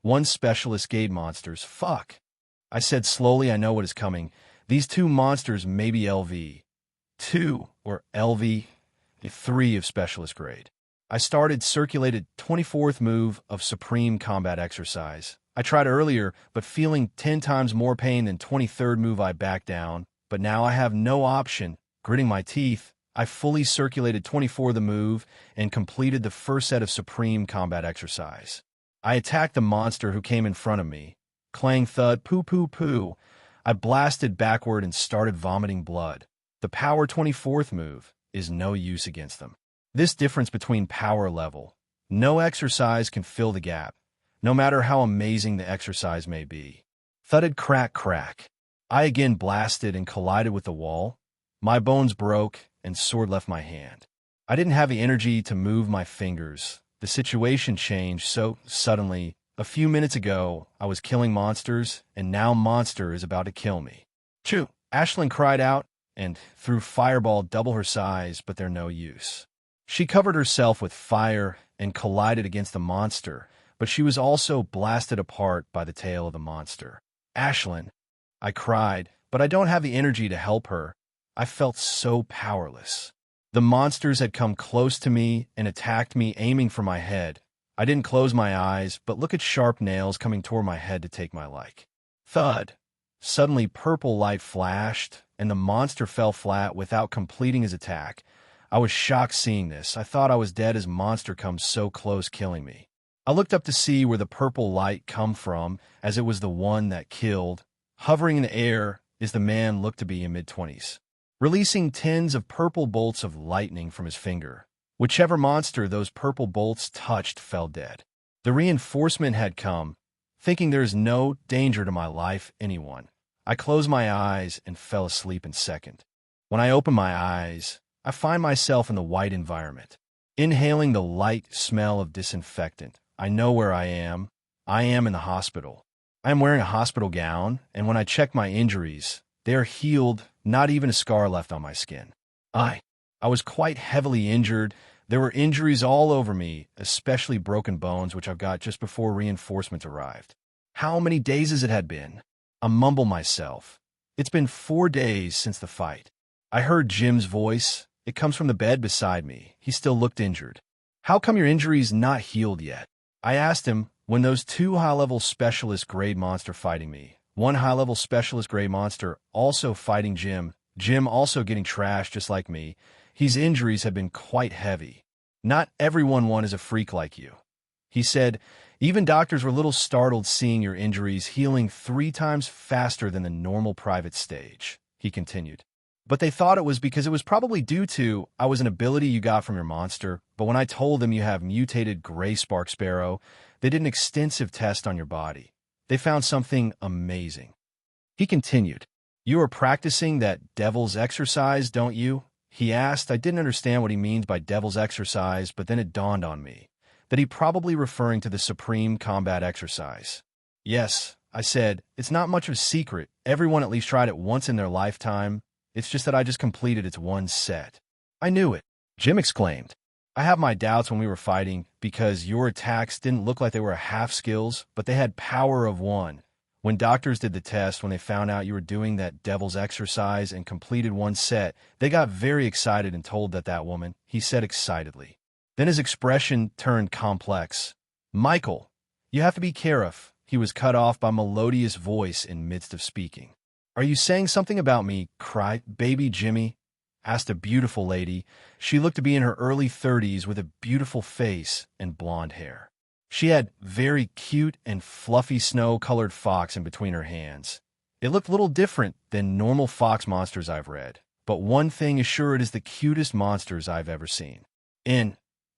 1 specialist gate monsters. Fuck! I said slowly, I know what is coming. These 2 monsters may be LV 2 or LV 3 of specialist grade. I started circulated 24th move of supreme combat exercise. I tried earlier, but feeling 10 times more pain than 23rd move I backed down, but now I have no option. Gritting my teeth, I fully circulated 24 the move and completed the first set of supreme combat exercise. I attacked the monster who came in front of me. Clang thud, poo poo poo. I blasted backward and started vomiting blood. The power 24th move is no use against them. This difference between power level, no exercise can fill the gap, no matter how amazing the exercise may be. Thudded crack crack. I again blasted and collided with the wall. My bones broke and sword left my hand. I didn't have the energy to move my fingers. The situation changed so suddenly. A few minutes ago, I was killing monsters, and now monster is about to kill me. Choo! Ashlyn cried out and threw fireball double her size, but they're no use. She covered herself with fire and collided against the monster, but she was also blasted apart by the tail of the monster. Ashlyn, I cried, but I don't have the energy to help her. I felt so powerless. The monsters had come close to me and attacked me, aiming for my head. I didn't close my eyes, but look at sharp nails coming toward my head to take my life. Thud! Suddenly purple light flashed, and the monster fell flat without completing his attack. I was shocked seeing this. I thought I was dead as monster comes so close, killing me. I looked up to see where the purple light come from, as it was the one that killed. Hovering in the air is the man looked to be in mid-20s, releasing tens of purple bolts of lightning from his finger. Whichever monster those purple bolts touched fell dead. The reinforcement had come, thinking there is no danger to my life, anyone. I closed my eyes and fell asleep in second. When I opened my eyes, I find myself in the white environment, inhaling the light smell of disinfectant. I know where I am. I am in the hospital. I am wearing a hospital gown, and when I check my injuries, they are healed, not even a scar left on my skin. I was quite heavily injured. There were injuries all over me, especially broken bones, which I've got just before reinforcements arrived. How many days has it had been? I mumble myself. It's been 4 days since the fight. I heard Jim's voice. It comes from the bed beside me. He still looked injured. How come your injury's not healed yet? I asked him when those 2 high-level specialist grade monster fighting me. 1 high-level specialist grade monster also fighting Jim. Jim also getting trashed just like me. His injuries have been quite heavy. Not everyone is a freak like you. He said, even doctors were a little startled seeing your injuries healing 3 times faster than the normal private stage. He continued. But they thought it was because it was probably due to I was an ability you got from your monster, but when I told them you have mutated gray Silver Sparrow, they did an extensive test on your body. They found something amazing. He continued. You are practicing that devil's exercise, don't you? He asked. I didn't understand what he means by devil's exercise, but then it dawned on me that he probably referring to the supreme combat exercise. Yes, I said, it's not much of a secret. Everyone at least tried it once in their lifetime. It's just that I just completed its 1 set. I knew it, Jim exclaimed. I have my doubts when we were fighting because your attacks didn't look like they were half skills, but they had power of 1. When doctors did the test, when they found out you were doing that devil's exercise and completed 1 set, they got very excited and told that woman, he said excitedly. Then his expression turned complex. Michael, you have to be careful. He was cut off by a melodious voice in midst of speaking. Are you saying something about me? Cried baby Jimmy. Asked a beautiful lady. She looked to be in her early 30s with a beautiful face and blonde hair. She had very cute and fluffy snow-colored fox in between her hands. It looked a little different than normal fox monsters I've read, but one thing is sure, it is the cutest monsters I've ever seen.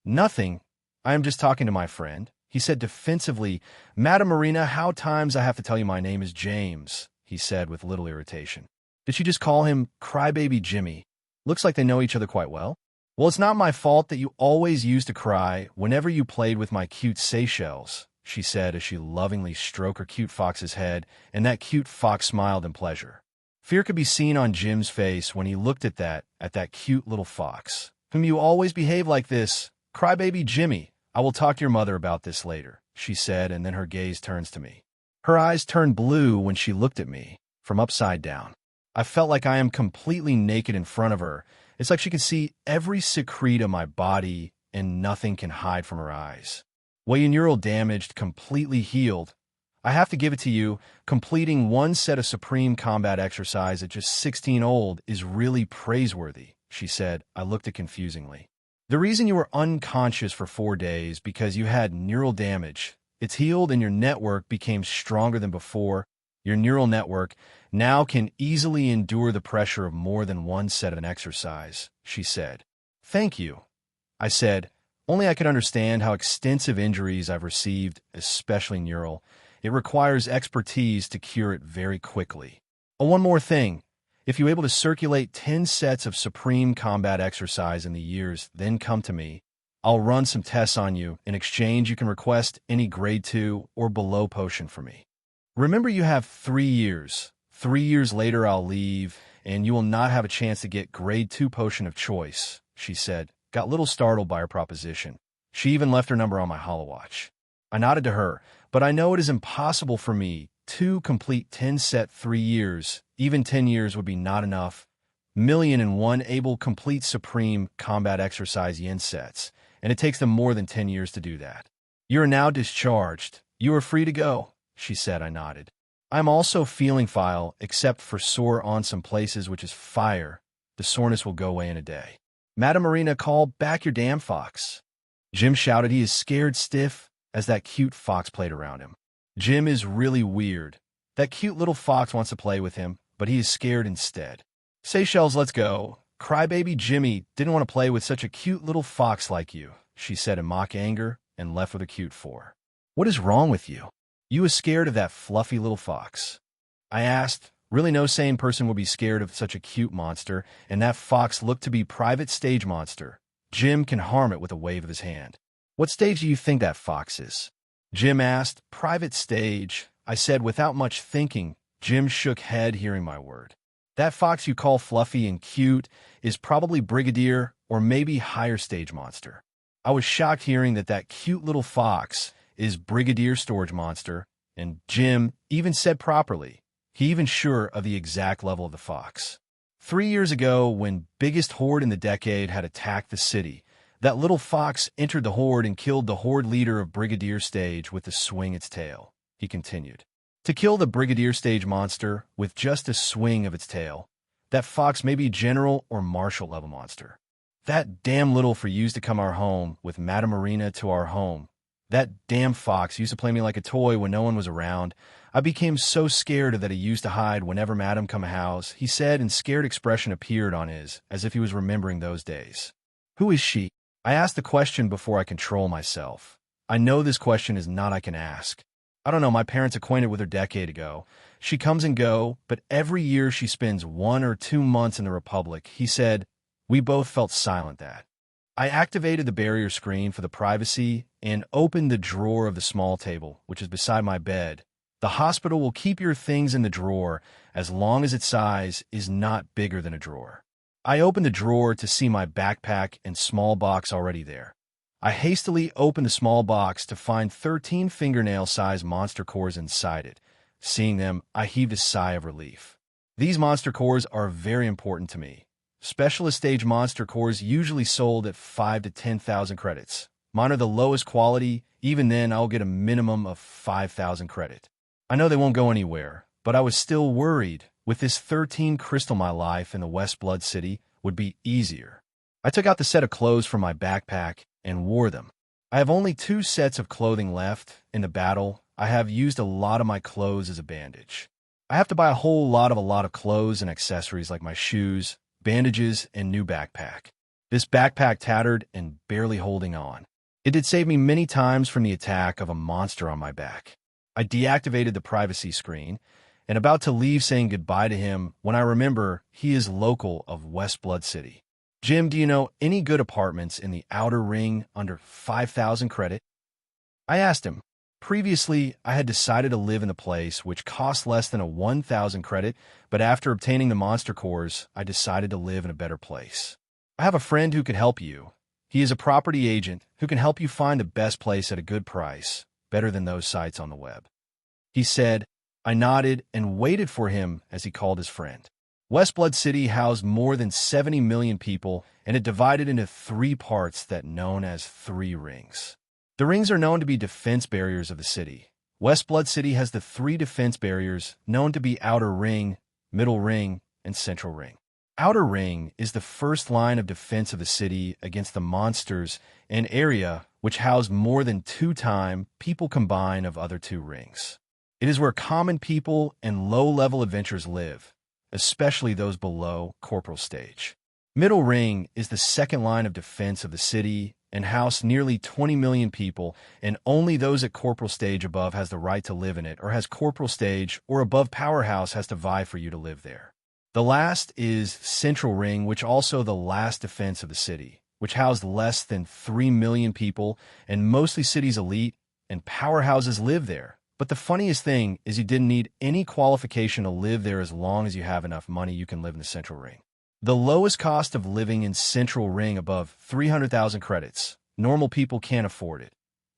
Nothing. I am just talking to my friend. He said defensively, Madam Marina, how times I have to tell you my name is James, he said with little irritation. Did she just call him Crybaby Jimmy? Looks like they know each other quite well. Well, it's not my fault that you always used to cry whenever you played with my cute Seychelles, she said as she lovingly stroked her cute fox's head, and that cute fox smiled in pleasure. Fear could be seen on Jim's face when he looked at that cute little fox. Whom you always behave like this, Crybaby Jimmy. I will talk to your mother about this later, she said, and then her gaze turns to me. Her eyes turned blue when she looked at me, from upside down. I felt like I am completely naked in front of her. It's like she can see every secrete of my body, and nothing can hide from her eyes. Well, your neural damaged, completely healed. I have to give it to you, completing 1 set of supreme combat exercise at just 16 old is really praiseworthy, she said. I looked at confusingly. The reason you were unconscious for 4 days because you had neural damage. It's healed and your network became stronger than before. Your neural network now can easily endure the pressure of more than one set of an exercise, she said. Thank you, I said. Only I could understand how extensive injuries I've received, especially neural. It requires expertise to cure it very quickly. Oh, one more thing. If you're able to circulate 10 sets of supreme combat exercise in the years, then come to me. I'll run some tests on you. In exchange, you can request any grade 2 or below potion for me. Remember, you have 3 years. 3 years later, I'll leave, and you will not have a chance to get grade 2 potion of choice, she said. Got a little startled by her proposition. She even left her number on my holowatch. I nodded to her, but I know it is impossible for me to complete 10 set 3 years. Even 10 years would be not enough. 1,000,001 able complete supreme combat exercise yen sets, and it takes them more than 10 years to do that. You are now discharged. You are free to go, she said. I nodded. I'm also feeling file, except for sore on some places, which is fire. The soreness will go away in a day. Madam Marina, call back your damn fox. Jim shouted. He is scared stiff as that cute fox played around him. Jim is really weird. That cute little fox wants to play with him, but he is scared instead. Seychelles, let's go. Crybaby Jimmy didn't want to play with such a cute little fox like you, she said in mock anger, and left with a cute four. What is wrong with you? You was scared of that fluffy little fox. I asked. Really, no sane person would be scared of such a cute monster, and that fox looked to be private stage monster. Jim can harm it with a wave of his hand. What stage do you think that fox is? Jim asked. Private stage, I said without much thinking. Jim shook head hearing my word. That fox you call fluffy and cute is probably brigadier or maybe higher stage monster. I was shocked hearing that cute little fox is brigadier storage monster, and Jim even said properly. He even sure of the exact level of the fox. 3 years ago, when biggest horde in the decade had attacked the city, that little fox entered the horde and killed the horde leader of Brigadier Stage with a swing its tail, he continued. To kill the Brigadier Stage monster with just a swing of its tail, that fox may be general or marshal level monster. That damn little for used to come our home with Madame Marina to our home. That damn fox used to play me like a toy when no one was around. I became so scared that he used to hide whenever Madame come a house, he said, and scared expression appeared on his, as if he was remembering those days. Who is she? I asked the question before I control myself. I know this question is not I can ask. I don't know, my parents acquainted with her decade ago. She comes and go, but every year she spends 1 or 2 months in the Republic, he said. We both felt silent that. I activated the barrier screen for the privacy and opened the drawer of the small table, which is beside my bed. The hospital will keep your things in the drawer as long as its size is not bigger than a drawer. I opened the drawer to see my backpack and small box already there. I hastily opened the small box to find 13 fingernail-sized monster cores inside it. Seeing them, I heaved a sigh of relief. These monster cores are very important to me. Specialist stage monster cores usually sold at 5 to 10,000 credits. Mine are the lowest quality. Even then, I'll get a minimum of 5,000 credit. I know they won't go anywhere, but I was still worried. With this 13 crystal, my life in the West Blood City would be easier. I took out the set of clothes from my backpack and wore them. I have only 2 sets of clothing left. In the battle, I have used a lot of my clothes as a bandage. I have to buy a lot of clothes and accessories like my shoes, bandages, and new backpack. This backpack tattered and barely holding on. It did save me many times from the attack of a monster on my back. I deactivated the privacy screen and about to leave saying goodbye to him when I remember he is local of West Blood City. Jim, do you know any good apartments in the outer ring under 5,000 credit? I asked him. Previously, I had decided to live in a place which cost less than a 1,000 credit, but after obtaining the monster cores, I decided to live in a better place. I have a friend who could help you. He is a property agent who can help you find the best place at a good price, better than those sites on the web. He said. I nodded and waited for him as he called his friend. West Blood City housed more than 70 million people, and it divided into 3 parts that known as 3 rings. The rings are known to be defense barriers of the city. West Blood City has the 3 defense barriers known to be outer ring, middle ring, and central ring. Outer Ring is the first line of defense of the city against the monsters, an area which housed more than 2 times people combined of other 2 rings. It is where common people and low-level adventurers live, especially those below corporal stage. Middle Ring is the second line of defense of the city and housed nearly 20 million people, and only those at corporal stage above has the right to live in it, or has corporal stage or above powerhouse has to vie for you to live there. The last is Central Ring, which also the last defense of the city, which housed less than 3 million people, and mostly city's elite and powerhouses live there. But the funniest thing is you didn't need any qualification to live there as long as you have enough money you can live in the Central Ring. The lowest cost of living in Central Ring above 300,000 credits. Normal people can't afford it.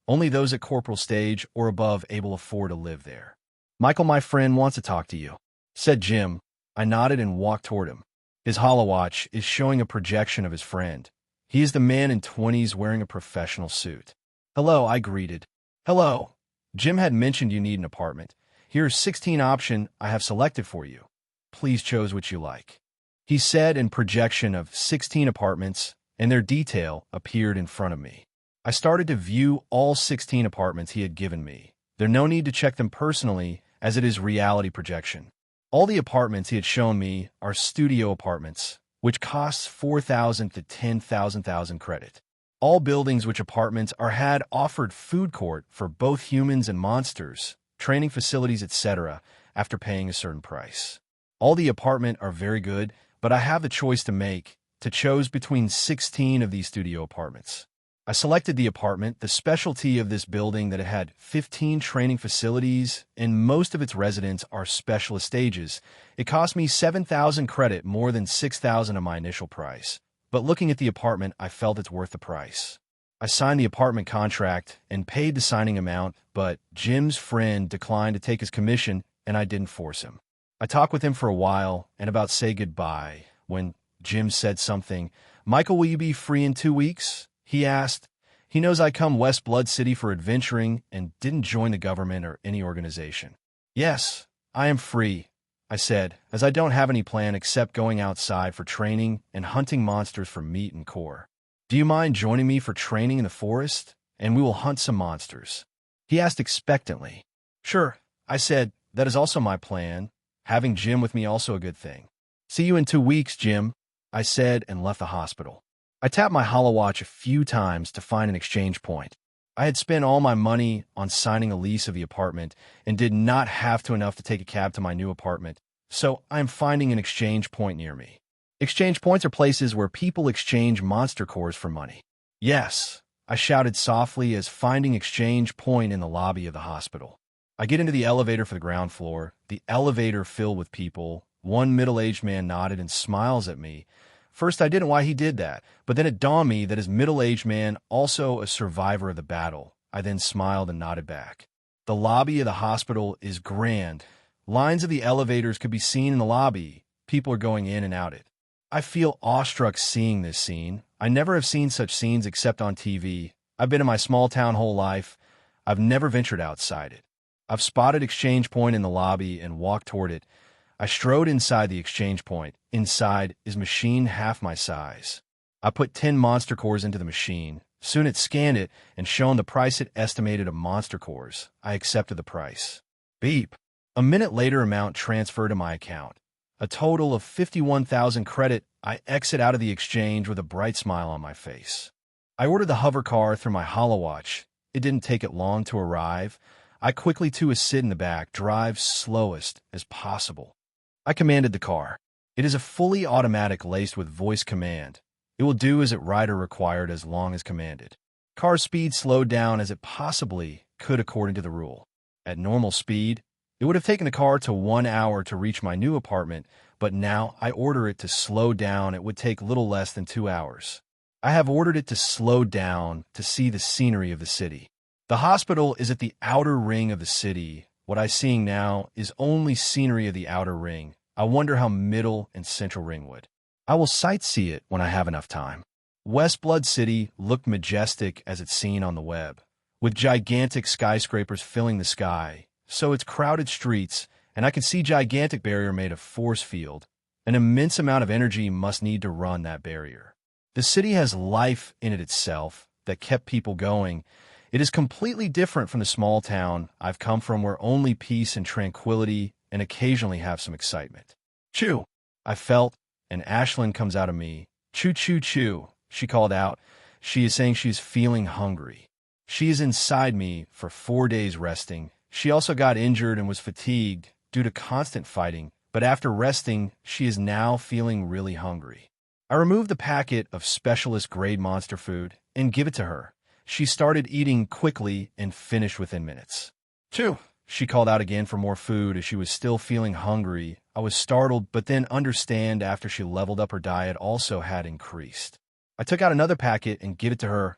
Only those at corporal stage or above able to afford to live there. "Michael, my friend, wants to talk to you," said Jim. I nodded and walked toward him. His holowatch is showing a projection of his friend. He is the man in 20s wearing a professional suit. "Hello," I greeted. "Hello. Jim had mentioned you need an apartment. Here's 16 options I have selected for you. Please choose which you like," he said, and projection of 16 apartments and their detail appeared in front of me. I started to view all 16 apartments he had given me. There's no need to check them personally, as it is reality projection. All the apartments he had shown me are studio apartments, which costs 4,000 to 10,000 credit. All buildings which apartments are had offered food court for both humans and monsters, training facilities, etc., after paying a certain price. All the apartment are very good, but I have the choice to choose between 16 of these studio apartments. I selected the apartment, the specialty of this building that it had 15 training facilities, and most of its residents are specialist stages. It cost me 7,000 credit, more than 6,000 of my initial price. But looking at the apartment, I felt it's worth the price. I signed the apartment contract and paid the signing amount, but Jim's friend declined to take his commission, and I didn't force him. I talked with him for a while and about say goodbye when Jim said something. "Michael, will you be free in 2 weeks?" he asked. He knows I come West Blood City for adventuring and didn't join the government or any organization. "Yes, I am free," I said, as I don't have any plan except going outside for training and hunting monsters for meat and core. "Do you mind joining me for training in the forest? And we will hunt some monsters," he asked expectantly. "Sure," I said. "That is also my plan. Having Jim with me also a good thing." "See you in 2 weeks, Jim," I said, and left the hospital. I tapped my holowatch a few times to find an exchange point. I had spent all my money on signing a lease of the apartment and did not have enough to take a cab to my new apartment, so I am finding an exchange point near me. Exchange points are places where people exchange monster cores for money. "Yes," I shouted softly as finding exchange point in the lobby of the hospital. I get into the elevator for the ground floor, the elevator filled with people. One middle-aged man nodded and smiles at me. First, I didn't know why he did that, but then it dawned me that his middle-aged man also a survivor of the battle. I then smiled and nodded back. The lobby of the hospital is grand. Lines of the elevators could be seen in the lobby. People are going in and out it. I feel awestruck seeing this scene. I never have seen such scenes except on TV. I've been in my small town whole life. I've never ventured outside it. I've spotted exchange point in the lobby and walked toward it. I strode inside the exchange point. Inside is machine half my size. I put 10 monster cores into the machine. Soon it scanned it and shown the price it estimated of monster cores. I accepted the price. Beep. A minute later, amount transferred to my account. A total of 51,000 credit. I exit out of the exchange with a bright smile on my face. I ordered the hover car through my holowatch. It didn't take it long to arrive. I quickly took a sit in the back, drive slowest as possible. I commanded the car. It is a fully automatic laced with voice command. It will do as it rider required as long as commanded. Car speed slowed down as it possibly could according to the rule. At normal speed, it would have taken the car to 1 hour to reach my new apartment, but now I order it to slow down. It would take little less than 2 hours. I have ordered it to slow down to see the scenery of the city. The hospital is at the outer ring of the city. What I'm seeing now is only scenery of the outer ring. I wonder how middle and central ring would. I will sightsee it when I have enough time. West Blood City looked majestic as it's seen on the web, with gigantic skyscrapers filling the sky, so it's crowded streets, and I can see gigantic barrier made of force field, An immense amount of energy must need to run that barrier. The city has life in it itself that kept people going. It is completely different from the small town I've come from, where only peace and tranquility and occasionally have some excitement. Chew, I felt, and Ashlyn comes out of me. Chew, chew, chew, she called out. She is saying she's feeling hungry. She is inside me for 4 days resting. She also got injured and was fatigued due to constant fighting, but after resting, she is now feeling really hungry. I removed the packet of specialist-grade monster food and give it to her. She started eating quickly and finished within minutes. Chew, she called out again for more food as she was still feeling hungry. I was startled, but then understand after she leveled up her diet also had increased. I took out another packet and give it to her.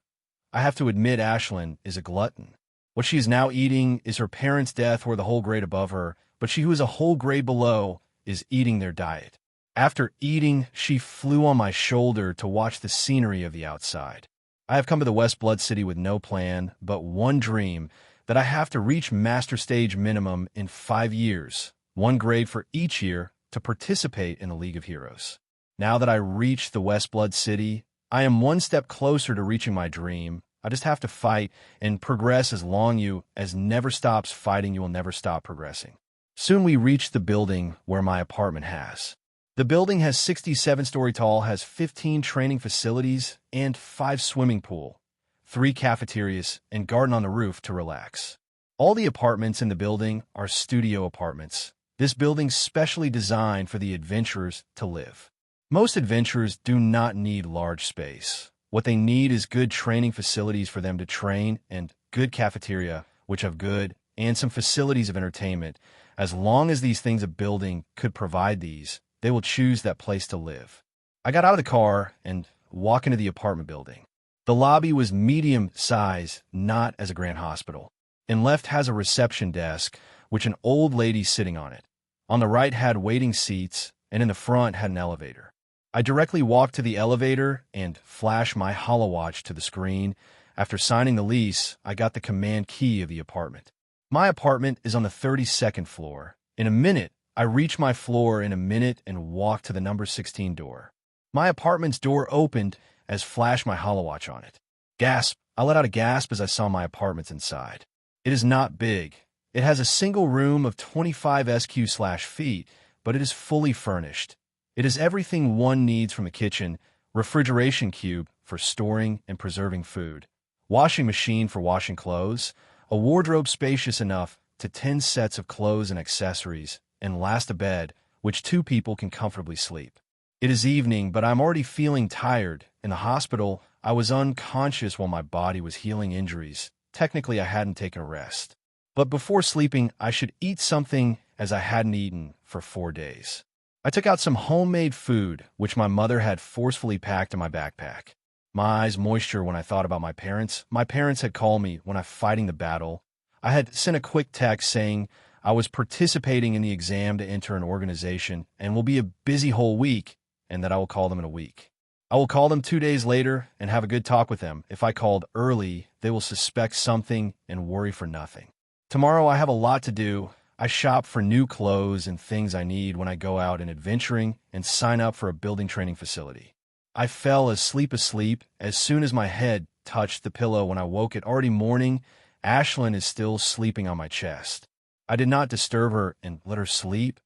I have to admit Ashlyn is a glutton. What she is now eating is her parents' death or the whole grade above her, but she who is a whole grade below is eating their diet. After eating, she flew on my shoulder to watch the scenery of the outside. I have come to the West Blood City with no plan, but one dream, that I have to reach Master Stage minimum in 5 years, 1 grade for each year, to participate in the League of Heroes. Now that I reached the West Blood City, I am 1 step closer to reaching my dream. I just have to fight and progress. As long as never stops fighting, you will never stop progressing. Soon we reach the building where my apartment has. The building has 67-story tall, has 15 training facilities and 5 swimming pool, 3 cafeterias, and garden on the roof to relax. All the apartments in the building are studio apartments. This building's specially designed for the adventurers to live. Most adventurers do not need large space. What they need is good training facilities for them to train and good cafeteria, which have good, and some facilities of entertainment. As long as these things a building could provide these, they will choose that place to live. I got out of the car and walked into the apartment building. The lobby was medium size, not as a grand hospital. And left has a reception desk, which an old lady sitting on it. On the right had waiting seats, and in the front had an elevator. I directly walked to the elevator and flashed my holowatch to the screen. After signing the lease, I got the command key of the apartment. My apartment is on the 32nd floor. In a minute, I reach my floor in a minute and walk to the number 16 door. My apartment's door opened as flashed my holowatch on it. Gasp! I let out a gasp as I saw my apartment's inside. It is not big. It has a single room of 25 sq/feet, but it is fully furnished. It is everything one needs from a kitchen, refrigeration cube for storing and preserving food, washing machine for washing clothes, a wardrobe spacious enough to 10 sets of clothes and accessories, and last a bed, which 2 people can comfortably sleep. It is evening, but I'm already feeling tired. In the hospital, I was unconscious while my body was healing injuries. Technically, I hadn't taken a rest. But before sleeping, I should eat something, as I hadn't eaten for 4 days. I took out some homemade food, which my mother had forcefully packed in my backpack. My eyes moisture when I thought about my parents. My parents had called me when I fighting the battle. I had sent a quick text saying I was participating in the exam to enter an organization and will be a busy whole week, and that I will call them in a week. I will call them 2 days later and have a good talk with them. If I called early, they will suspect something and worry for nothing. Tomorrow I have a lot to do. I shop for new clothes and things I need when I go out and adventuring and sign up for a building training facility. I fell asleep as soon as my head touched the pillow. When I woke it already morning, Ashlyn is still sleeping on my chest. I did not disturb her and let her sleep.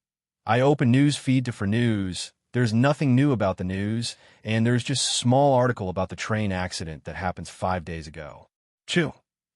I opened news feed for news. There's nothing new about the news, and there's just a small article about the train accident that happened 5 days ago. Chew.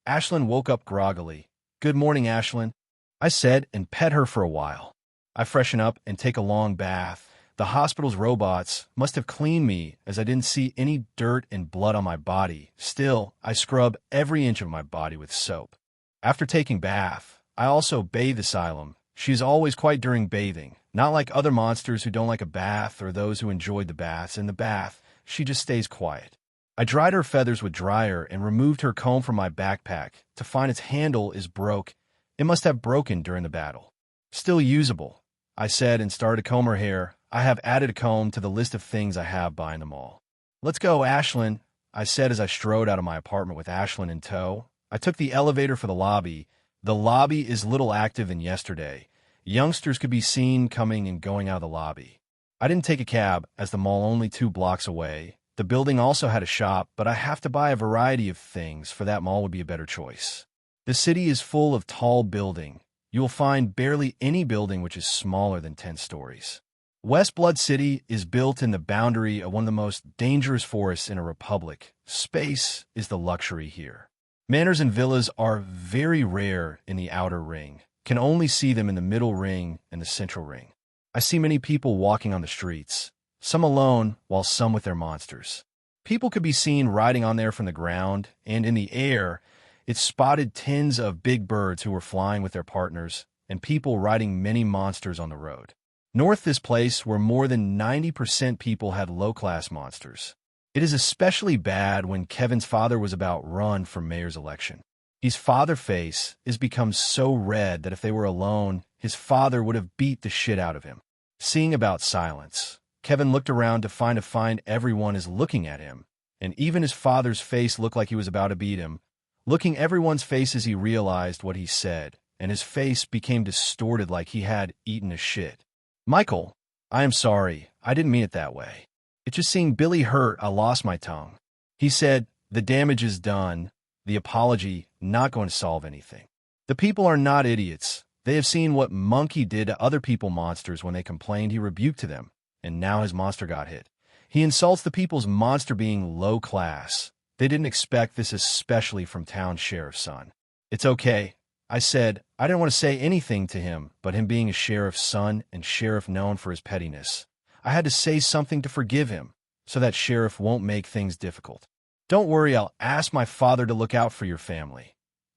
Ashlyn woke up groggily. Good morning, Ashlyn, I said, and pet her for a while. I freshen up and take a long bath. The hospital's robots must have cleaned me, as I didn't see any dirt and blood on my body. Still, I scrub every inch of my body with soap. After taking bath, I also bathe Asylum. She is always quiet during bathing, not like other monsters who don't like a bath or those who enjoyed the baths. In the bath, she just stays quiet. I dried her feathers with dryer and removed her comb from my backpack to find its handle is broke. It must have broken during the battle. Still usable, I said, and started to comb her hair. I have added a comb to the list of things I have buying them all. Let's go, Ashlyn, I said as I strode out of my apartment with Ashlyn in tow. I took the elevator for the lobby. The lobby is little active than yesterday. Youngsters could be seen coming and going out of the lobby. I didn't take a cab, as the mall only 2 blocks away. The building also had a shop, but I have to buy a variety of things, for that mall would be a better choice. The city is full of tall building. You will find barely any building which is smaller than 10 stories. West Blood City is built in the boundary of one of the most dangerous forests in a republic. Space is the luxury here. Manors and villas are very rare in the outer ring. Can only see them in the middle ring and the central ring. I see many people walking on the streets, some alone, while some with their monsters. People could be seen riding on there from the ground, and in the air, it spotted tens of big birds who were flying with their partners, and people riding many monsters on the road. North this place, where more than 90% people had low-class monsters. It is especially bad when Kevin's father was about run for mayor's election. His father face is become so red that if they were alone, his father would have beat the shit out of him. Seeing about silence, Kevin looked around to find everyone is looking at him, and even his father's face looked like he was about to beat him. Looking everyone's faces, he realized what he said, and his face became distorted like he had eaten a shit. Michael, I am sorry. I didn't mean it that way. It's just seeing Billy hurt, I lost my tongue. He said, the damage is done. The apology not going to solve anything. The people are not idiots. They have seen what Monkey did to other people monsters when they complained. He rebuked to them, and now his monster got hit. He insults the people's monster being low class. They didn't expect this, especially from town sheriff's son. It's okay. I said, I didn't want to say anything to him, but him being a sheriff's son and sheriff known for his pettiness, I had to say something to forgive him, so that sheriff won't make things difficult. Don't worry, I'll ask my father to look out for your family,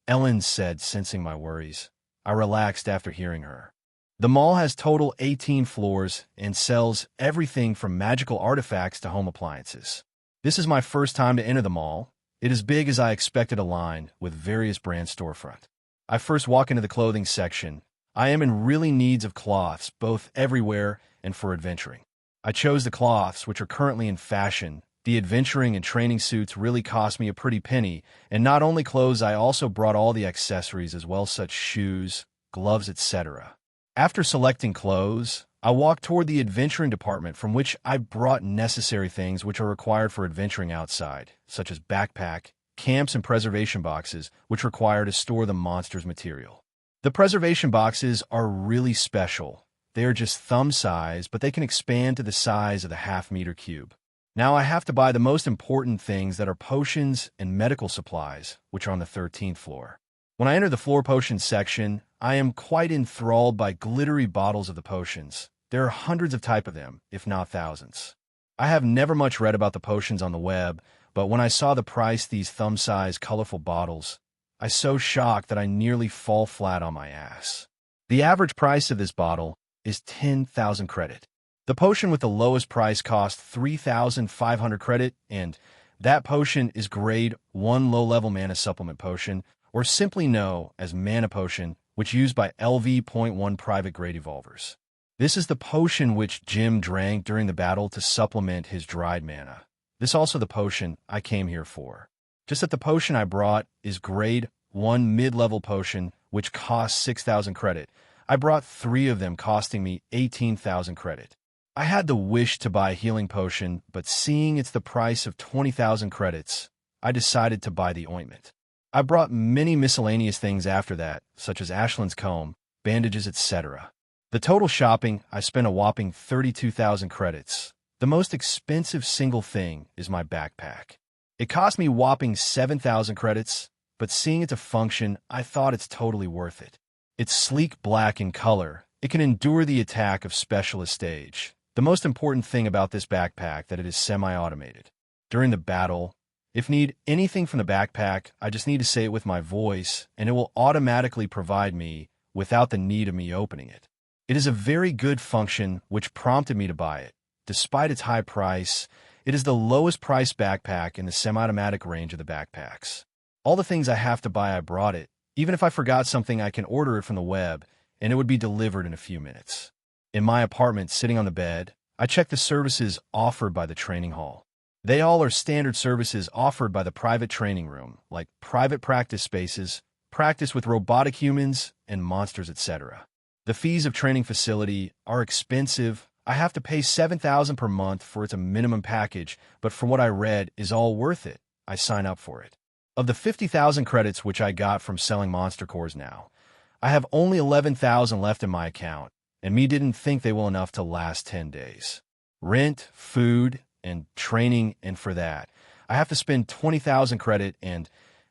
Ellen said, sensing my worries. I relaxed after hearing her. The mall has total 18 floors and sells everything from magical artifacts to home appliances. This is my first time to enter the mall. It is big as I expected, a line with various brand storefront. I first walk into the clothing section. I am in really needs of cloths, both everywhere and for adventuring. I chose the cloths which are currently in fashion. The adventuring and training suits really cost me a pretty penny, and not only clothes, I also brought all the accessories as well, such shoes, gloves, etc. After selecting clothes, I walked toward the adventuring department, from which I brought necessary things which are required for adventuring outside, such as backpack, camps, and preservation boxes, which require to store the monster's material. The preservation boxes are really special. They are just thumb size, but they can expand to the size of the half-meter cube. Now I have to buy the most important things, that are potions and medical supplies, which are on the 13th floor. When I enter the floor potions section, I am quite enthralled by glittery bottles of the potions. There are hundreds of types of them, if not thousands. I have never much read about the potions on the web, but when I saw the price, these thumb-size colorful bottles, I so shocked that I nearly fall flat on my ass. The average price of this bottle is 10,000 credit. The potion with the lowest price costs 3,500 credit, and that potion is grade 1 low-level mana supplement potion, or simply known as mana potion, which used by LV.1 private grade evolvers. This is the potion which Jim drank during the battle to supplement his dried mana. This also the potion I came here for. Just that the potion I brought is grade 1 mid-level potion, which costs 6,000 credit. I brought 3 of them, costing me 18,000 credit. I had the wish to buy a healing potion, but seeing it's the price of 20,000 credits, I decided to buy the ointment. I brought many miscellaneous things after that, such as Ashland's comb, bandages, etc. The total shopping, I spent a whopping 32,000 credits. The most expensive single thing is my backpack. It cost me whopping 7,000 credits, but seeing it to function, I thought it's totally worth it. It's sleek black in color. It can endure the attack of specialist stage. The most important thing about this backpack that it is semi-automated. During the battle, if need anything from the backpack, I just need to say it with my voice, and it will automatically provide me without the need of me opening it. It is a very good function which prompted me to buy it. Despite its high price, it is the lowest priced backpack in the semi-automatic range of the backpacks. All the things I have to buy, I brought it. Even if I forgot something, I can order it from the web, and it would be delivered in a few minutes. In my apartment, sitting on the bed, I check the services offered by the training hall. They all are standard services offered by the private training room, like private practice spaces, practice with robotic humans and monsters, etc. The fees of training facility are expensive. I have to pay $7,000 per month for its a minimum package, but from what I read is all worth it. I sign up for it. Of the 50,000 credits which I got from selling monster cores now, I have only 11,000 left in my account, and me didn't think they will enough to last 10 days. Rent, food, and training, and for that, I have to spend 20,000 credit, and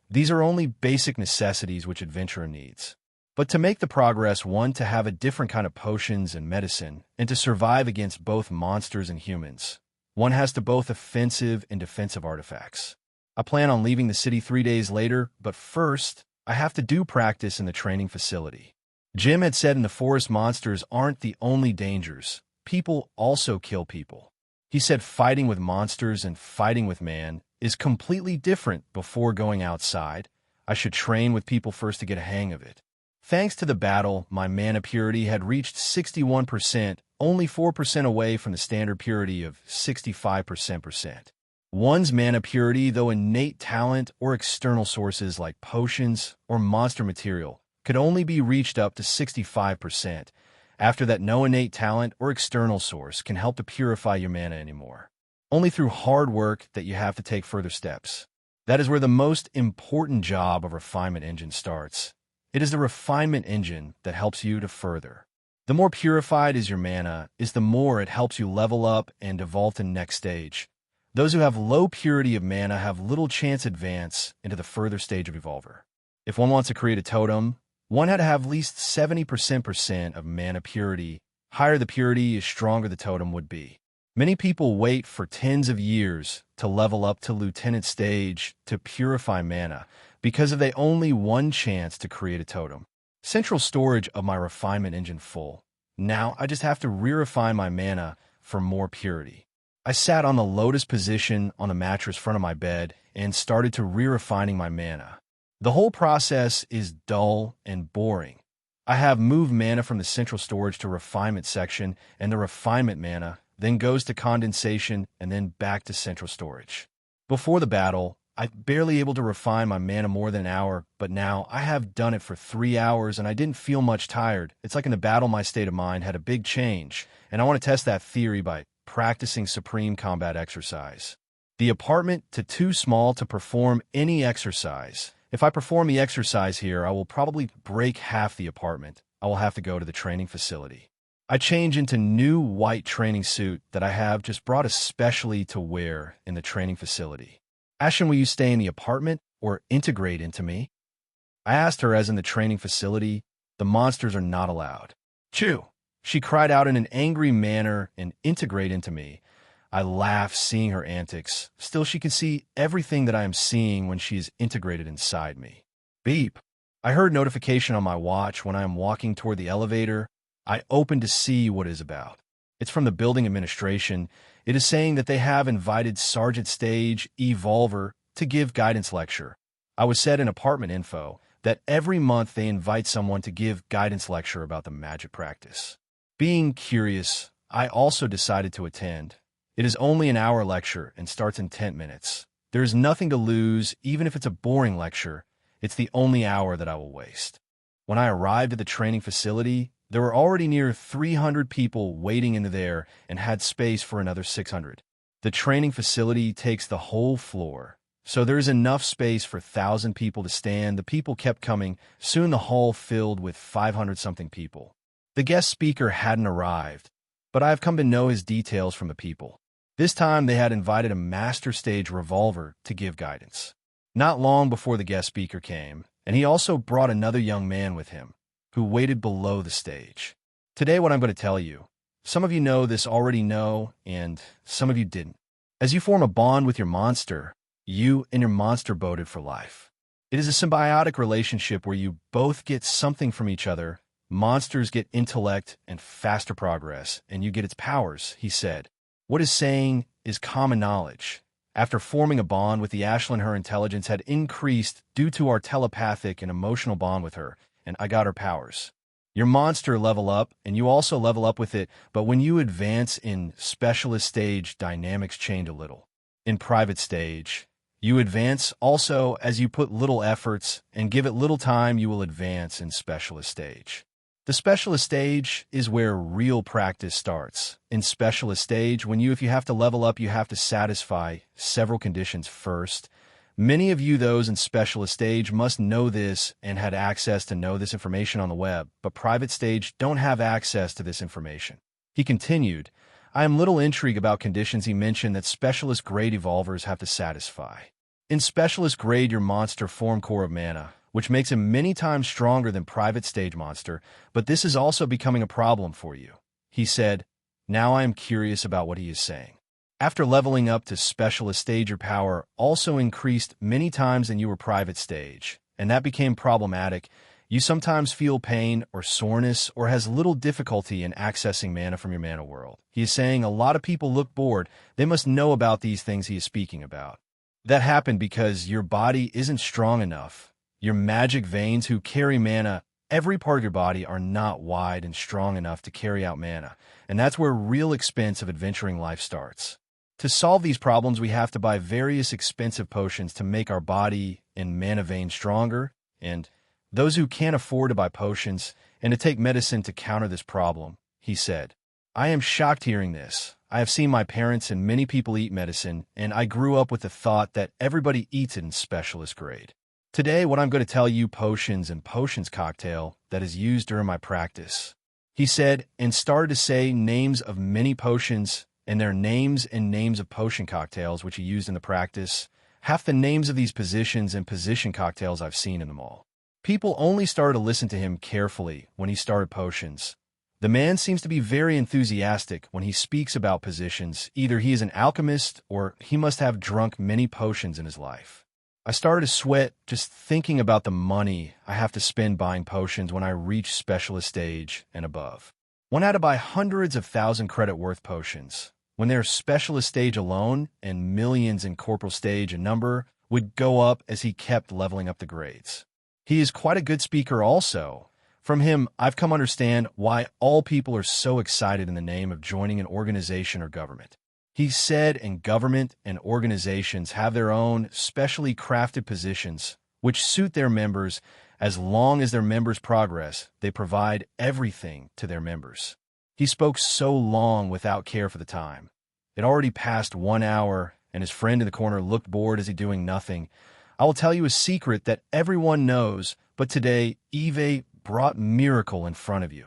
these are only basic necessities which adventurer needs. But to make the progress, one, to have a different kind of potions and medicine, and to survive against both monsters and humans, one has to both offensive and defensive artifacts. I plan on leaving the city 3 days later, but first, I have to do practice in the training facility. Jim had said in the forest monsters aren't the only dangers. People also kill people. He said fighting with monsters and fighting with man is completely different before going outside. I should train with people first to get a hang of it. Thanks to the battle, my mana purity had reached 61%, only 4% away from the standard purity of 65%. One's mana purity, though innate talent or external sources like potions or monster material, could only be reached up to 65%. After that, no innate talent or external source can help to purify your mana anymore. Only through hard work that you have to take further steps. That is where the most important job of Refinement Engine starts. It is the Refinement Engine that helps you to further. The more purified is your mana, is the more it helps you level up and evolve to the next stage. Those who have low purity of mana have little chance advance into the further stage of Evolver. If one wants to create a totem, one had to have at least 70% of mana purity. Higher the purity, is stronger the totem would be. Many people wait for tens of years to level up to Lieutenant stage to purify mana because of they only one chance to create a totem. Central storage of my Refinement Engine full. Now I just have to re-refine my mana for more purity. I sat on the lotus position on the mattress front of my bed and started to re-refining my mana. The whole process is dull and boring. I have moved mana from the central storage to refinement section, and the refinement mana then goes to condensation and then back to central storage. Before the battle, I barely able to refine my mana more than an hour, but now I have done it for 3 hours and I didn't feel much tired. It's like in the battle my state of mind had a big change, and I want to test that theory by practicing supreme combat exercise. The apartment too small to perform any exercise. If I perform the exercise here, I will probably break half the apartment. I will have to go to the training facility. I change into new white training suit that I have just brought especially to wear in the training facility. Ashlyn, will you stay in the apartment or integrate into me? I asked her as in the training facility, the monsters are not allowed. Chew! She cried out in an angry manner and integrate into me. I laugh seeing her antics. Still, she can see everything that I am seeing when she is integrated inside me. Beep. I heard notification on my watch when I am walking toward the elevator. I open to see what it is about. It's from the building administration. It is saying that they have invited Sergeant Stage Evolver to give guidance lecture. I was said in apartment info that every month they invite someone to give guidance lecture about the magic practice. Being curious, I also decided to attend. It is only an hour lecture and starts in 10 minutes. There is nothing to lose, even if it's a boring lecture. It's the only hour that I will waste. When I arrived at the training facility, there were already near 300 people waiting in there and had space for another 600. The training facility takes the whole floor, so there is enough space for 1,000 people to stand. The people kept coming. Soon the hall filled with 500-something people. The guest speaker hadn't arrived, but I have come to know his details from the people. This time they had invited a master stage revolver to give guidance. Not long before the guest speaker came, and he also brought another young man with him, who waited below the stage. Today what I'm going to tell you, some of you know this already know, and some of you didn't. As you form a bond with your monster, you and your monster bonded for life. It is a symbiotic relationship where you both get something from each other. Monsters get intellect and faster progress, and you get its powers, he said. What is saying is common knowledge. After forming a bond with the Ashlyn, her intelligence had increased due to our telepathic and emotional bond with her, and I got her powers. Your monster level up, and you also level up with it, but when you advance in specialist stage, dynamics change a little. In private stage, you advance also as you put little efforts and give it little time, you will advance in specialist stage. The specialist stage is where real practice starts. In specialist stage, if you have to level up, you have to satisfy several conditions first. Many of you, those in specialist stage, must know this and had access to know this information on the web, but private stage don't have access to this information. He continued, I am little intrigued about conditions he mentioned that specialist grade evolvers have to satisfy. In specialist grade, your monster form core of mana, which makes him many times stronger than private stage monster, but this is also becoming a problem for you. He said, now I am curious about what he is saying. After leveling up to specialist stage, your power also increased many times than you were private stage, and that became problematic. You sometimes feel pain or soreness or has little difficulty in accessing mana from your mana world. He is saying a lot of people look bored. They must know about these things he is speaking about. That happened because your body isn't strong enough. Your magic veins who carry mana, every part of your body, are not wide and strong enough to carry out mana, and that's where real expense of adventuring life starts. To solve these problems, we have to buy various expensive potions to make our body and mana veins stronger, and those who can't afford to buy potions and to take medicine to counter this problem, he said. I am shocked hearing this. I have seen my parents and many people eat medicine, and I grew up with the thought that everybody eats it in specialist grade. Today, what I'm going to tell you, potions and potions cocktail that is used during my practice. He said, and started to say names of many potions and their names and names of potion cocktails which he used in the practice. Half the names of these positions and position cocktails I've seen in them all. People only started to listen to him carefully when he started potions. The man seems to be very enthusiastic when he speaks about positions. Either he is an alchemist or he must have drunk many potions in his life. I started to sweat just thinking about the money I have to spend buying potions when I reach specialist stage and above. One had to buy hundreds of thousand credit worth potions. When they're specialist stage alone and millions in corporal stage, a number would go up as he kept leveling up the grades. He is quite a good speaker also. From him, I've come to understand why all people are so excited in the name of joining an organization or government. He said, and government and organizations have their own specially crafted positions which suit their members. As long as their members progress, they provide everything to their members. He spoke so long without care for the time. It already passed 1 hour, and his friend in the corner looked bored as he doing nothing. I will tell you a secret that everyone knows, but today Eve brought miracle in front of you,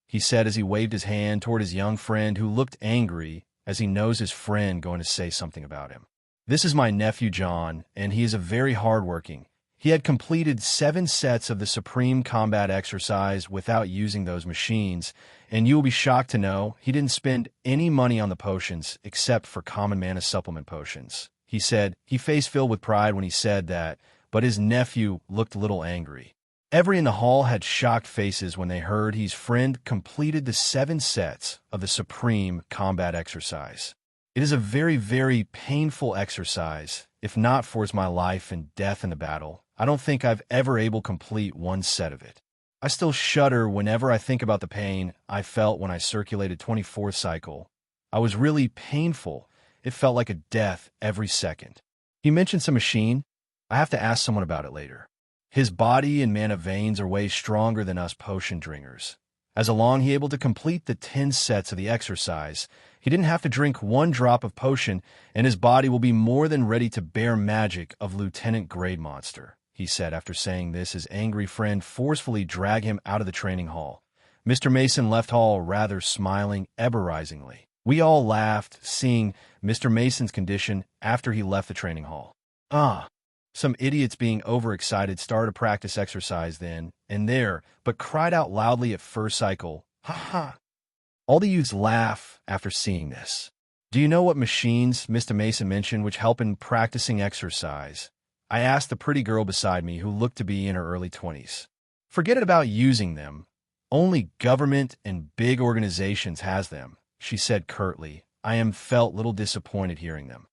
he said as he waved his hand toward his young friend who looked angry as he knows his friend going to say something about him. This is my nephew John, and he is a very hardworking. He had completed 7 sets of the Supreme Combat Exercise without using those machines, and you will be shocked to know he didn't spend any money on the potions except for common mana supplement potions. He said he faced filled with pride when he said that, but his nephew looked a little angry. Everyone in the hall had shocked faces when they heard his friend completed the 7 sets of the Supreme Combat Exercise. It is a very, very painful exercise. If not for my life and death in the battle, I don't think I've ever able to complete 1 set of it. I still shudder whenever I think about the pain I felt when I circulated 24th cycle. I was really painful. It felt like a death every second. He mentioned some machine. I have to ask someone about it later. His body and mana veins are way stronger than us potion drinkers. As long he able to complete the 10 sets of the exercise, he didn't have to drink 1 drop of potion, and his body will be more than ready to bear magic of Lieutenant Grade Monster, he said after saying this. His angry friend forcefully dragged him out of the training hall. Mr. Mason left hall rather smiling eberizingly. We all laughed, seeing Mr. Mason's condition after he left the training hall. Some idiots being overexcited started to practice exercise then and there, but cried out loudly at first cycle, ha ha. All the youths laugh after seeing this. Do you know what machines Mr. Mason mentioned which help in practicing exercise? I asked the pretty girl beside me who looked to be in her early 20s. Forget it about using them. Only government and big organizations has them, she said curtly. I felt little disappointed hearing them.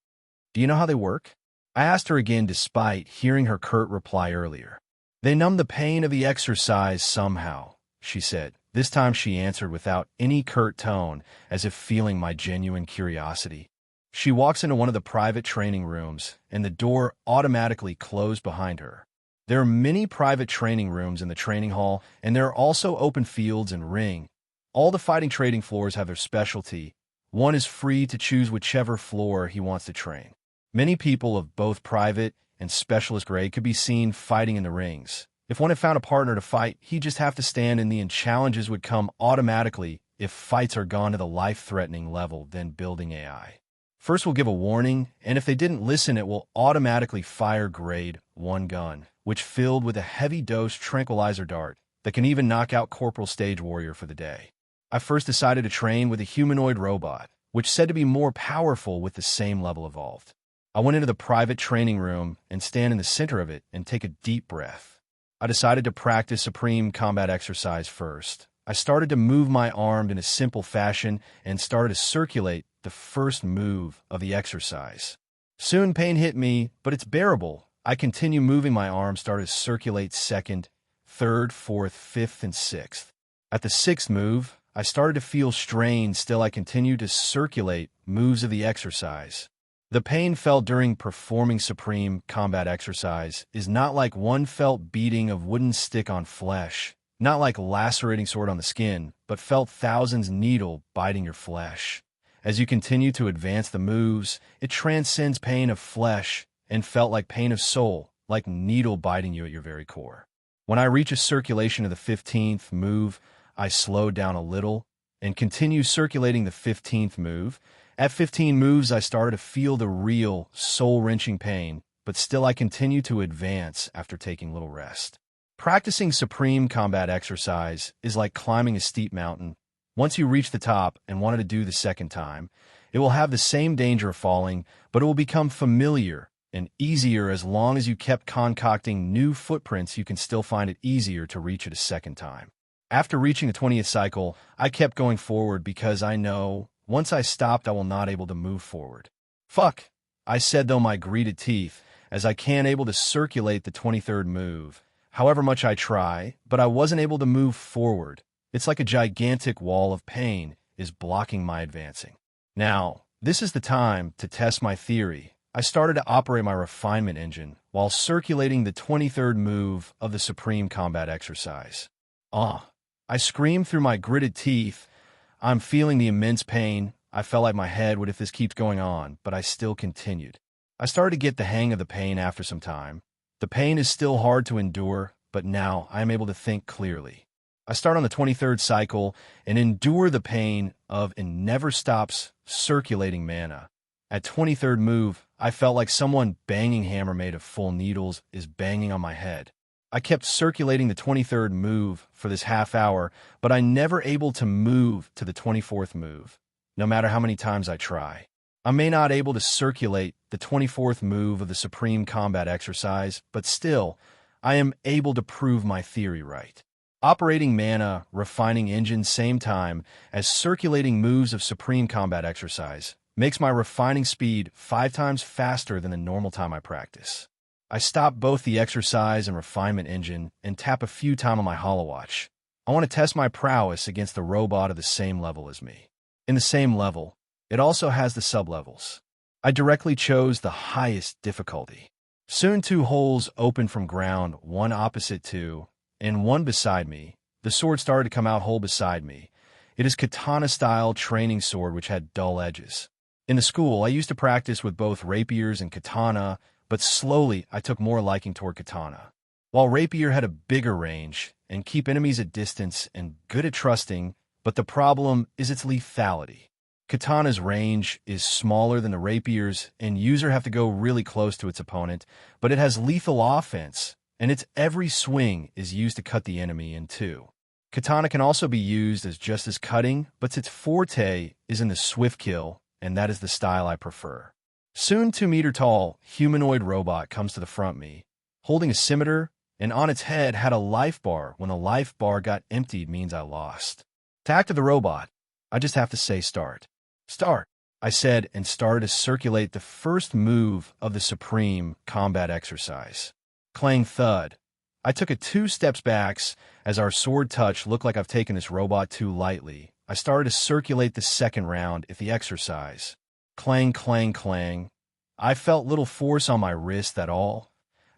Do you know how they work? I asked her again despite hearing her curt reply earlier. They numb the pain of the exercise somehow, she said. This time she answered without any curt tone, as if feeling my genuine curiosity. She walks into one of the private training rooms, and the door automatically closed behind her. There are many private training rooms in the training hall, and there are also open fields and ring. All the fighting trading floors have their specialty. One is free to choose whichever floor he wants to train. Many people of both private and specialist grade could be seen fighting in the rings. If one had found a partner to fight, he'd just have to stand in and challenges would come automatically. If fights are gone to the life-threatening level, then building AI. First we'll give a warning, and if they didn't listen, it will automatically fire grade 1 gun, which filled with a heavy dose tranquilizer dart that can even knock out Corporal Stage Warrior for the day. I first decided to train with a humanoid robot, which said to be more powerful with the same level evolved. I went into the private training room and stand in the center of it and take a deep breath. I decided to practice supreme combat exercise first. I started to move my arm in a simple fashion and started to circulate the first move of the exercise. Soon pain hit me, but it's bearable. I continue moving my arm, started to circulate second, third, fourth, fifth, and sixth. At the sixth move, I started to feel strain. Still, I continued to circulate moves of the exercise. The pain felt during performing supreme combat exercise is not like one felt beating of wooden stick on flesh, not like lacerating sword on the skin, but felt thousands needle biting your flesh. As you continue to advance the moves, it transcends pain of flesh and felt like pain of soul, like needle biting you at your very core. When I reach a circulation of the 15th move, I slow down a little and continue circulating the 15th move. At 15 moves, I started to feel the real, soul-wrenching pain, but still I continue to advance after taking little rest. Practicing supreme combat exercise is like climbing a steep mountain. Once you reach the top and wanted to do the second time, it will have the same danger of falling, but it will become familiar and easier. As long as you kept concocting new footprints, you can still find it easier to reach it a second time. After reaching the 20th cycle, I kept going forward because I know once I stopped, I will not able to move forward. Fuck, I said though my gritted teeth, as I can't able to circulate the 23rd move. However much I try, but I wasn't able to move forward. It's like a gigantic wall of pain is blocking my advancing. Now, this is the time to test my theory. I started to operate my refinement engine while circulating the 23rd move of the supreme combat exercise. I screamed through my gritted teeth. I'm feeling the immense pain. I felt like my head would if this keeps going on, but I still continued. I started to get the hang of the pain after some time. The pain is still hard to endure, but now I am able to think clearly. I start on the 23rd cycle and endure the pain of and never stops circulating mana. At 23rd move, I felt like someone banging hammer made of full needles is banging on my head. I kept circulating the 23rd move for this half hour, but I never able to move to the 24th move, no matter how many times I try. I may not able to circulate the 24th move of the supreme combat exercise, but still, I am able to prove my theory right. Operating mana, refining engine same time as circulating moves of supreme combat exercise makes my refining speed 5 times faster than the normal time I practice. I stop both the exercise and refinement engine and tap a few times on my holowatch. I want to test my prowess against the robot of the same level as me. In the same level, it also has the sub-levels. I directly chose the highest difficulty. Soon 2 holes opened from ground, one opposite to, and one beside me. The sword started to come out whole beside me. It is katana-style training sword which had dull edges. In the school, I used to practice with both rapiers and katana, but slowly I took more liking toward katana. While rapier had a bigger range and keep enemies at distance and good at trusting, but the problem is its lethality. Katana's range is smaller than the rapier's and user have to go really close to its opponent, but it has lethal offense and its every swing is used to cut the enemy in two. Katana can also be used as just as cutting, but its forte is in the swift kill, and that is the style I prefer. Soon 2-meter-tall humanoid robot comes to the front me, holding a scimitar, and on its head had a life bar. When the life bar got emptied means I lost. To activate the robot, I just have to say start. Start, I said, and started to circulate the first move of the supreme combat exercise. Clang thud. I took 2 steps back as our sword touch looked like I've taken this robot too lightly. I started to circulate the second round of the exercise. Clang, clang, clang. I felt little force on my wrist at all.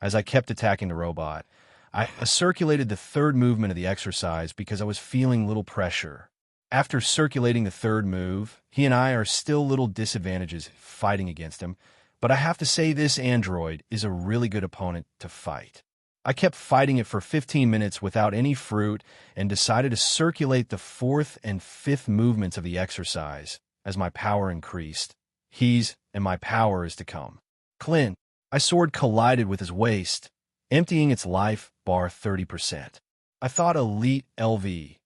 as I kept attacking the robot. I circulated the third movement of the exercise because I was feeling little pressure. After circulating the third move, he and I are still little disadvantages fighting against him, but I have to say this android is a really good opponent to fight. I kept fighting it for 15 minutes without any fruit and decided to circulate the fourth and fifth movements of the exercise as my power increased. And my power is to come. Clint, my sword collided with his waist, emptying its life bar 30%. I thought Elite LV.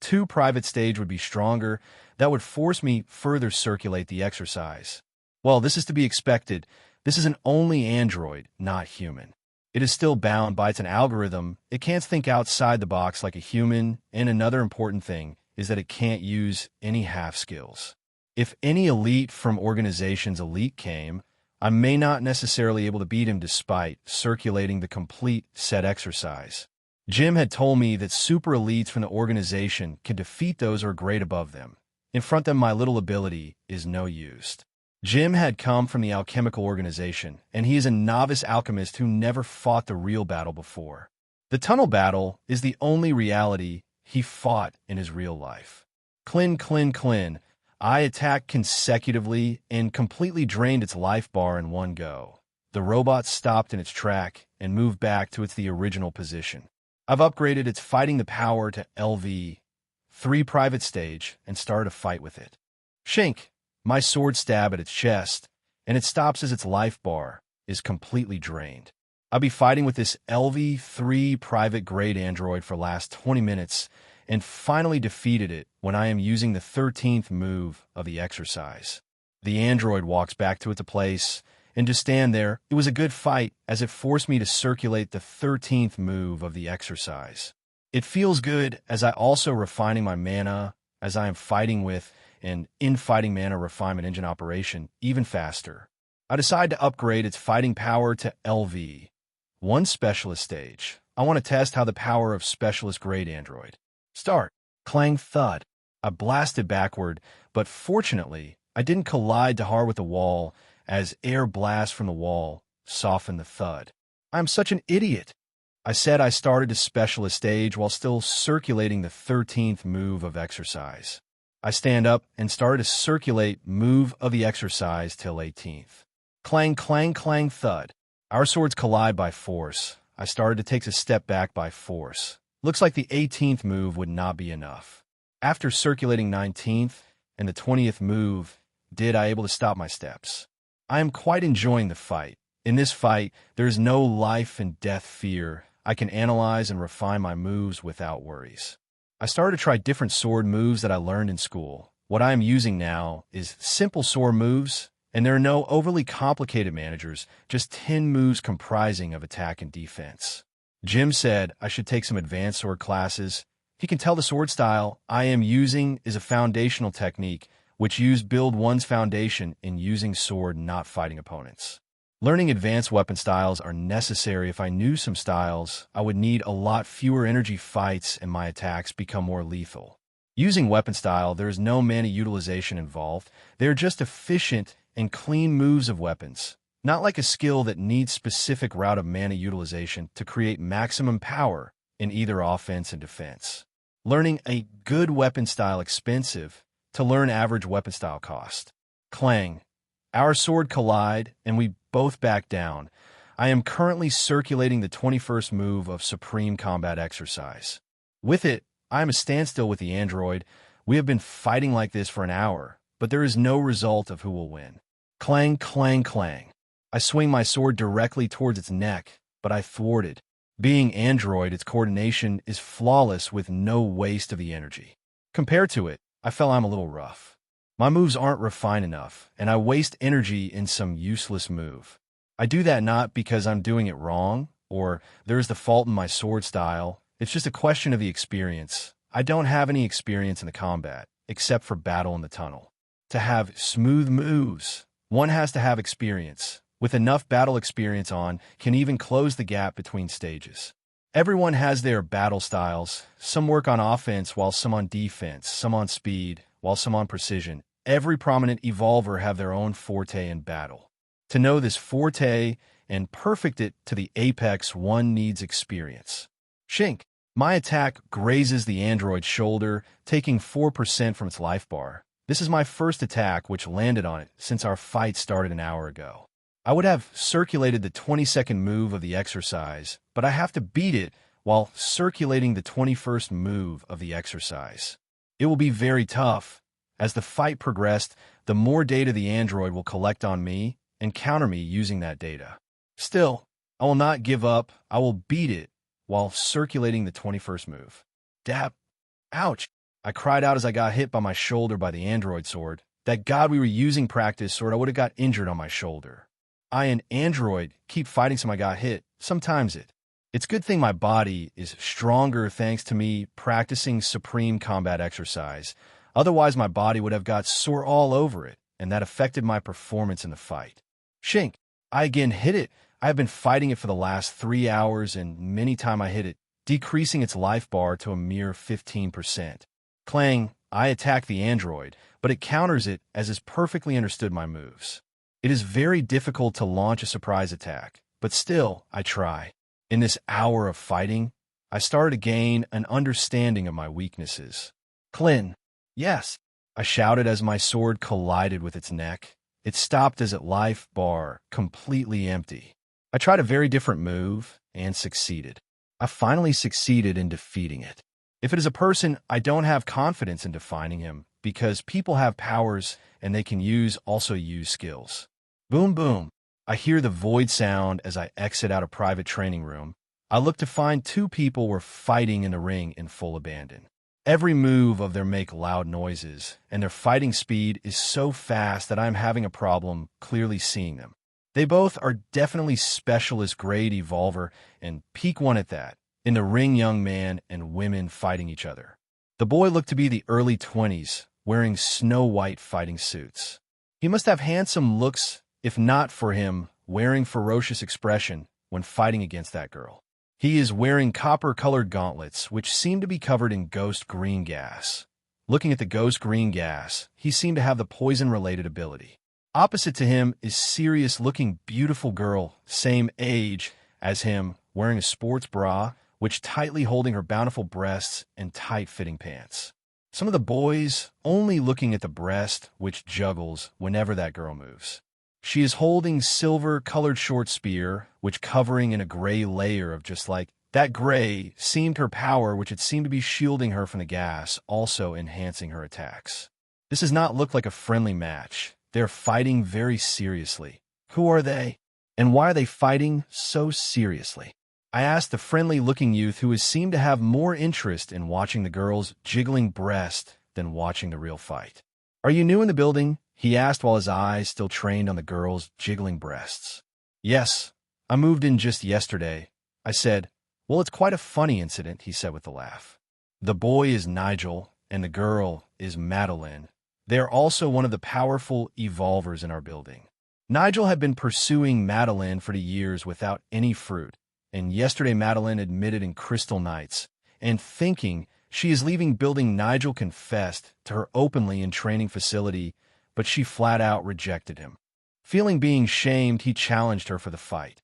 2 private stage would be stronger. That would force me further circulate the exercise. Well, this is to be expected. This is an only android, not human. It is still bound by an algorithm. It can't think outside the box like a human, and another important thing is that it can't use any half skills. If any elite from organization's elite came, I may not necessarily able to beat him despite circulating the complete set exercise. Jim had told me that super elites from the organization can defeat those who are grade above them. In front of them, my little ability is no use. Jim had come from the alchemical organization, and he is a novice alchemist who never fought the real battle before. The tunnel battle is the only reality he fought in his real life. Clin. I attacked consecutively and completely drained its life bar in one go. The robot stopped in its track and moved back to the original position. I've upgraded its fighting the power to LV, 3 private stage, and started a fight with it. Shink, my sword stab at its chest, and it stops as its life bar is completely drained. I'll be fighting with this LV3 private grade android for last 20 minutes and finally defeated it when I am using the 13th move of the exercise. The android walks back to its place, and to stand there, it was a good fight as it forced me to circulate the 13th move of the exercise. It feels good as I also refining my mana as I am fighting with an infighting mana refinement engine operation even faster. I decide to upgrade its fighting power to LV. 1 specialist stage. I want to test how the power of specialist grade android. Start. Clang thud. I blasted backward, but fortunately, I didn't collide too hard with the wall as air blast from the wall softened the thud. I'm such an idiot. I said I started a specialist stage while still circulating the 13th move of exercise. I stand up and started to circulate move of the exercise till 18th. Clang thud. Our swords collide by force. I started to take a step back by force. Looks like the 18th move would not be enough. After circulating 19th and the 20th move, I able to stop my steps. I am quite enjoying the fight. In this fight, there is no life and death fear. I can analyze and refine my moves without worries. I started to try different sword moves that I learned in school. What I am using now is simple sword moves, and there are no overly complicated managers, just 10 moves comprising of attack and defense. Jim said I should take some advanced sword classes. He can tell the sword style I am using is a foundational technique, which build one's foundation in using sword, not fighting opponents. Learning advanced weapon styles are necessary. If I knew some styles, I would need a lot fewer energy fights and my attacks become more lethal. Using weapon style, there is no mana utilization involved. They are just efficient and clean moves of weapons, not like a skill that needs specific route of mana utilization to create maximum power in either offense and defense. Learning a good weapon style expensive to learn average weapon style cost. Clang. Our sword collide, and we both back down. I am currently circulating the 21st move of Supreme Combat Exercise. With it, I am a standstill with the android. We have been fighting like this for an hour, but there is no result of who will win. Clang. I swing my sword directly towards its neck, but I thwarted. Being android, its coordination is flawless with no waste of the energy. Compared to it, I feel I'm a little rough. My moves aren't refined enough, and I waste energy in some useless move. I do that not because I'm doing it wrong, or there's the fault in my sword style. It's just a question of the experience. I don't have any experience in the combat, except for battle in the tunnel. To have smooth moves, one has to have experience. With enough battle experience can even close the gap between stages. Everyone has their battle styles. Some work on offense while some on defense, some on speed while some on precision. Every prominent evolver have their own forte in battle. To know this forte and perfect it to the apex, one needs experience. Shink. My attack grazes the android's shoulder, taking 4% from its life bar. This is my first attack which landed on it since our fight started an hour ago. I would have circulated the 22nd move of the exercise, but I have to beat it while circulating the 21st move of the exercise. It will be very tough. As the fight progressed, the more data the android will collect on me and counter me using that data. Still, I will not give up. I will beat it while circulating the 21st move. Dab. Ouch. I cried out as I got hit by my shoulder by the android sword. That God we were using practice sword, I would have got injured on my shoulder. I, an android, keep fighting some I got hit. Sometimes It's good thing my body is stronger thanks to me practicing supreme combat exercise. Otherwise my body would have got sore all over it, and that affected my performance in the fight. Shink. I again hit it. I have been fighting it for the last 3 hours, and many times I hit it, decreasing its life bar to a mere 15%. Clang. I attack the android, but it counters it as is perfectly understood my moves. It is very difficult to launch a surprise attack, but still, I try. In this hour of fighting, I started to gain an understanding of my weaknesses. Clin. Yes, I shouted as my sword collided with its neck. It stopped as its life bar completely empty. I tried a very different move and succeeded. I finally succeeded in defeating it. If it is a person, I don't have confidence in defining him because people have powers and they can also use skills. Boom, boom. I hear the void sound as I exit out a private training room. I look to find 2 people were fighting in the ring in full abandon. Every move of their make loud noises, and their fighting speed is so fast that I'm having a problem clearly seeing them. They both are definitely specialist grade evolver and peak 1 at that. In the ring, young man and women fighting each other. The boy looked to be the early 20s, wearing snow-white fighting suits. He must have handsome looks, if not for him wearing ferocious expression when fighting against that girl. He is wearing copper-colored gauntlets, which seem to be covered in ghost green gas. Looking at the ghost green gas, he seemed to have the poison-related ability. Opposite to him is serious-looking beautiful girl, same age as him, wearing a sports bra, which tightly holding her bountiful breasts and tight-fitting pants. Some of the boys only looking at the breast, which juggles whenever that girl moves. She is holding silver-colored short spear, which covering in a gray layer of just like that gray seemed her power, which it seemed to be shielding her from the gas, also enhancing her attacks. This does not look like a friendly match. They're fighting very seriously. Who are they? And why are they fighting so seriously? I asked the friendly-looking youth who seemed to have more interest in watching the girl's jiggling breast than watching the real fight. Are you new in the building? He asked while his eyes still trained on the girl's jiggling breasts. Yes, I moved in just yesterday. I said, well, it's quite a funny incident, he said with a laugh. The boy is Nigel, and the girl is Madeline. They are also one of the powerful evolvers in our building. Nigel had been pursuing Madeline for years without any fruit, and yesterday Madeline admitted in Crystal Knights, and thinking she is leaving building, Nigel confessed to her openly in training facility, but she flat out rejected him. Feeling being shamed, he challenged her for the fight.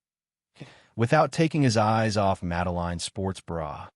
Without taking his eyes off Madeline's sports bra,